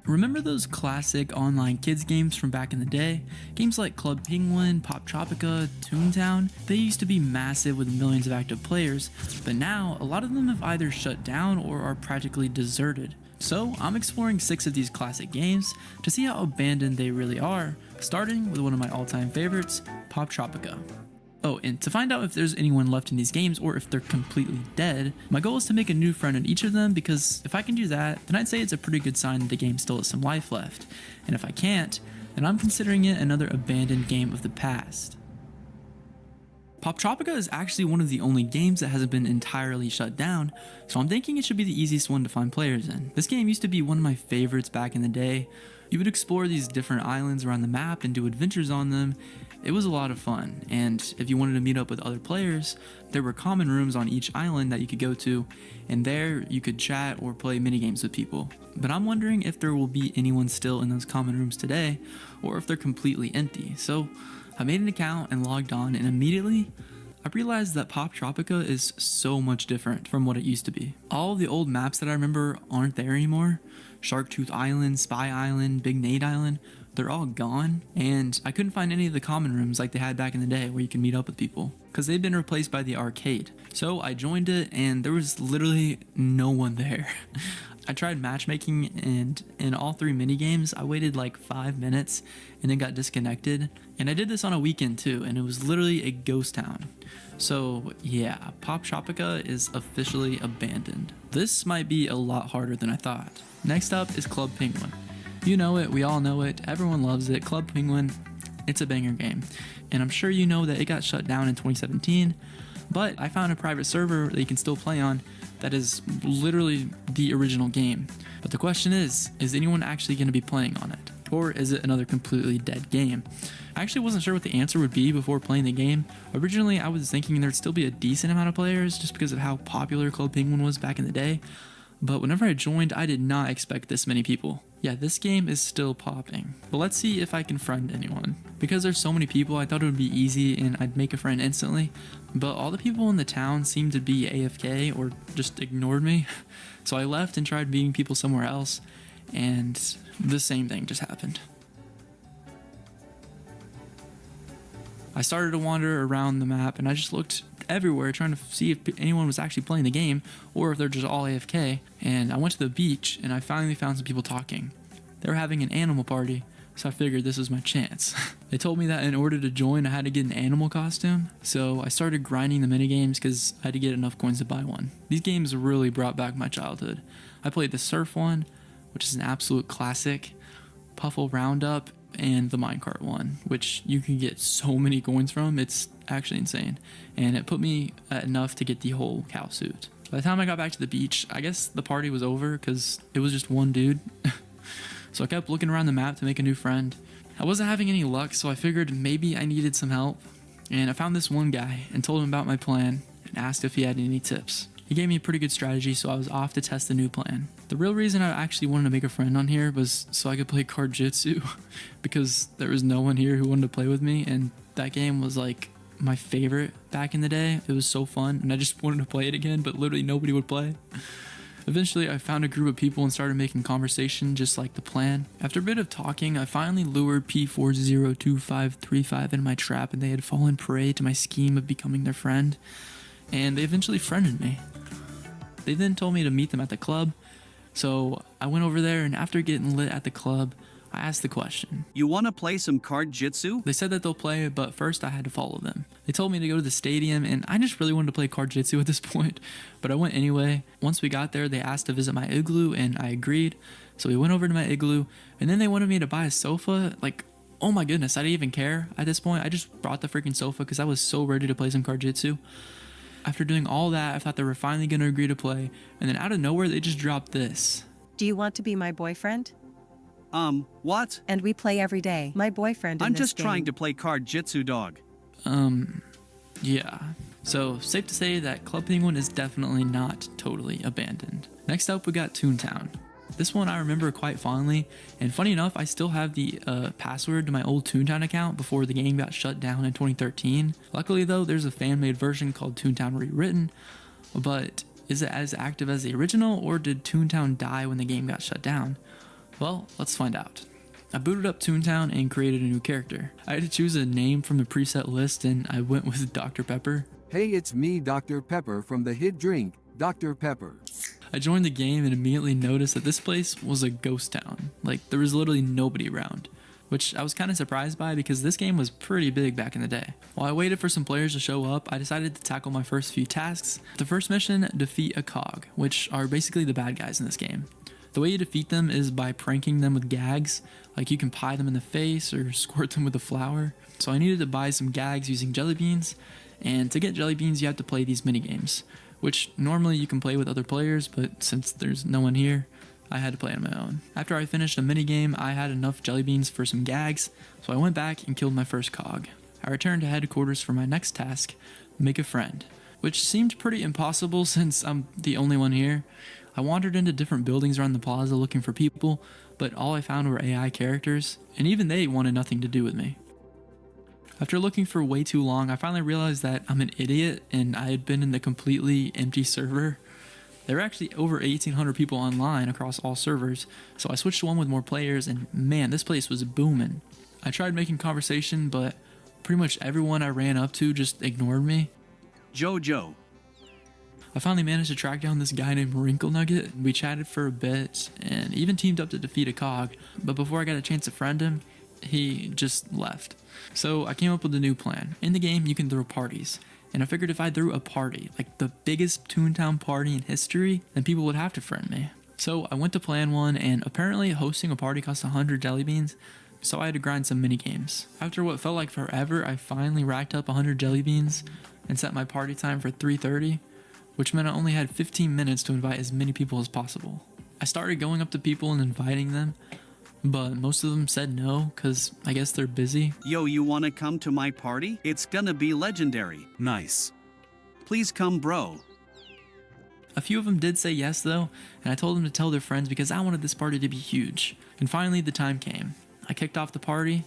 Remember those classic online kids games from back in the day? Games like Club Penguin, Pop Tropica, Toontown? They used to be massive with millions of active players, but now a lot of them have either shut down or are practically deserted. So I'm exploring 6 of these classic games to see how abandoned they really are, starting with one of my all-time favorites, Pop Tropica. Oh, and to find out if there's anyone left in these games or if they're completely dead, my goal is to make a new friend in each of them, because if I can do that, then I'd say it's a pretty good sign that the game still has some life left. And if I can't, then I'm considering it another abandoned game of the past. Pop Tropica is actually one of the only games that hasn't been entirely shut down, so I'm thinking it should be the easiest one to find players in. This game used to be one of my favorites back in the day. You would explore these different islands around the map and do adventures on them. It was a lot of fun, and if you wanted to meet up with other players, there were common rooms on each island that you could go to, and there you could chat or play minigames with people. But I'm wondering if there will be anyone still in those common rooms today, or if they're completely empty. So I made an account and logged on, and immediately I realized that Pop Tropica is so much different from what it used to be. All of the old maps that I remember aren't there anymore. Sharktooth Island, Spy Island, Big Nate Island, they're all gone, and I couldn't find any of the common rooms like they had back in the day where you can meet up with people, because they've been replaced by the arcade. So I joined it and there was literally no one there. I tried matchmaking, and in all 3 minigames I waited like 5 minutes and then got disconnected, and I did this on a weekend too, and it was literally a ghost town. So yeah, Pop Tropica is officially abandoned. This might be a lot harder than I thought. Next up is Club Penguin. You know it, we all know it, everyone loves it. Club Penguin, it's a banger game. And I'm sure you know that it got shut down in 2017, But I found a private server that you can still play on that is literally the original game. But the question is anyone actually going to be playing on it? Or is it another completely dead game? I actually wasn't sure what the answer would be before playing the game. Originally, I was thinking there'd still be a decent amount of players just because of how popular Club Penguin was back in the day. But whenever I joined, I did not expect this many people. Yeah, this game is still popping. But let's see if I can friend anyone. Because there's so many people, I thought it would be easy and I'd make a friend instantly. But all the people in the town seemed to be AFK or just ignored me. So I left and tried meeting people somewhere else, and the same thing just happened. I started to wander around the map and I just looked everywhere trying to see if anyone was actually playing the game or if they're just all AFK. And I went to the beach and I finally found some people talking. They were having an animal party, so I figured this was my chance. They told me that in order to join I had to get an animal costume, so I started grinding the minigames because I had to get enough coins to buy one. These games really brought back my childhood. I played the surf one, which is an absolute classic, Puffle Roundup, and the minecart one, which you can get so many coins from. It's actually insane, and it put me at enough to get the whole cow suit. By the time I got back to the beach, I guess the party was over because it was just one dude. So I kept looking around the map to make a new friend. I wasn't having any luck, so I figured maybe I needed some help, and I found this one guy and told him about my plan and asked if he had any tips. He gave me a pretty good strategy, so I was off to test the new plan. The real reason I actually wanted to make a friend on here was so I could play card jitsu, because there was no one here who wanted to play with me, and that game was like my favorite back in the day. It was so fun, and I just wanted to play it again, but literally nobody would play. Eventually, I found a group of people and started making conversation just like the plan. After a bit of talking, I finally lured P402535 in my trap, and they had fallen prey to my scheme of becoming their friend, and they eventually friended me. They then told me to meet them at the club, so I went over there, and after getting lit at the club, I asked the question. You want to play some card jitsu? They said that they'll play, but first I had to follow them. They told me to go to the stadium, and I just really wanted to play card jitsu at this point, but I went anyway. Once we got there, they asked to visit my igloo, and I agreed. So we went over to my igloo, and then they wanted me to buy a sofa. Like, oh my goodness, I didn't even care at this point. I just brought the freaking sofa because I was so ready to play some card jitsu. After doing all that, I thought they were finally going to agree to play, and then out of nowhere, they just dropped this. Do you want to be my boyfriend? What? And we play every day. My boyfriend in I'm this just game. trying to play card jitsu, dog. Yeah. So, safe to say that Club Penguin is definitely not totally abandoned. Next up, we got Toontown. This one I remember quite fondly, and funny enough, I still have the password to my old Toontown account before the game got shut down in 2013. Luckily though, there's a fan-made version called Toontown Rewritten, but is it as active as the original, or did Toontown die when the game got shut down? Well, let's find out. I booted up Toontown and created a new character. I had to choose a name from the preset list, and I went with Dr. Pepper. Hey, it's me, Dr. Pepper, from the hit drink, Dr. Pepper. I joined the game and immediately noticed that this place was a ghost town. Like, there was literally nobody around, which I was kind of surprised by because this game was pretty big back in the day. While I waited for some players to show up, I decided to tackle my first few tasks. The first mission, defeat a cog, which are basically the bad guys in this game. The way you defeat them is by pranking them with gags, like you can pie them in the face or squirt them with a flower. So I needed to buy some gags using jelly beans, and to get jelly beans you have to play these minigames, which normally you can play with other players, but since there's no one here, I had to play on my own. After I finished a minigame, I had enough jelly beans for some gags, so I went back and killed my first cog. I returned to headquarters for my next task, make a friend, which seemed pretty impossible since I'm the only one here. I wandered into different buildings around the plaza looking for people, but all I found were AI characters, and even they wanted nothing to do with me. After looking for way too long, I finally realized that I'm an idiot and I had been in the completely empty server. There were actually over 1,800 people online across all servers, so I switched to one with more players, and man, this place was booming. I tried making conversation, but pretty much everyone I ran up to just ignored me. Jojo. I finally managed to track down this guy named Wrinkle Nugget. We chatted for a bit and even teamed up to defeat a cog, but before I got a chance to friend him, he just left. So I came up with a new plan. In the game, you can throw parties, and I figured if I threw a party, like the biggest Toontown party in history, then people would have to friend me. So I went to plan one, and apparently hosting a party cost 100 jelly beans, so I had to grind some mini games. After what felt like forever, I finally racked up 100 jelly beans, and set my party time for 3:30, which meant I only had 15 minutes to invite as many people as possible. I started going up to people and inviting them, but most of them said no, cause I guess they're busy. Yo, you wanna come to my party? It's gonna be legendary. Nice. Please come, bro. A few of them did say yes though, and I told them to tell their friends because I wanted this party to be huge. And finally the time came. I kicked off the party,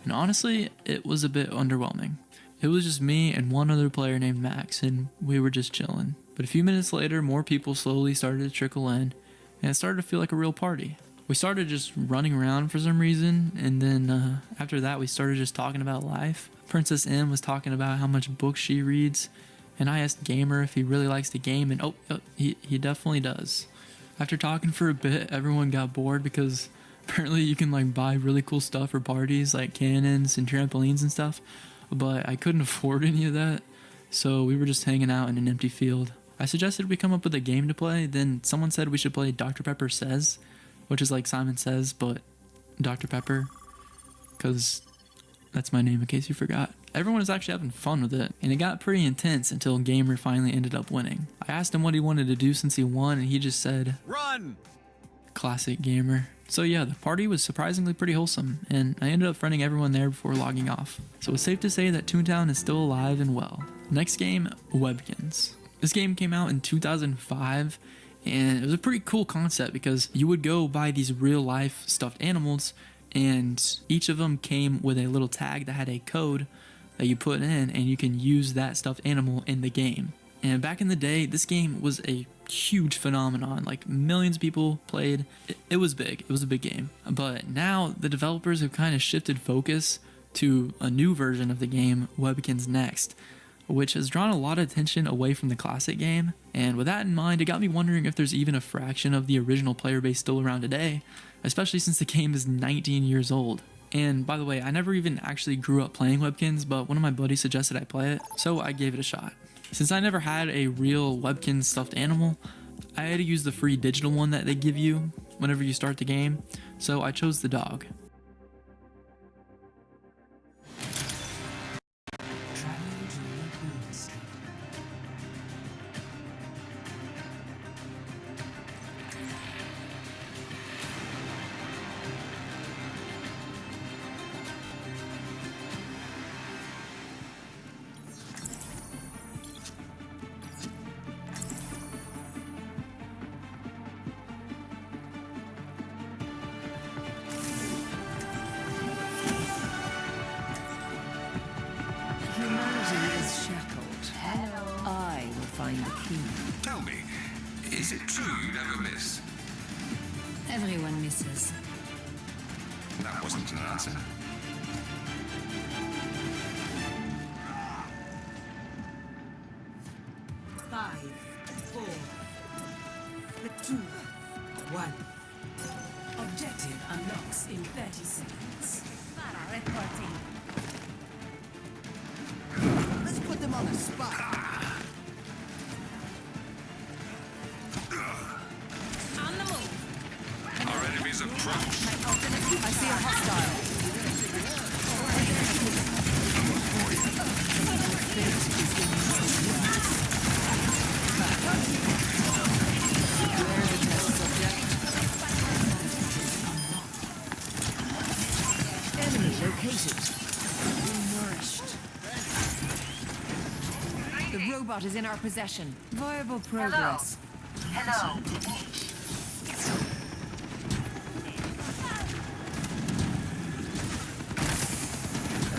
and honestly, it was a bit underwhelming. It was just me and one other player named Max, and we were just chilling. But a few minutes later, more people slowly started to trickle in, and it started to feel like a real party. We started just running around for some reason, and then after that we started just talking about life. Princess M was talking about how much books she reads, and I asked Gamer if he really likes to game, and he definitely does. After talking for a bit, everyone got bored because apparently you can like buy really cool stuff for parties like cannons and trampolines and stuff, but I couldn't afford any of that, so we were just hanging out in an empty field. I suggested we come up with a game to play, then someone said we should play Dr. Pepper Says, which is like Simon Says, but Dr. Pepper, because that's my name in case you forgot. Everyone was actually having fun with it, and it got pretty intense until Gamer finally ended up winning. I asked him what he wanted to do since he won, and he just said, "Run!" Classic Gamer. So yeah, the party was surprisingly pretty wholesome, and I ended up friending everyone there before logging off. So it's safe to say that Toontown is still alive and well. Next game, Webkins. This game came out in 2005, and it was a pretty cool concept because you would go buy these real life stuffed animals, and each of them came with a little tag that had a code that you put in, and you can use that stuffed animal in the game. And back in the day, this game was a huge phenomenon. Like millions of people played. It was big. It was a big game. But now the developers have kind of shifted focus to a new version of the game, Webkins Next, which has drawn a lot of attention away from the classic game. And with that in mind, it got me wondering if there's even a fraction of the original player base still around today, especially since the game is 19 years old. And by the way, I never even actually grew up playing Webkins, but one of my buddies suggested I play it, so I gave it a shot. Since I never had a real Webkins stuffed animal, I had to use the free digital one that they give you whenever you start the game, so I chose the dog. Humanity is shackled. I will find the key. Tell me, is it true you never miss? Everyone misses. That wasn't an answer. Five, 4, 2, 1. Objective unlocks in 30 seconds. Reporting. Let's put them on the spot. On the move. Our enemies approach. I see a hostile. Enemy located. Nourished. The robot is in our possession. Viable progress. Hello.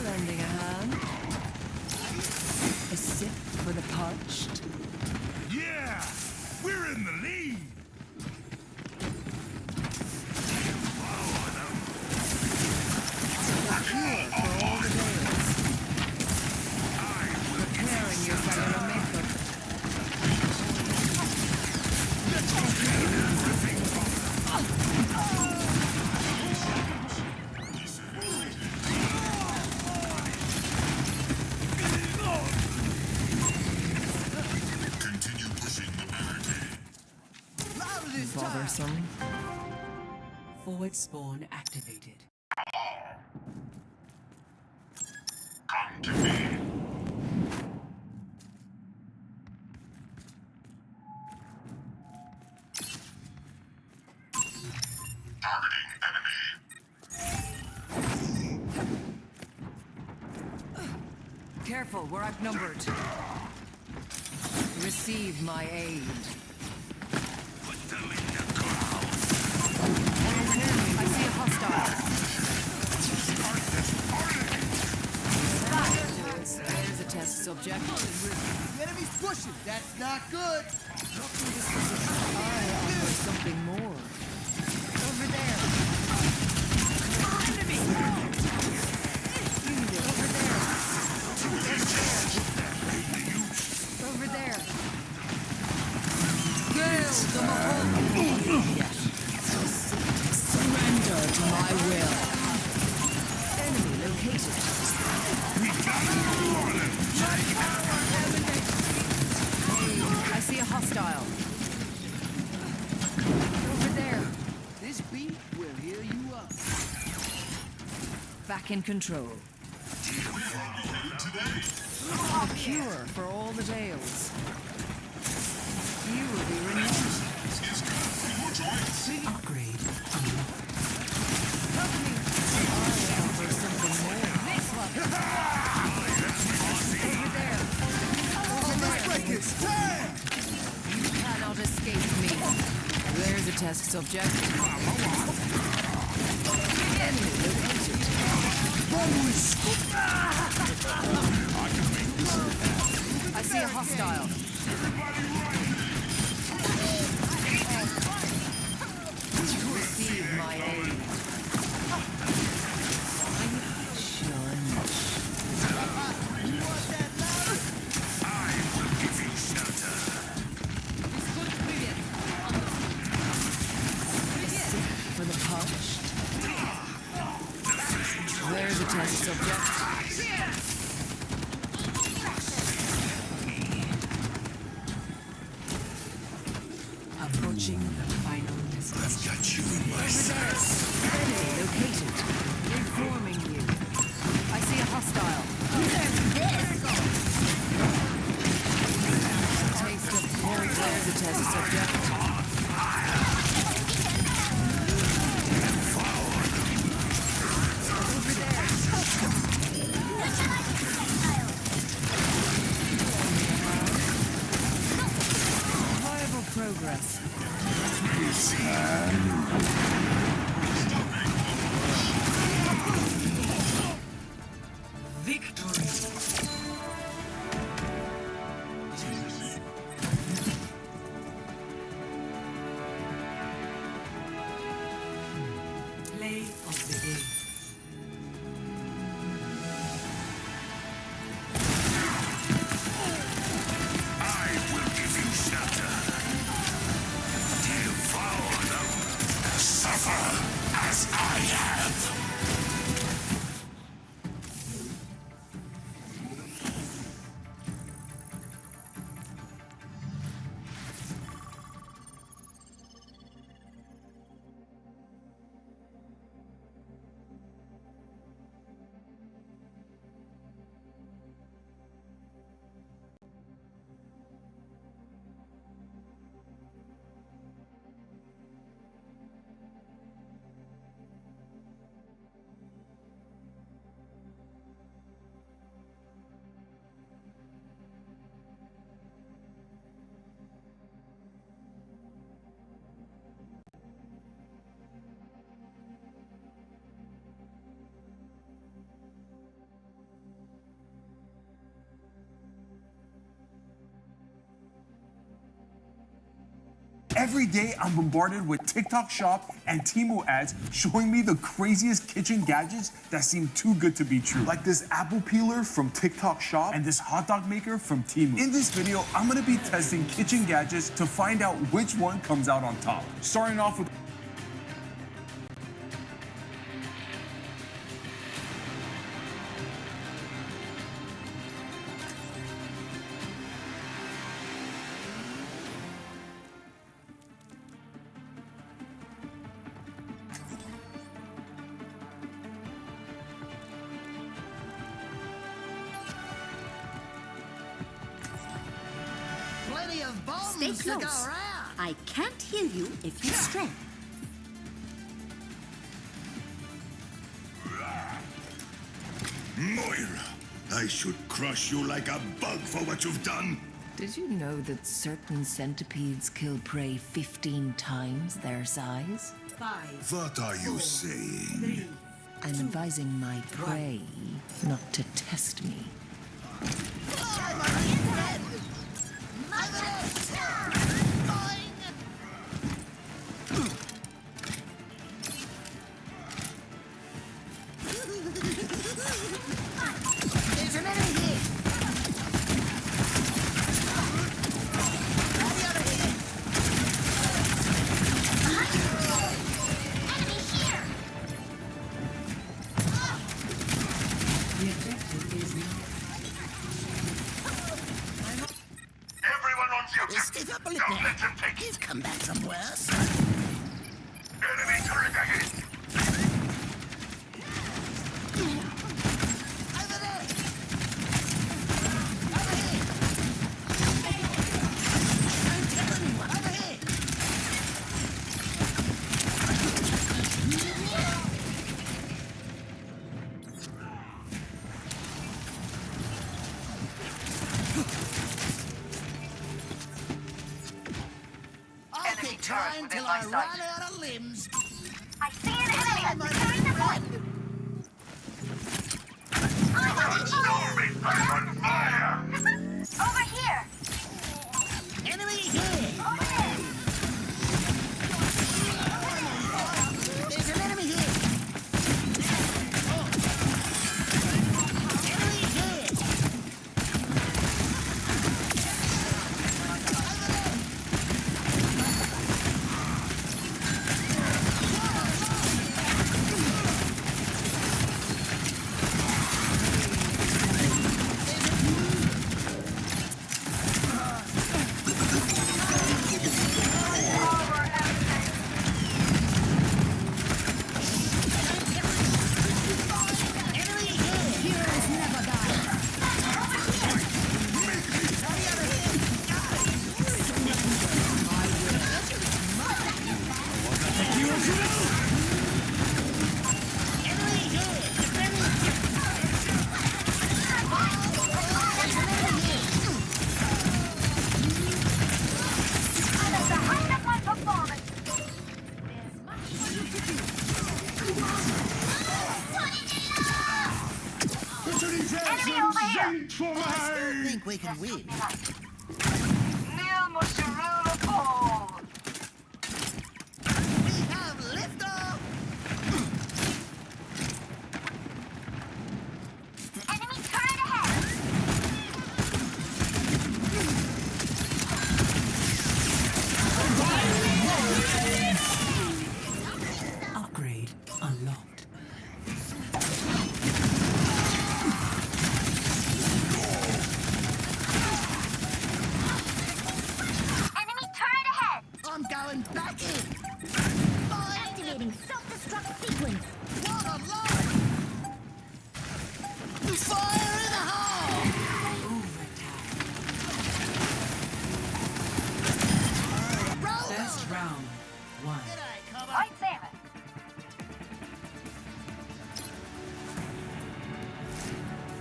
Lending a hand. A sip for the parched. Yeah! We're in the lead! Cure for all the days. Preparing your cellular makeup. Continue pushing the barricade. Bothersome. Forward spawn activated. Come to me. Careful, we're outnumbered. Receive my aid. I see a hostile. There's a test subject. The enemy's pushing. That's not good. I offer something more. Over there. Enemy! Over there. Over there. Kill the Mahoney. Yes. Surrender to my will. Enemy located. I see a hostile. Over there. This beat will heal you up. Back in control. A cure for all the tales. You will be renewed. Upgrade. Help me. I offer something more. This one. Over there. Over there. You cannot escape me. There's a test subject. Enemy located. I see a hostile. Receive my aid. For the punched. There's a test subject. Approaching the final distance. I've got you in my sights. Enemy located. Informing you. I see a hostile. Taste of poison. There's a test subject. Progress. Victory. Play of the game. I will give you shelter. Devour them. Suffer as I have. Every day, I'm bombarded with TikTok Shop and Temu ads showing me the craziest kitchen gadgets that seem too good to be true. Like this apple peeler from TikTok Shop and this hot dog maker from Temu. In this video, I'm gonna be testing kitchen gadgets to find out which one comes out on top. Starting off with Plenty of bombs Stay to go close. around. I can't hear you if you stray. Moira, I should crush you like a bug for what you've done. Did you know that certain centipedes kill prey 15 times their size? 5. What are you saying? I'm advising my prey not to test me. There's an enemy here. Everyone on the objective. Stiff up a little. Don't let them take He's come back from worse. enemy turret ahead. Over there. Over here. Don't tell anyone. Over here. I'll keep trying till I run out of limbs. I see an enemy. I'm securing the point. I'm on fire. Over here. Enemy here. There's an enemy here. Enemy here. I'm at the height of my performance. Enemy over here. I still think we can win. Neil Musharula Paul. We have liftoff. Enemy turret ahead. Upgrade unlocked. Enemy turret ahead. I'm going back in. Activating self-destruct sequence. What a line! Fire in the hole! Best round 1. White salmon.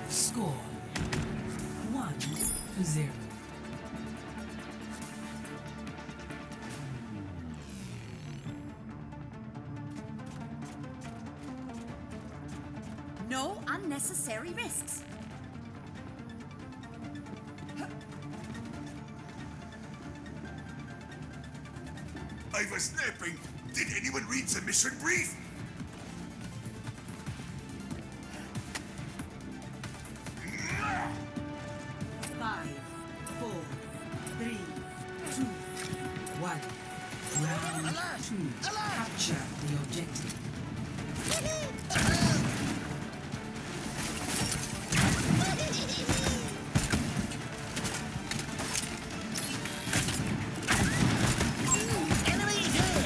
Score 1-0. No unnecessary risks. I was napping. Did anyone read the mission brief? Five, 4, 3, 2, 1. Round 2. Capture the objective. Enemy here!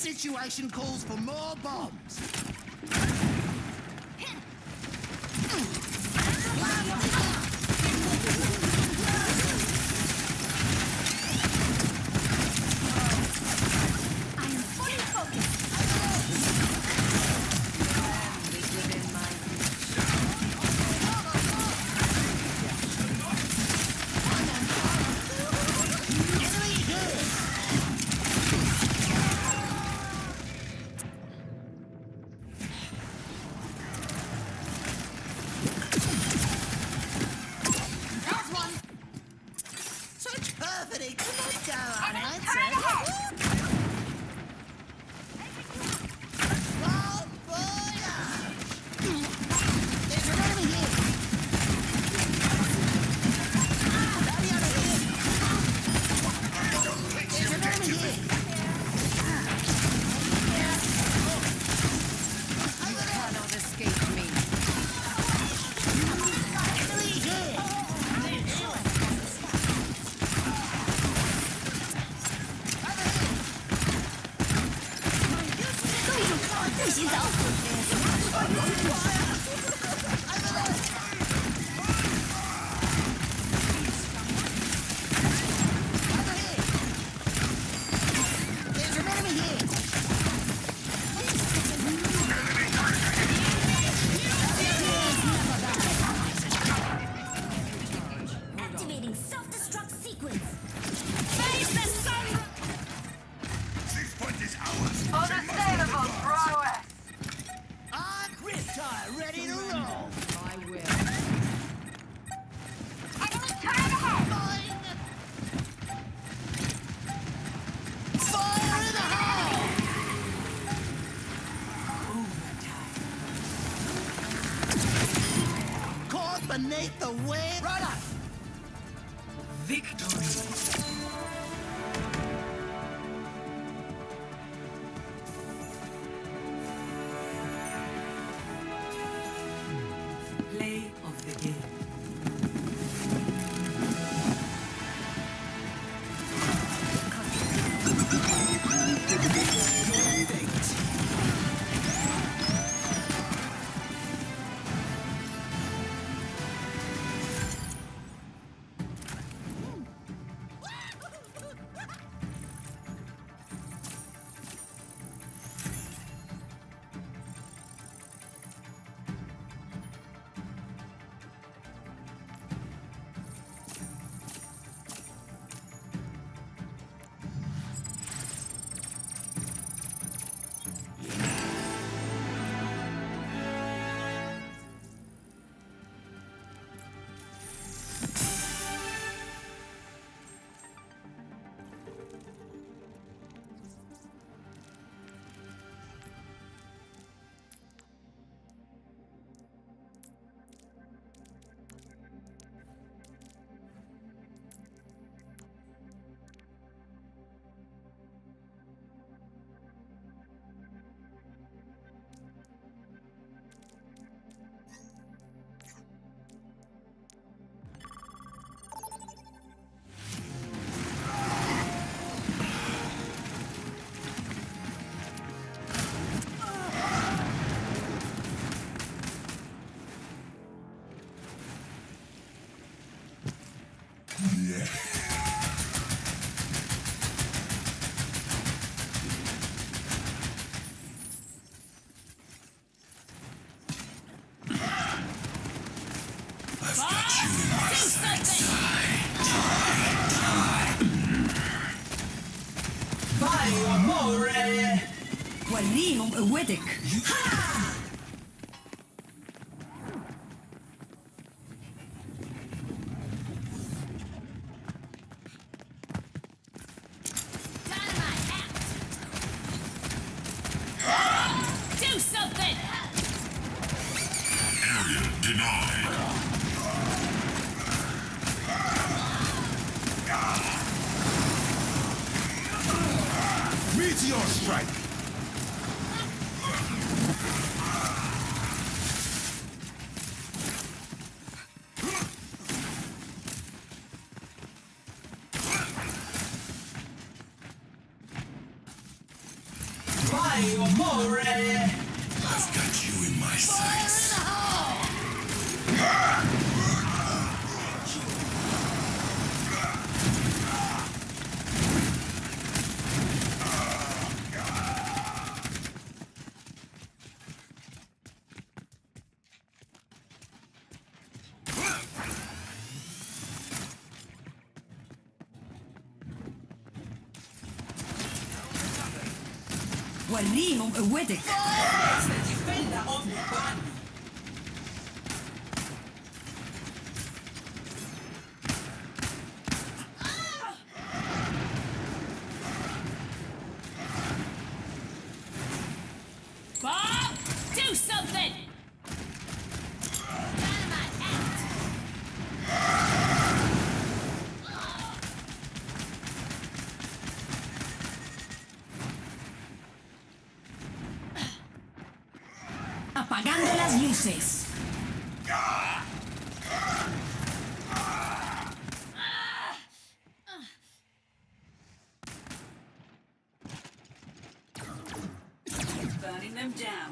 situation calls for more bombs. Activating self-destruct sequence. Face the sun! 6 point is ours. Unassailable prowess! On grip tire, ready to roll. I will. Enemy turret ahead! Fire in the hole! Caught beneath the wing. Right up! Victory. Play of the game. I've got you in my sights. Vai, amore! Guarino Wedek. Do something! Area denied. Meteor strike! I've got you in my sights. وريهم قوتك. Bob, do something! Apagando las luces. Burning them down.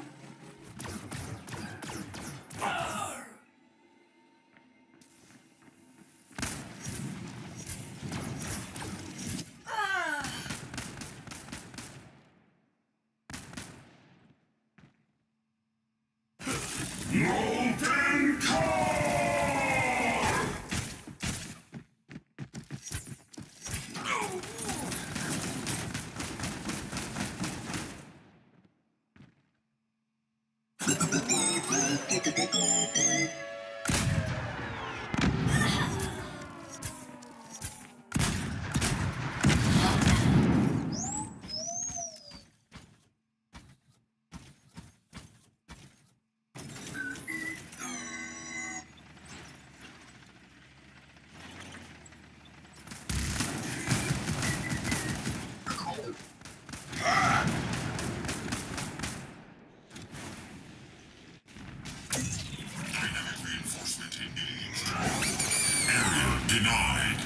Molten reinforcement engaged. Area denied.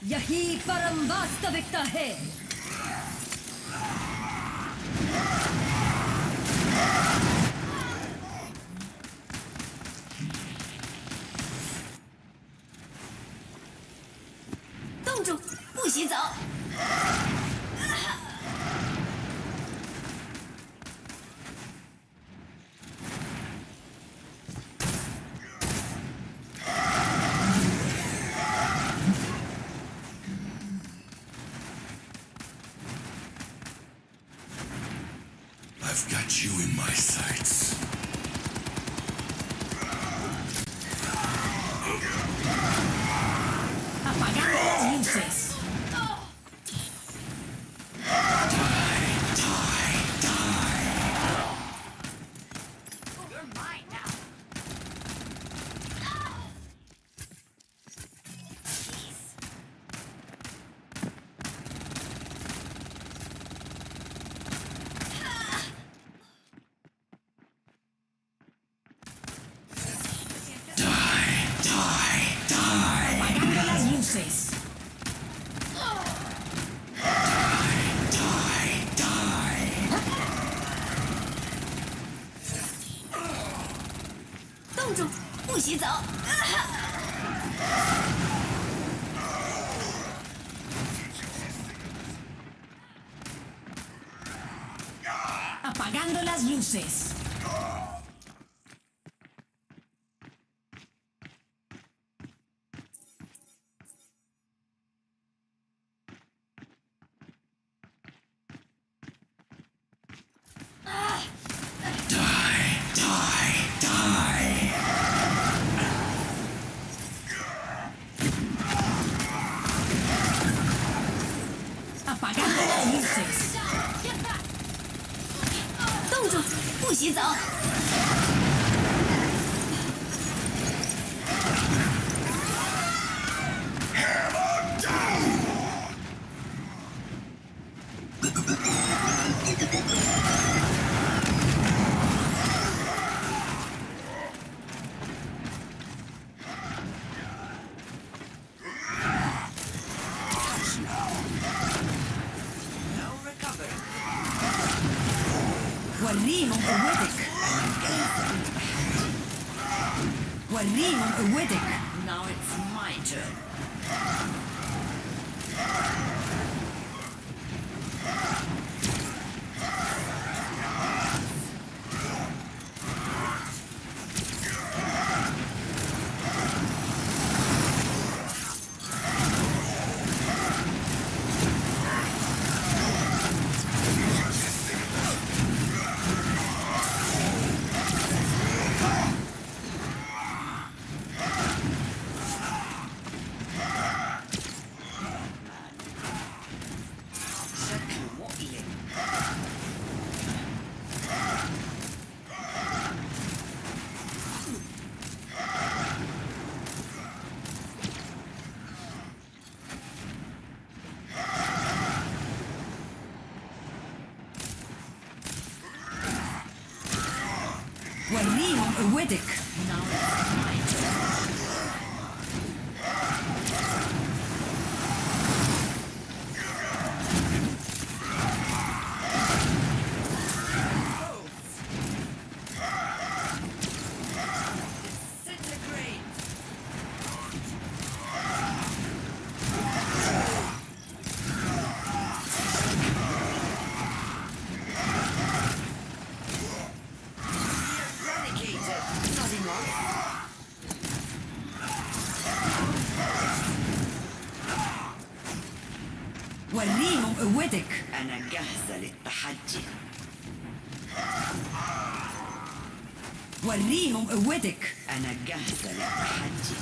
यही परम वास्तविकता है. I've got you in my sights. Apagando las luces. Apagando las luces. Apagando las luces. 洗澡。وريهم قوتك. وريهم قوتك. Now it's my turn. وريهم قوتك. Now it's my turn. وريهم قوتك. أنا جاهزة للتحدي. وريهم قوتك. أنا جاهزة للتحدي.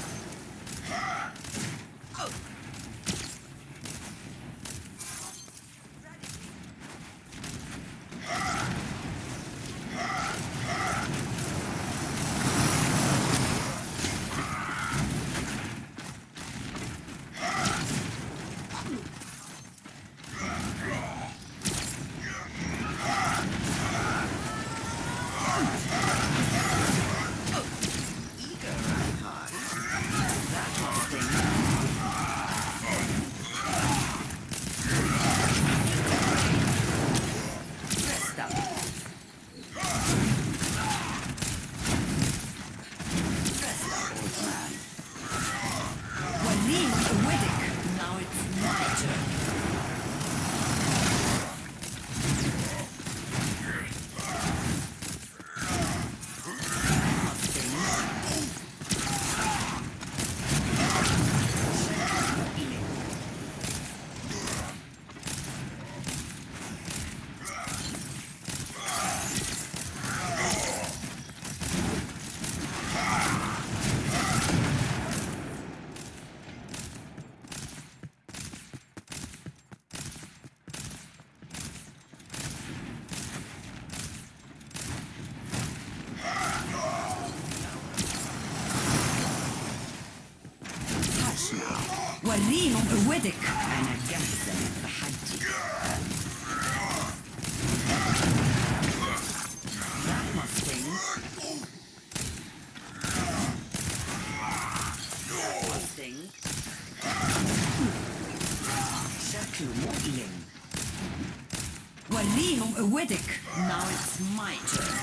وريهم قوتك. أنا جاهزة للتحدي. That must sting. That must sting. شكله مؤلم. وريهم قوتك. Now it's my turn.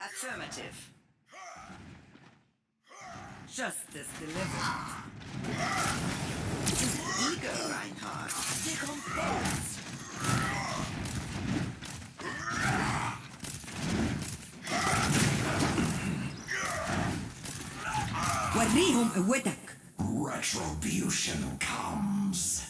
Affirmative. Justice delivered. Eager, Reinhardt. Decompose. وريهم قوتك. Retribution comes.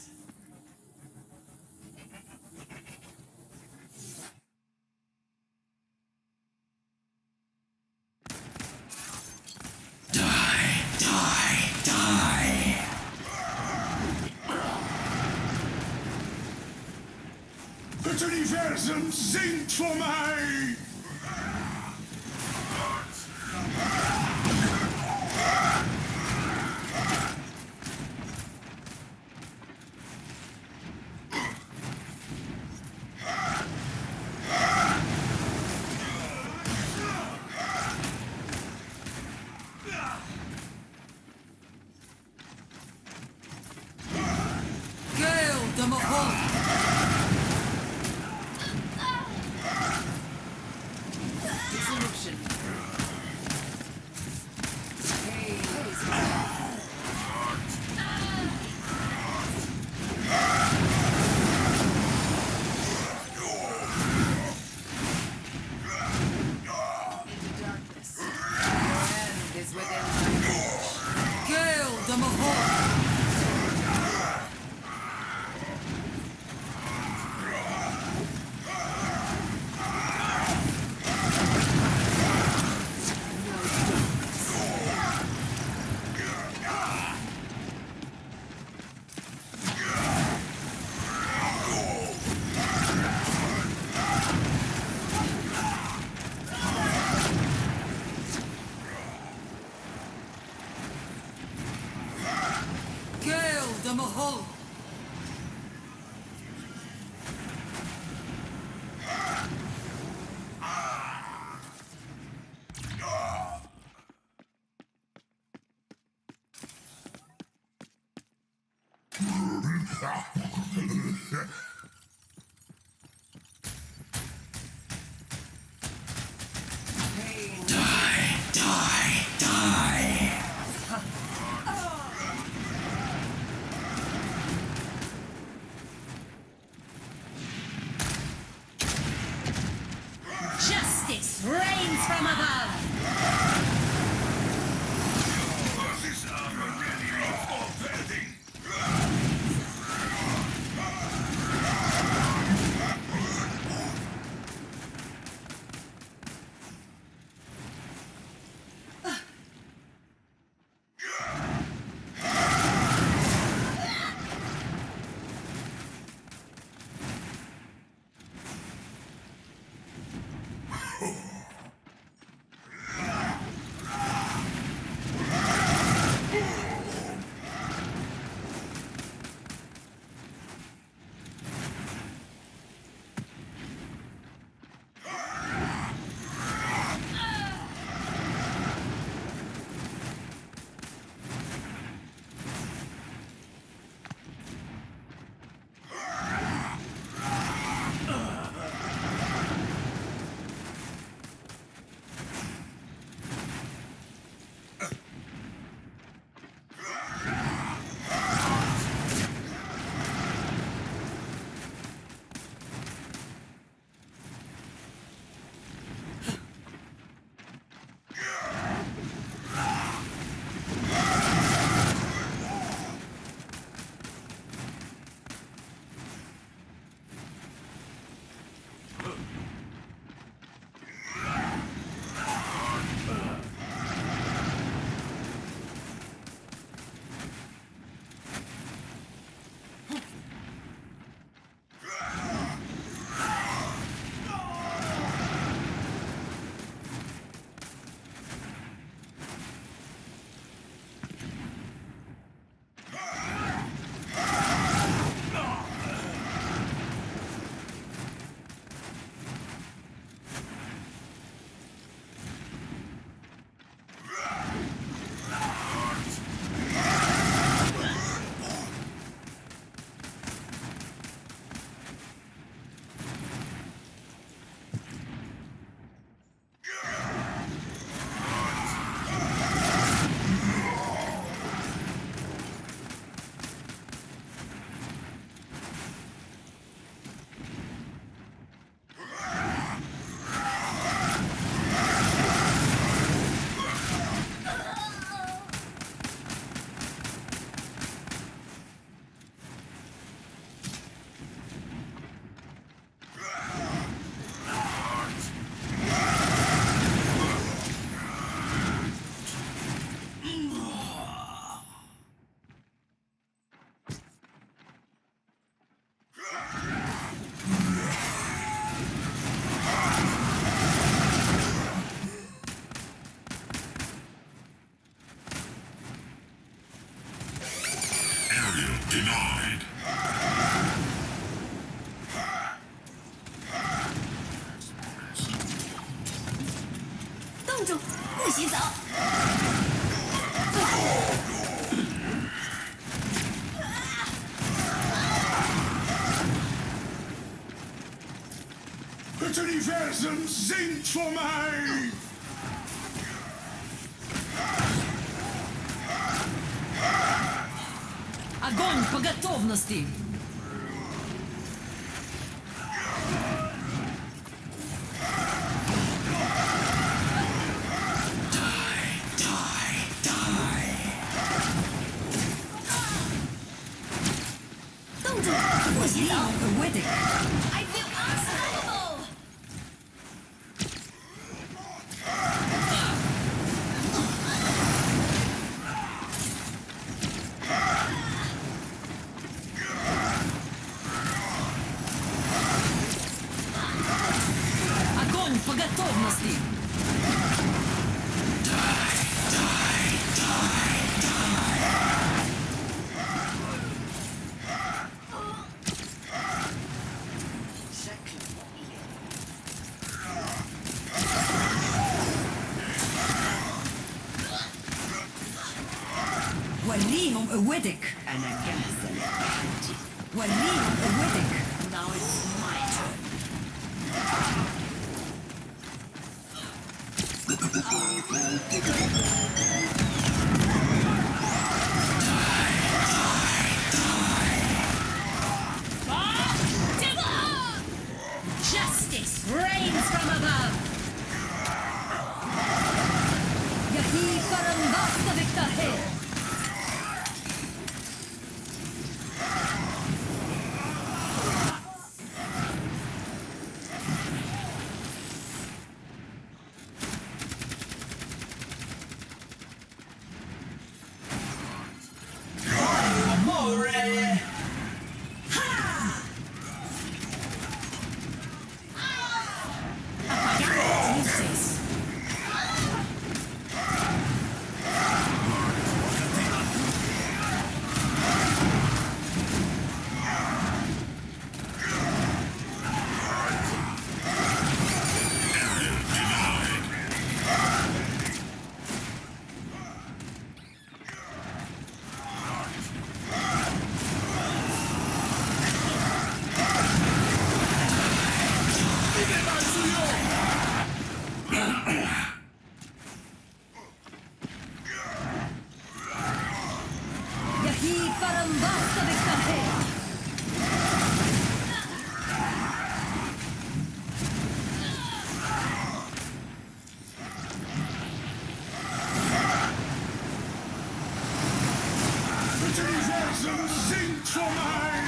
Die, die, die. Het universum zingt voor mij. Gale the Mahal. Dissolution. Gale the Mahal. Gale the Mahal. Die, die, die. Justice reigns from above. Denied. 冻住，不许走！ Het universum zingt voor mij! Огонь по готовности! I feel unstoppable! Огонь по готовности! وليهم قوتك أنا جاهزة للتحدي وليهم قوتك Now it's my turn Justice reigns from above. Yahi parambastavik tahe Yahi parambastavik tahe Het universum zingt voor mij!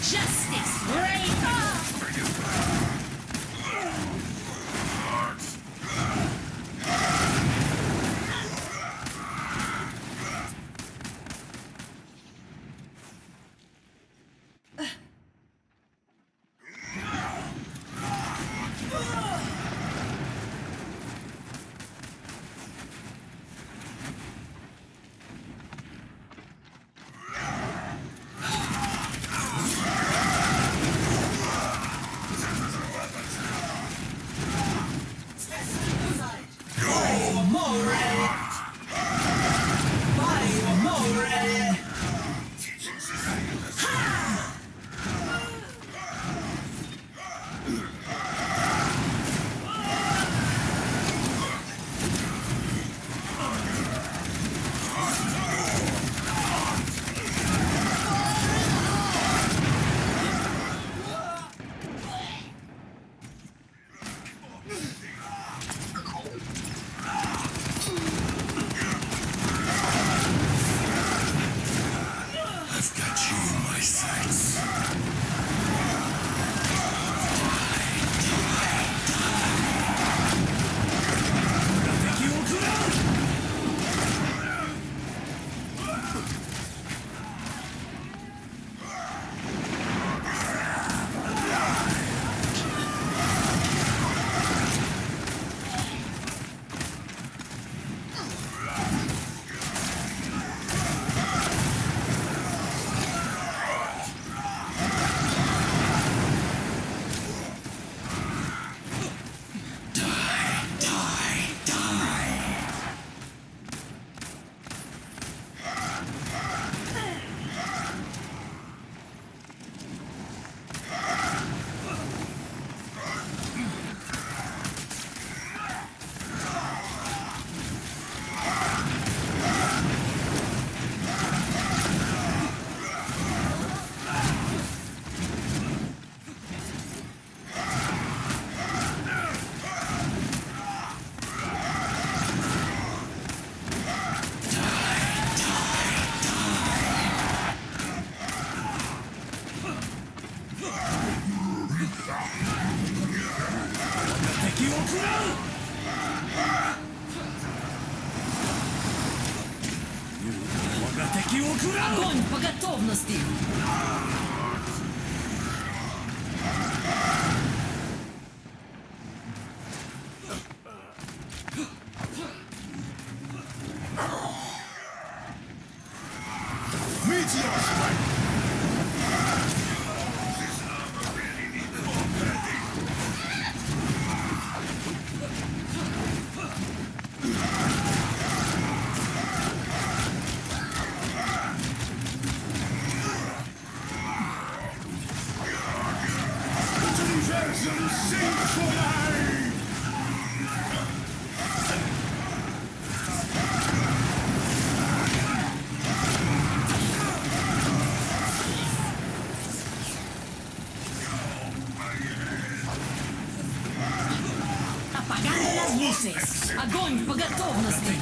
Justice reigns. Огонь по готовности! Apagando las luces. Огонь по готовности.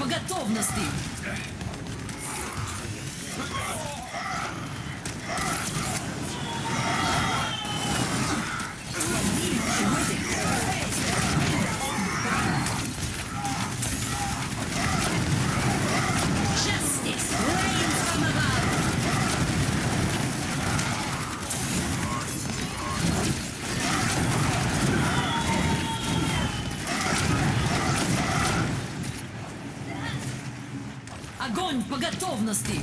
по готовности. Justice reigns from above. Огонь по готовности!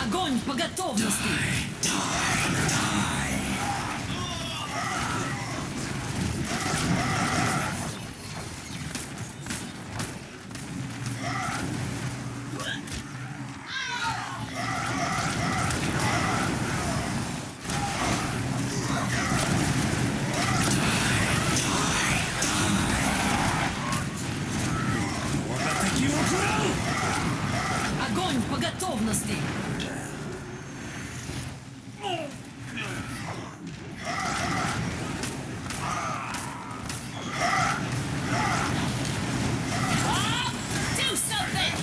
Огонь по готовности! Огонь по готовности! Do something!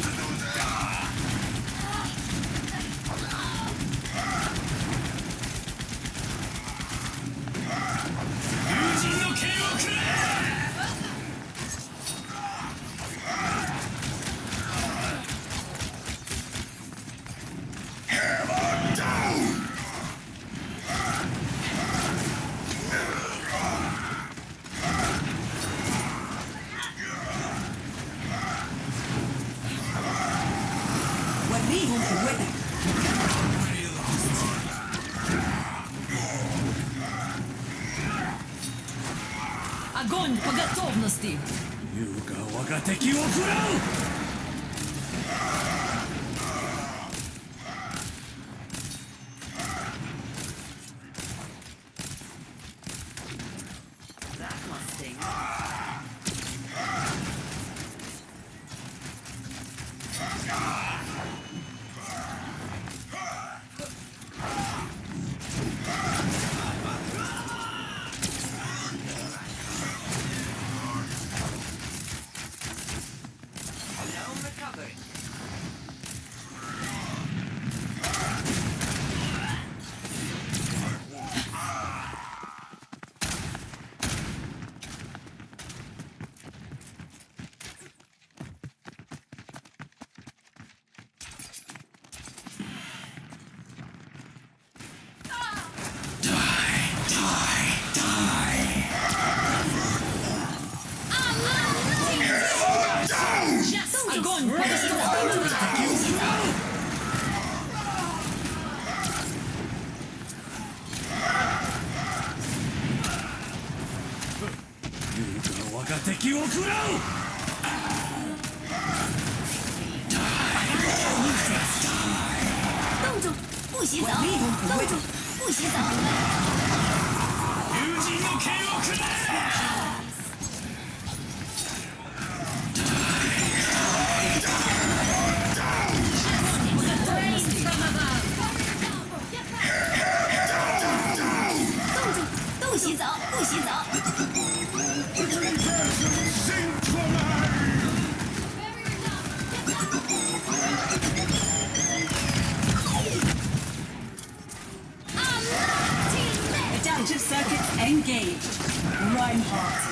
وريهم قوتك. Огонь по готовности! That must sting. Огонь по готовности! Adaptive circuits engaged. Reinhardt.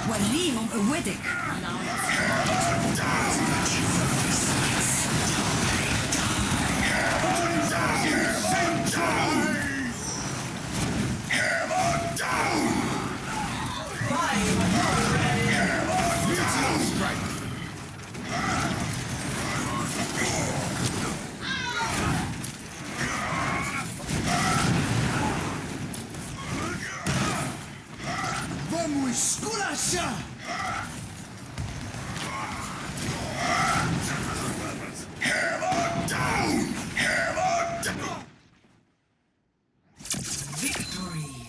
وريهم قوتك. Sculascia! Hammer down! Hammer down! Victory.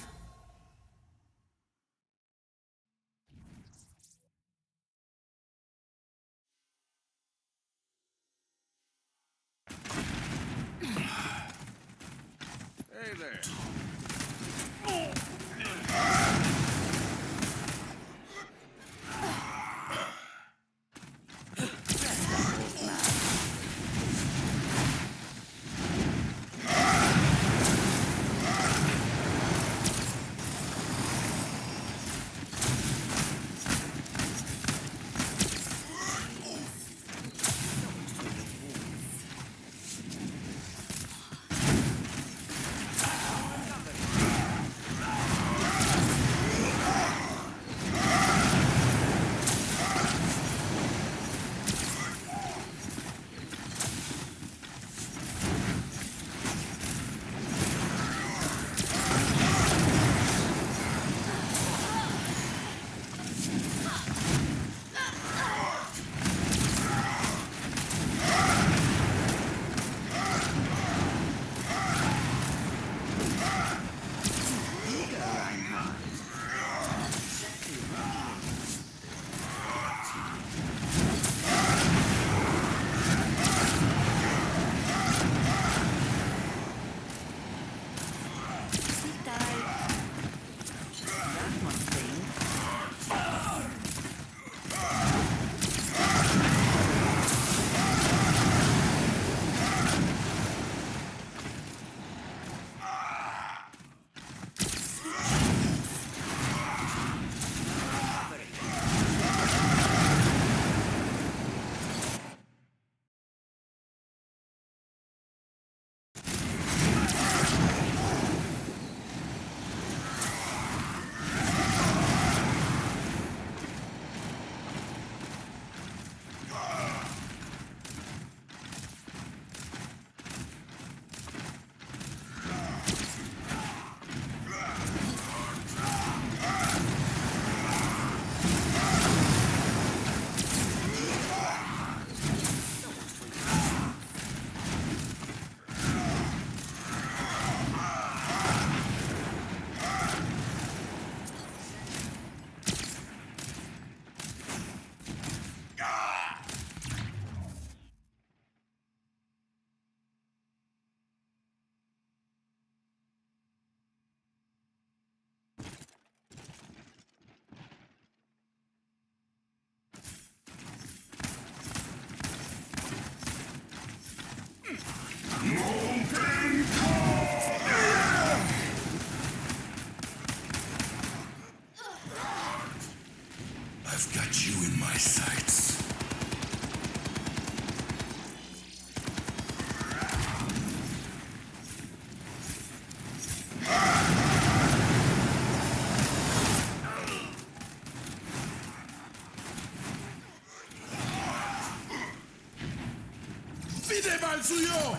Hey there. I've got you in my sights. Fide mal suyo!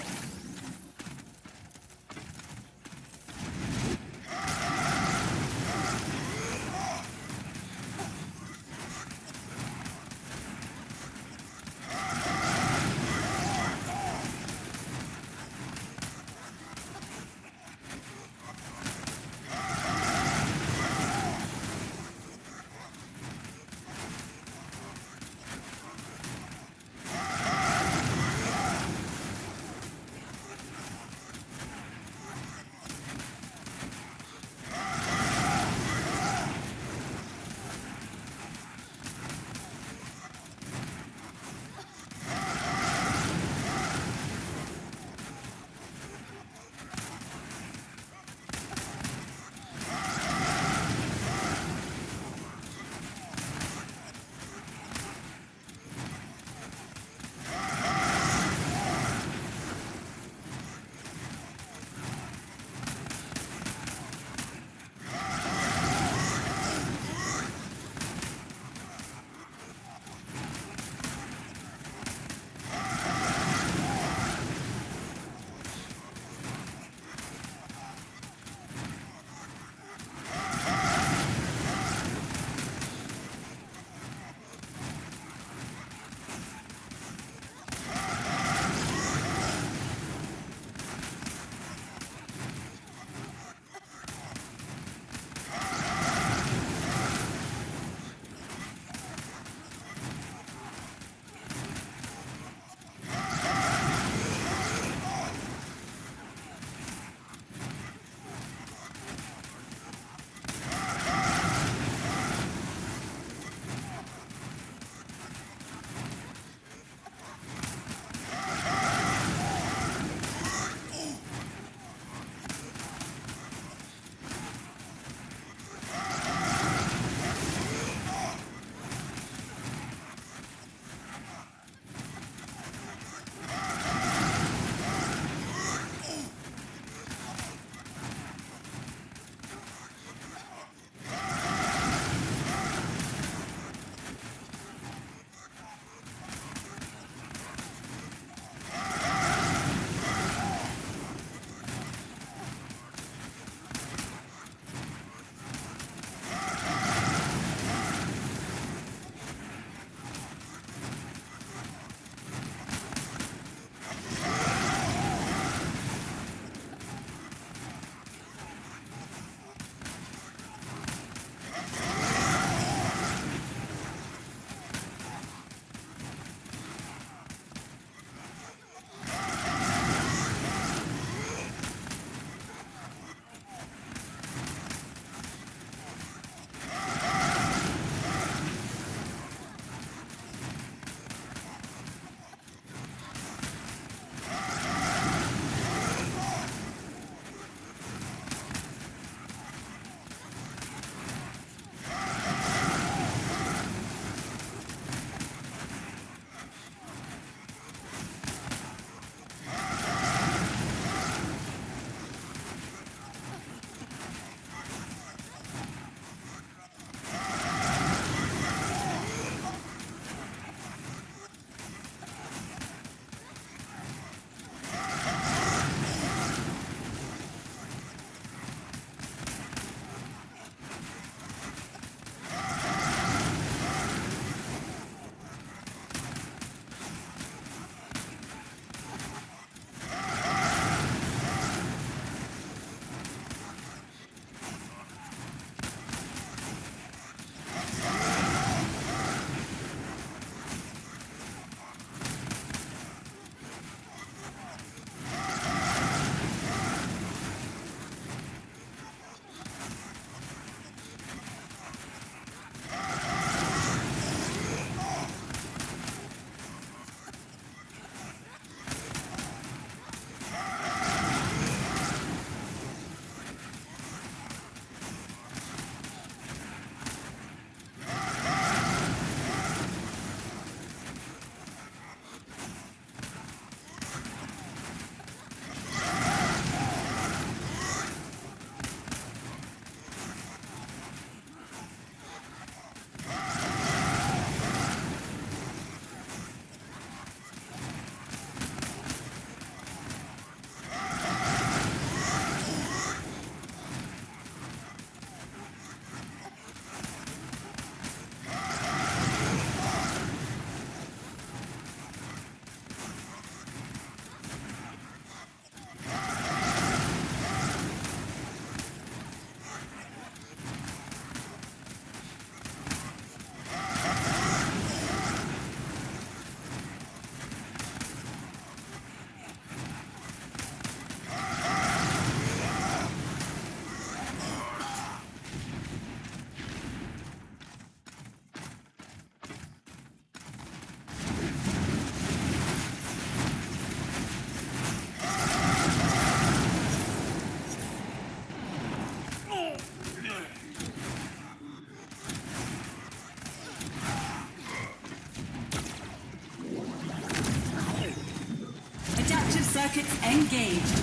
Circuits engaged.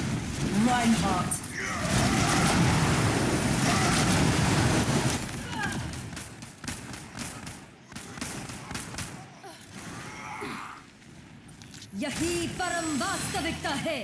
Reinhardt. यही परम वास्तविकता है.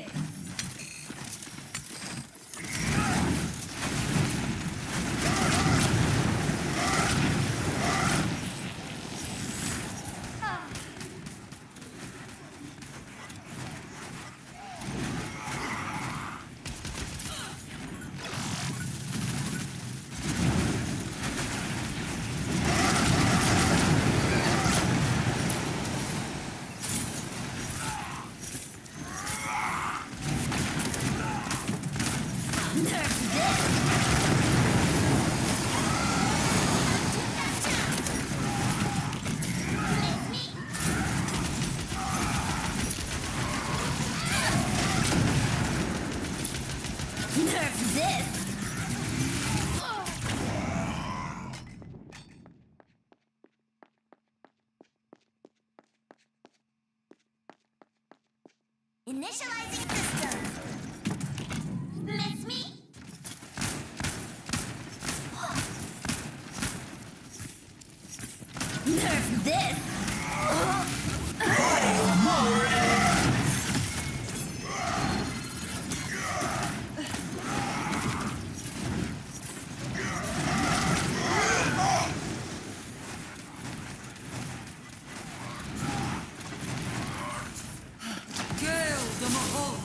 Initializing system. Miss me? Nerf this! Gale de Mahal.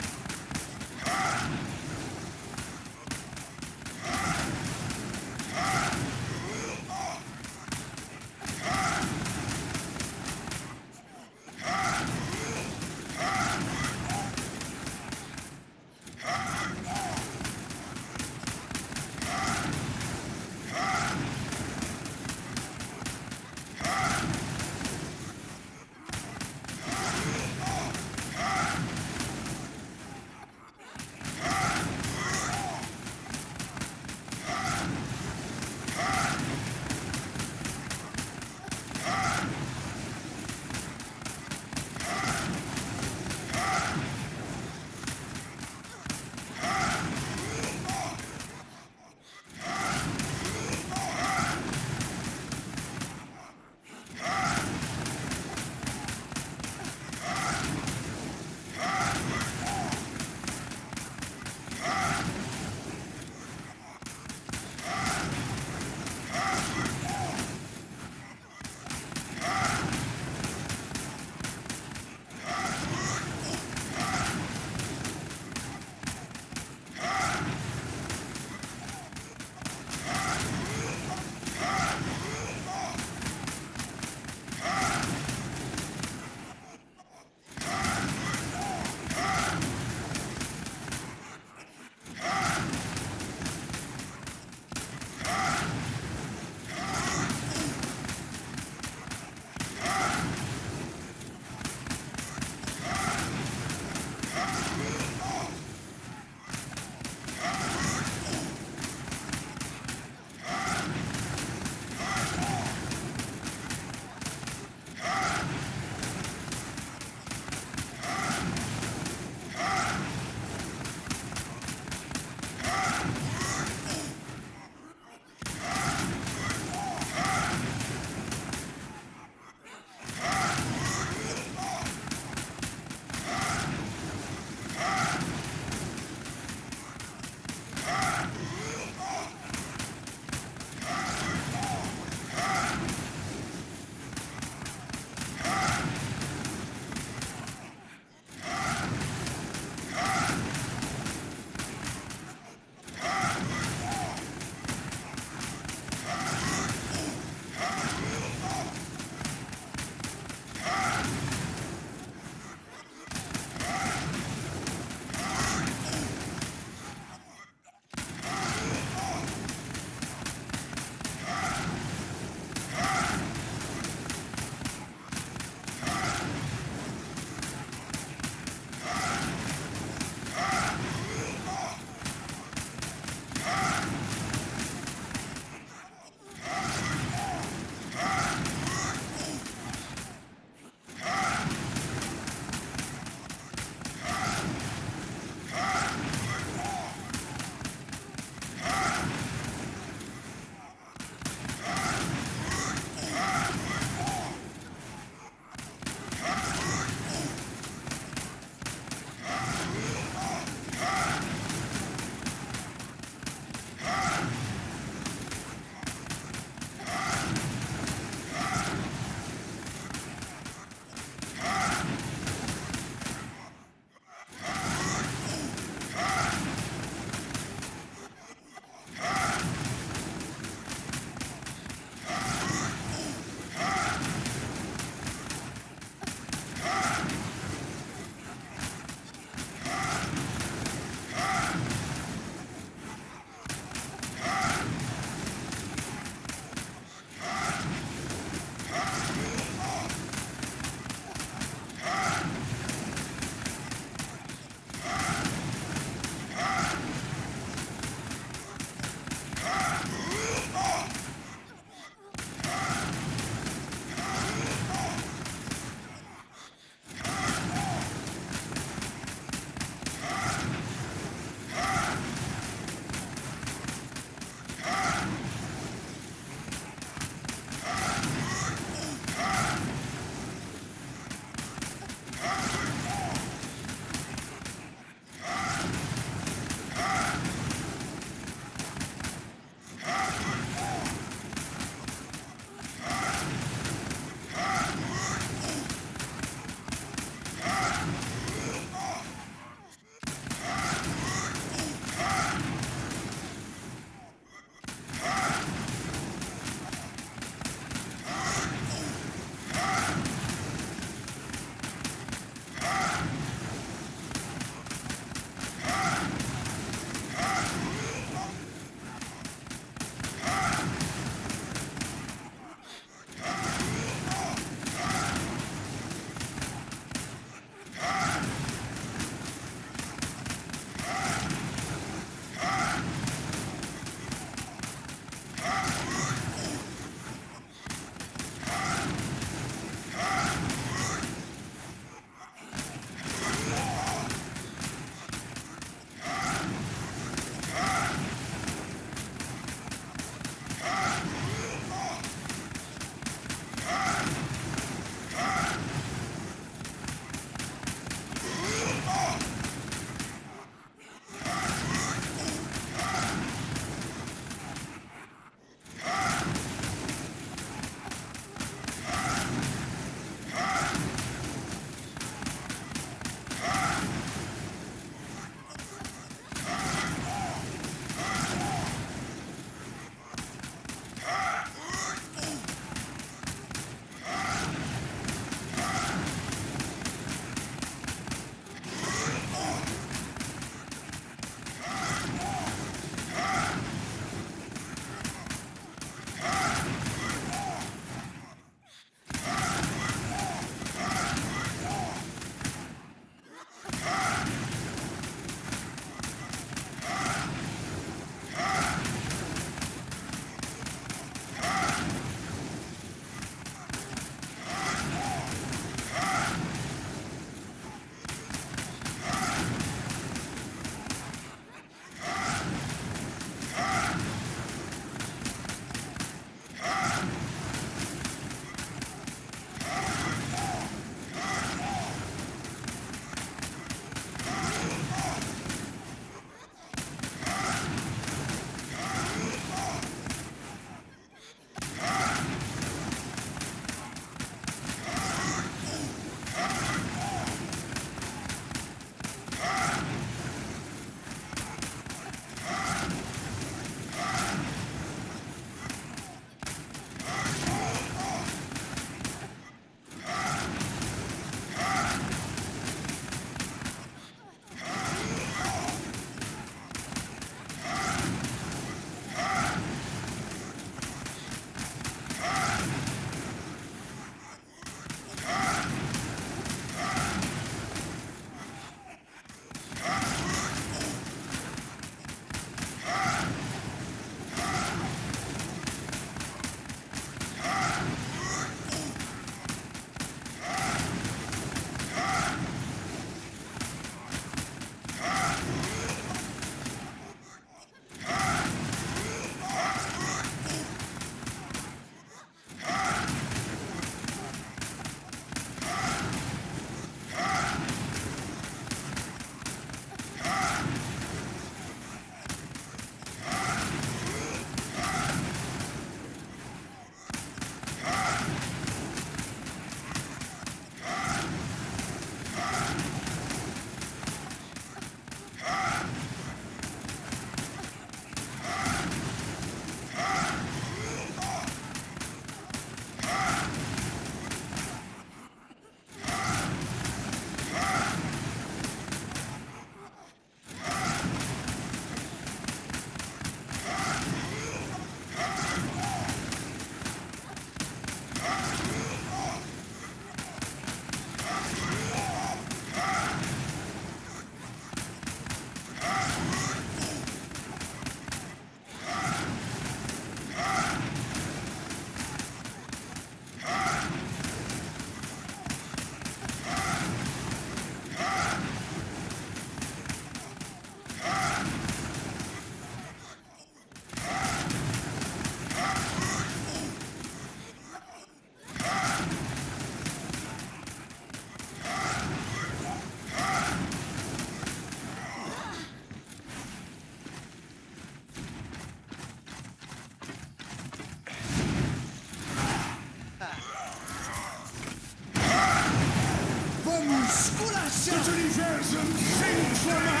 sing for my...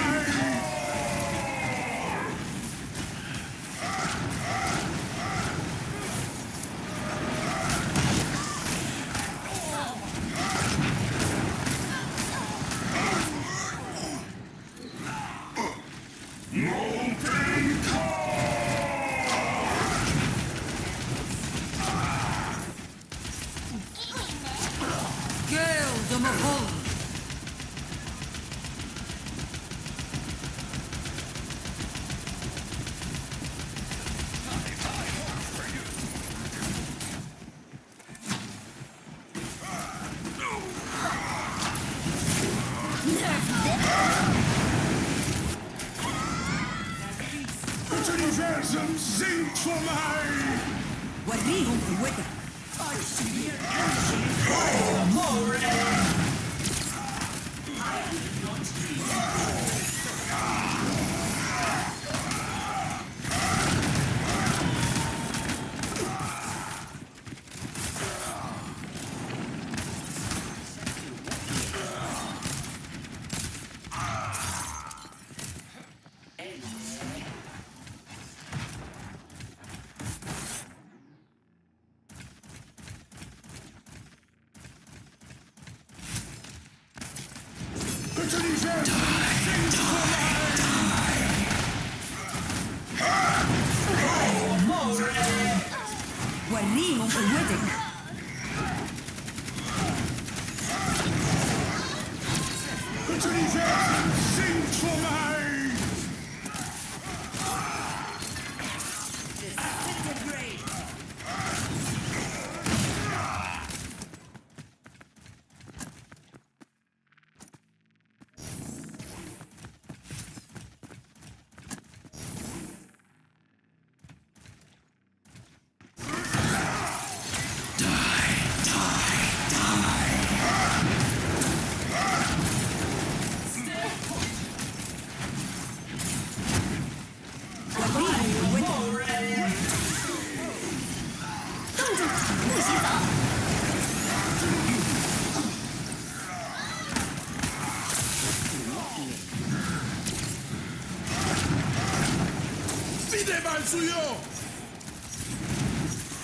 Gale de Mahol. Universum singt for mig! وريهم قوتك. وريهم قوتك. Universum singt for mig! Fidel al suyo!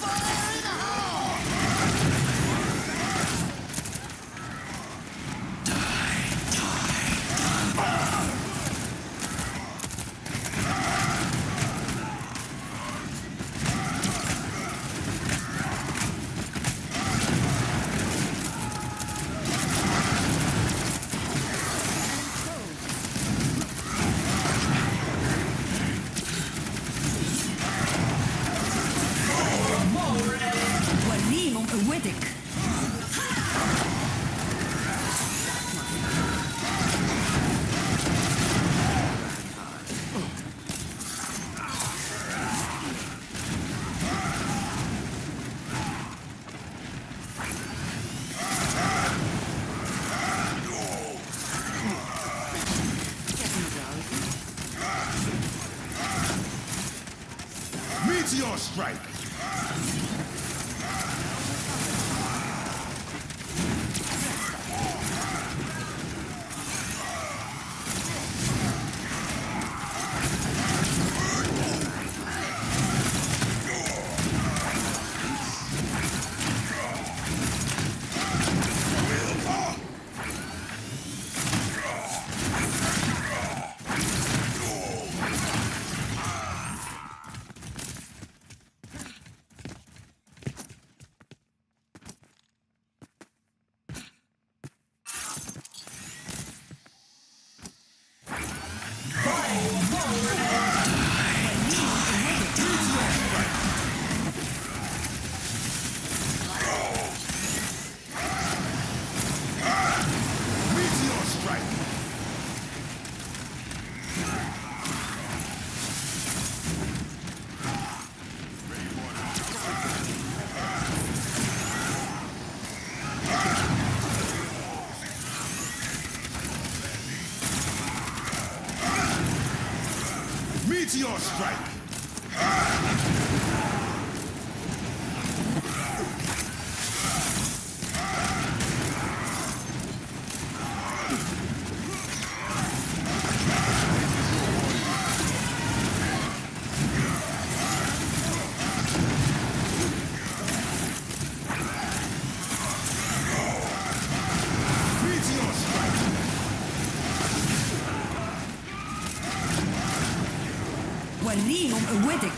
Fire in the hole! وريهم قوتك. Meteor strike! Meteor strike! وليهم قوتك.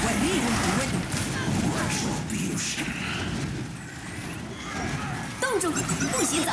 وليهم قوتك. 冻住，不许走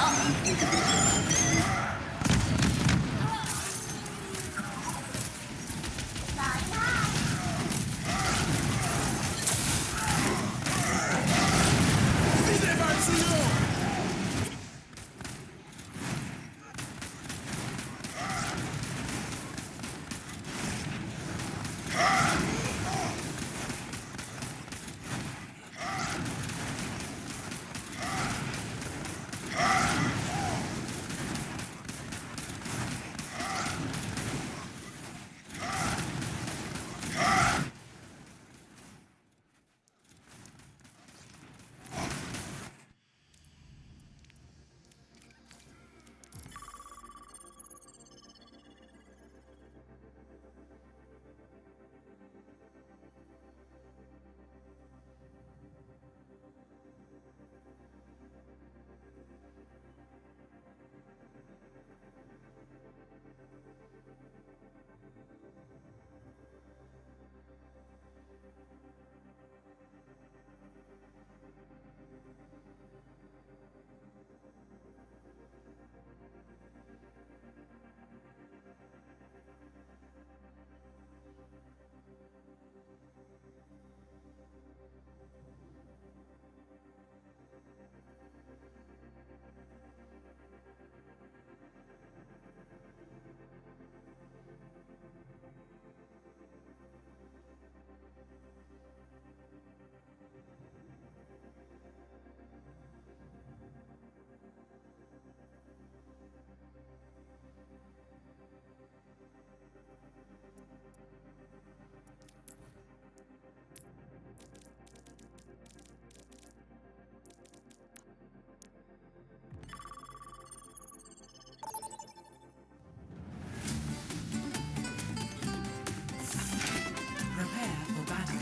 ！Prepare for battle.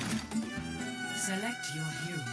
Select your hero.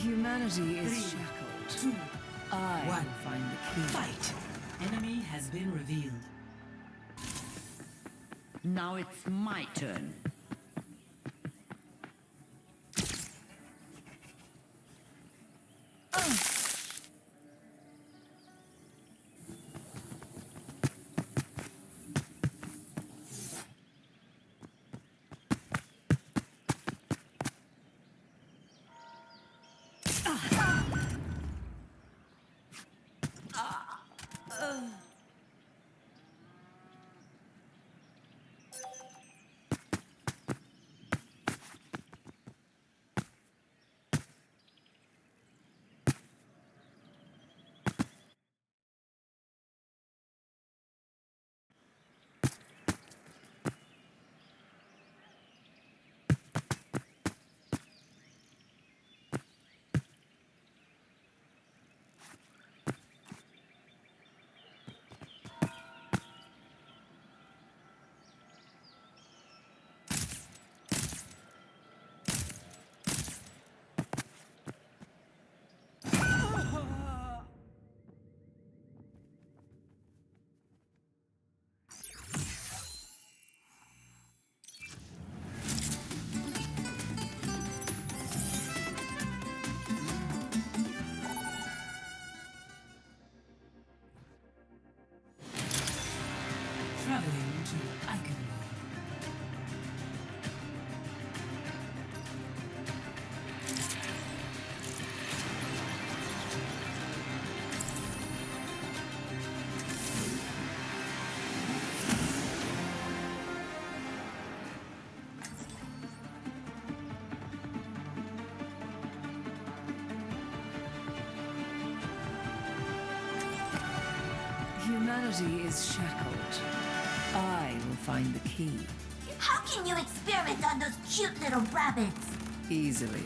Humanity is shackled. I will find the key. Fight! Enemy has been revealed. Now it's my turn. Traveling to Icon. Humanity is shackled. I will find the key. How can you experiment on those cute little rabbits? Easily.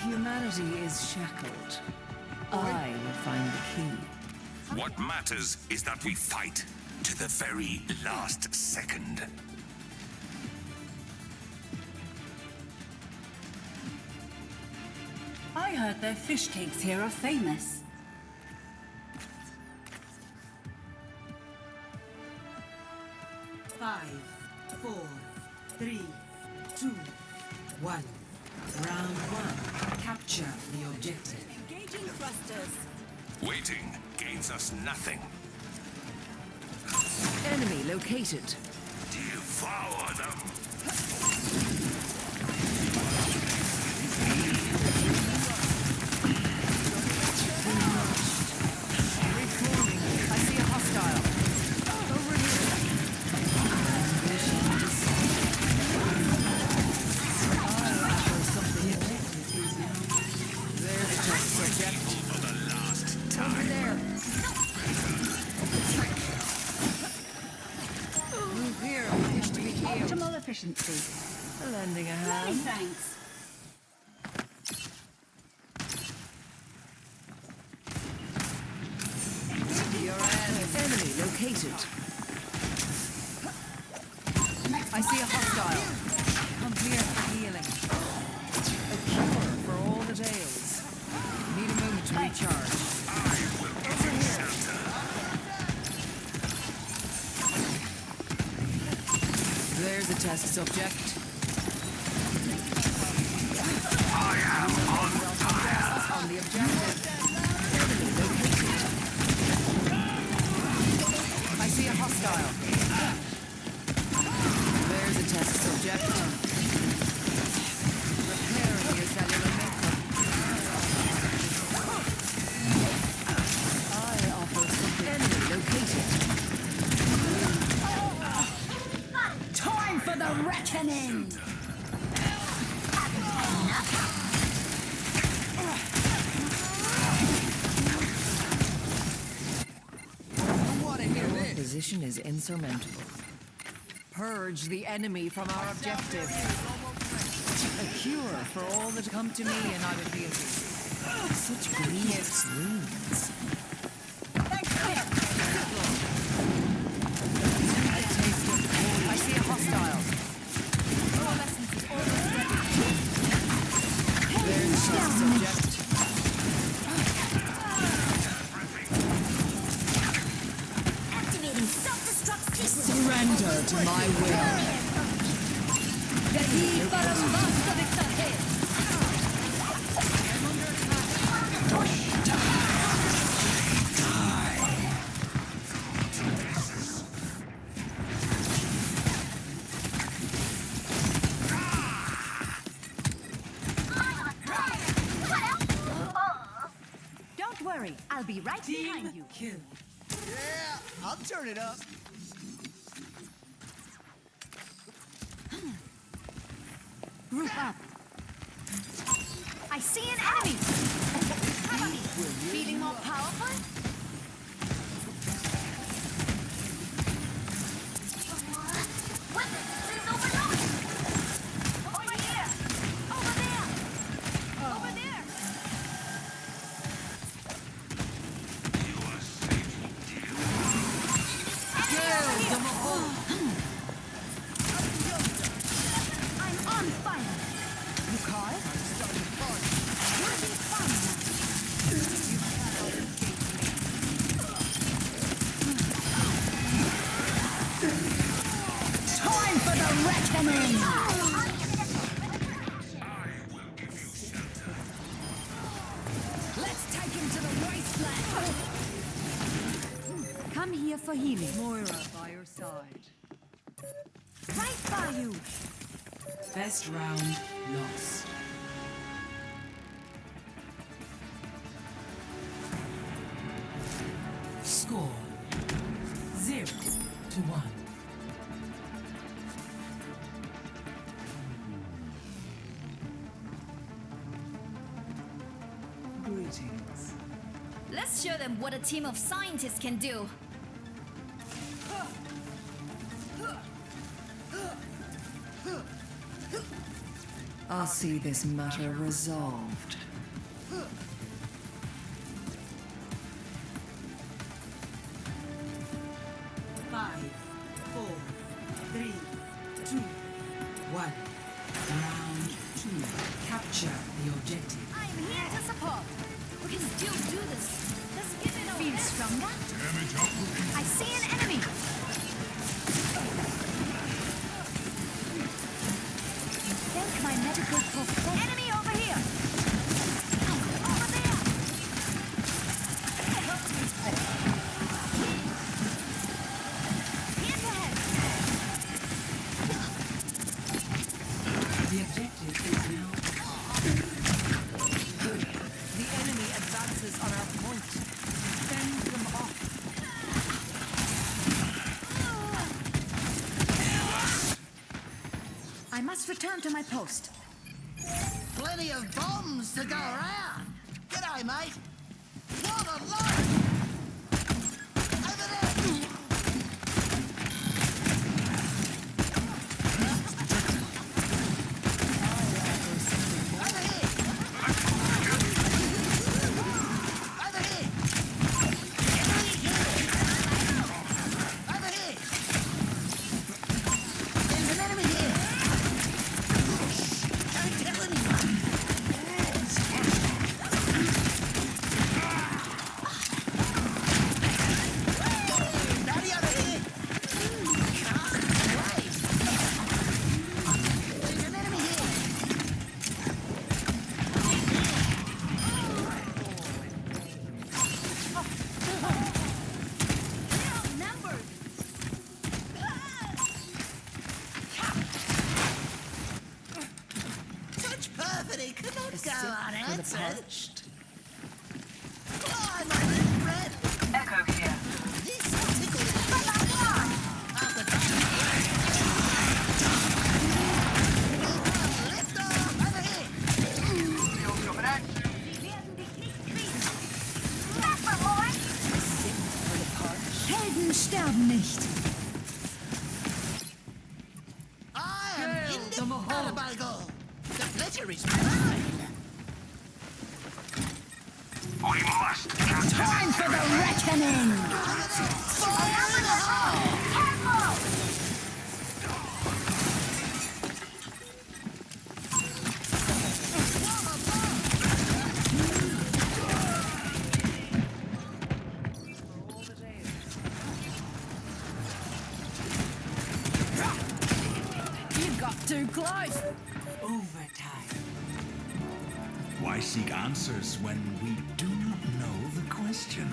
Humanity is shackled. I will find the key. What matters is that we fight to the very last second. I heard their fish cakes here are famous. Five, four, three, two, one. Round one. Capture the objective. Engaging thrusters. Waiting gains us nothing. Enemy located. Devour them. Reforming. I see a hostile. Over here. There's a test subject. For the last time. Over there. Move here. I wish to be healed. Optimal efficiency. Lending a Many hand. thanks. Your enemy located. I see a hostile. Come here for healing. A cure for all the ails. Need a moment to recharge. Over here. There's a test subject. I am on fire. On the objective. Enemy located. I see a hostile. There's a test subject. Repairing your cellular makeup. I offer something. Enemy located. Time for the reckoning! Your position is insurmountable. Purge the enemy from our objective. A cure for all that come to me and I will heal you. Such grievous wounds. I see a hostile. There's a subject. Activating self-destruct system. Surrender to my will. Don't worry, I'll be right behind you. Kill. Yeah, I'll turn it up. Group up. I see an enemy. Cover me. Feeling more powerful? Weapon systems overloaded. Over here. Over there. Over there. I'm on fire. You call? You'll be fine. Time for the reckoning! Let's take him to the wasteland. Come here for healing. Moira by your side. Right by you. Best round lost. Score 0-1. Greetings. Let's show them what a team of scientists can do. I'll see this matter resolved. Five, 4, 3, 2, 1. Round 2. Capture the objective. I'm here to support. We can still do this. Let's give it a feel stronger. Damage output. I see an enemy. Thank my medical professional. Enemy over here. Over there. Here's ahead. The objective is now. The enemy advances on our point. Fend them off. I must return to my post. Plenty of bombs to go around. G'day, mate. What a load! Over there! Such perfidy could not go unanswered. Climb on it, friend. Echo here. This tickles. After lift off over here. Helden sterben nicht. I am indefatigable. The pleasure is mine. We must Time for the reckoning! Fire in the hole! You got too close. Overtime. Why seek answers when we do not know the question?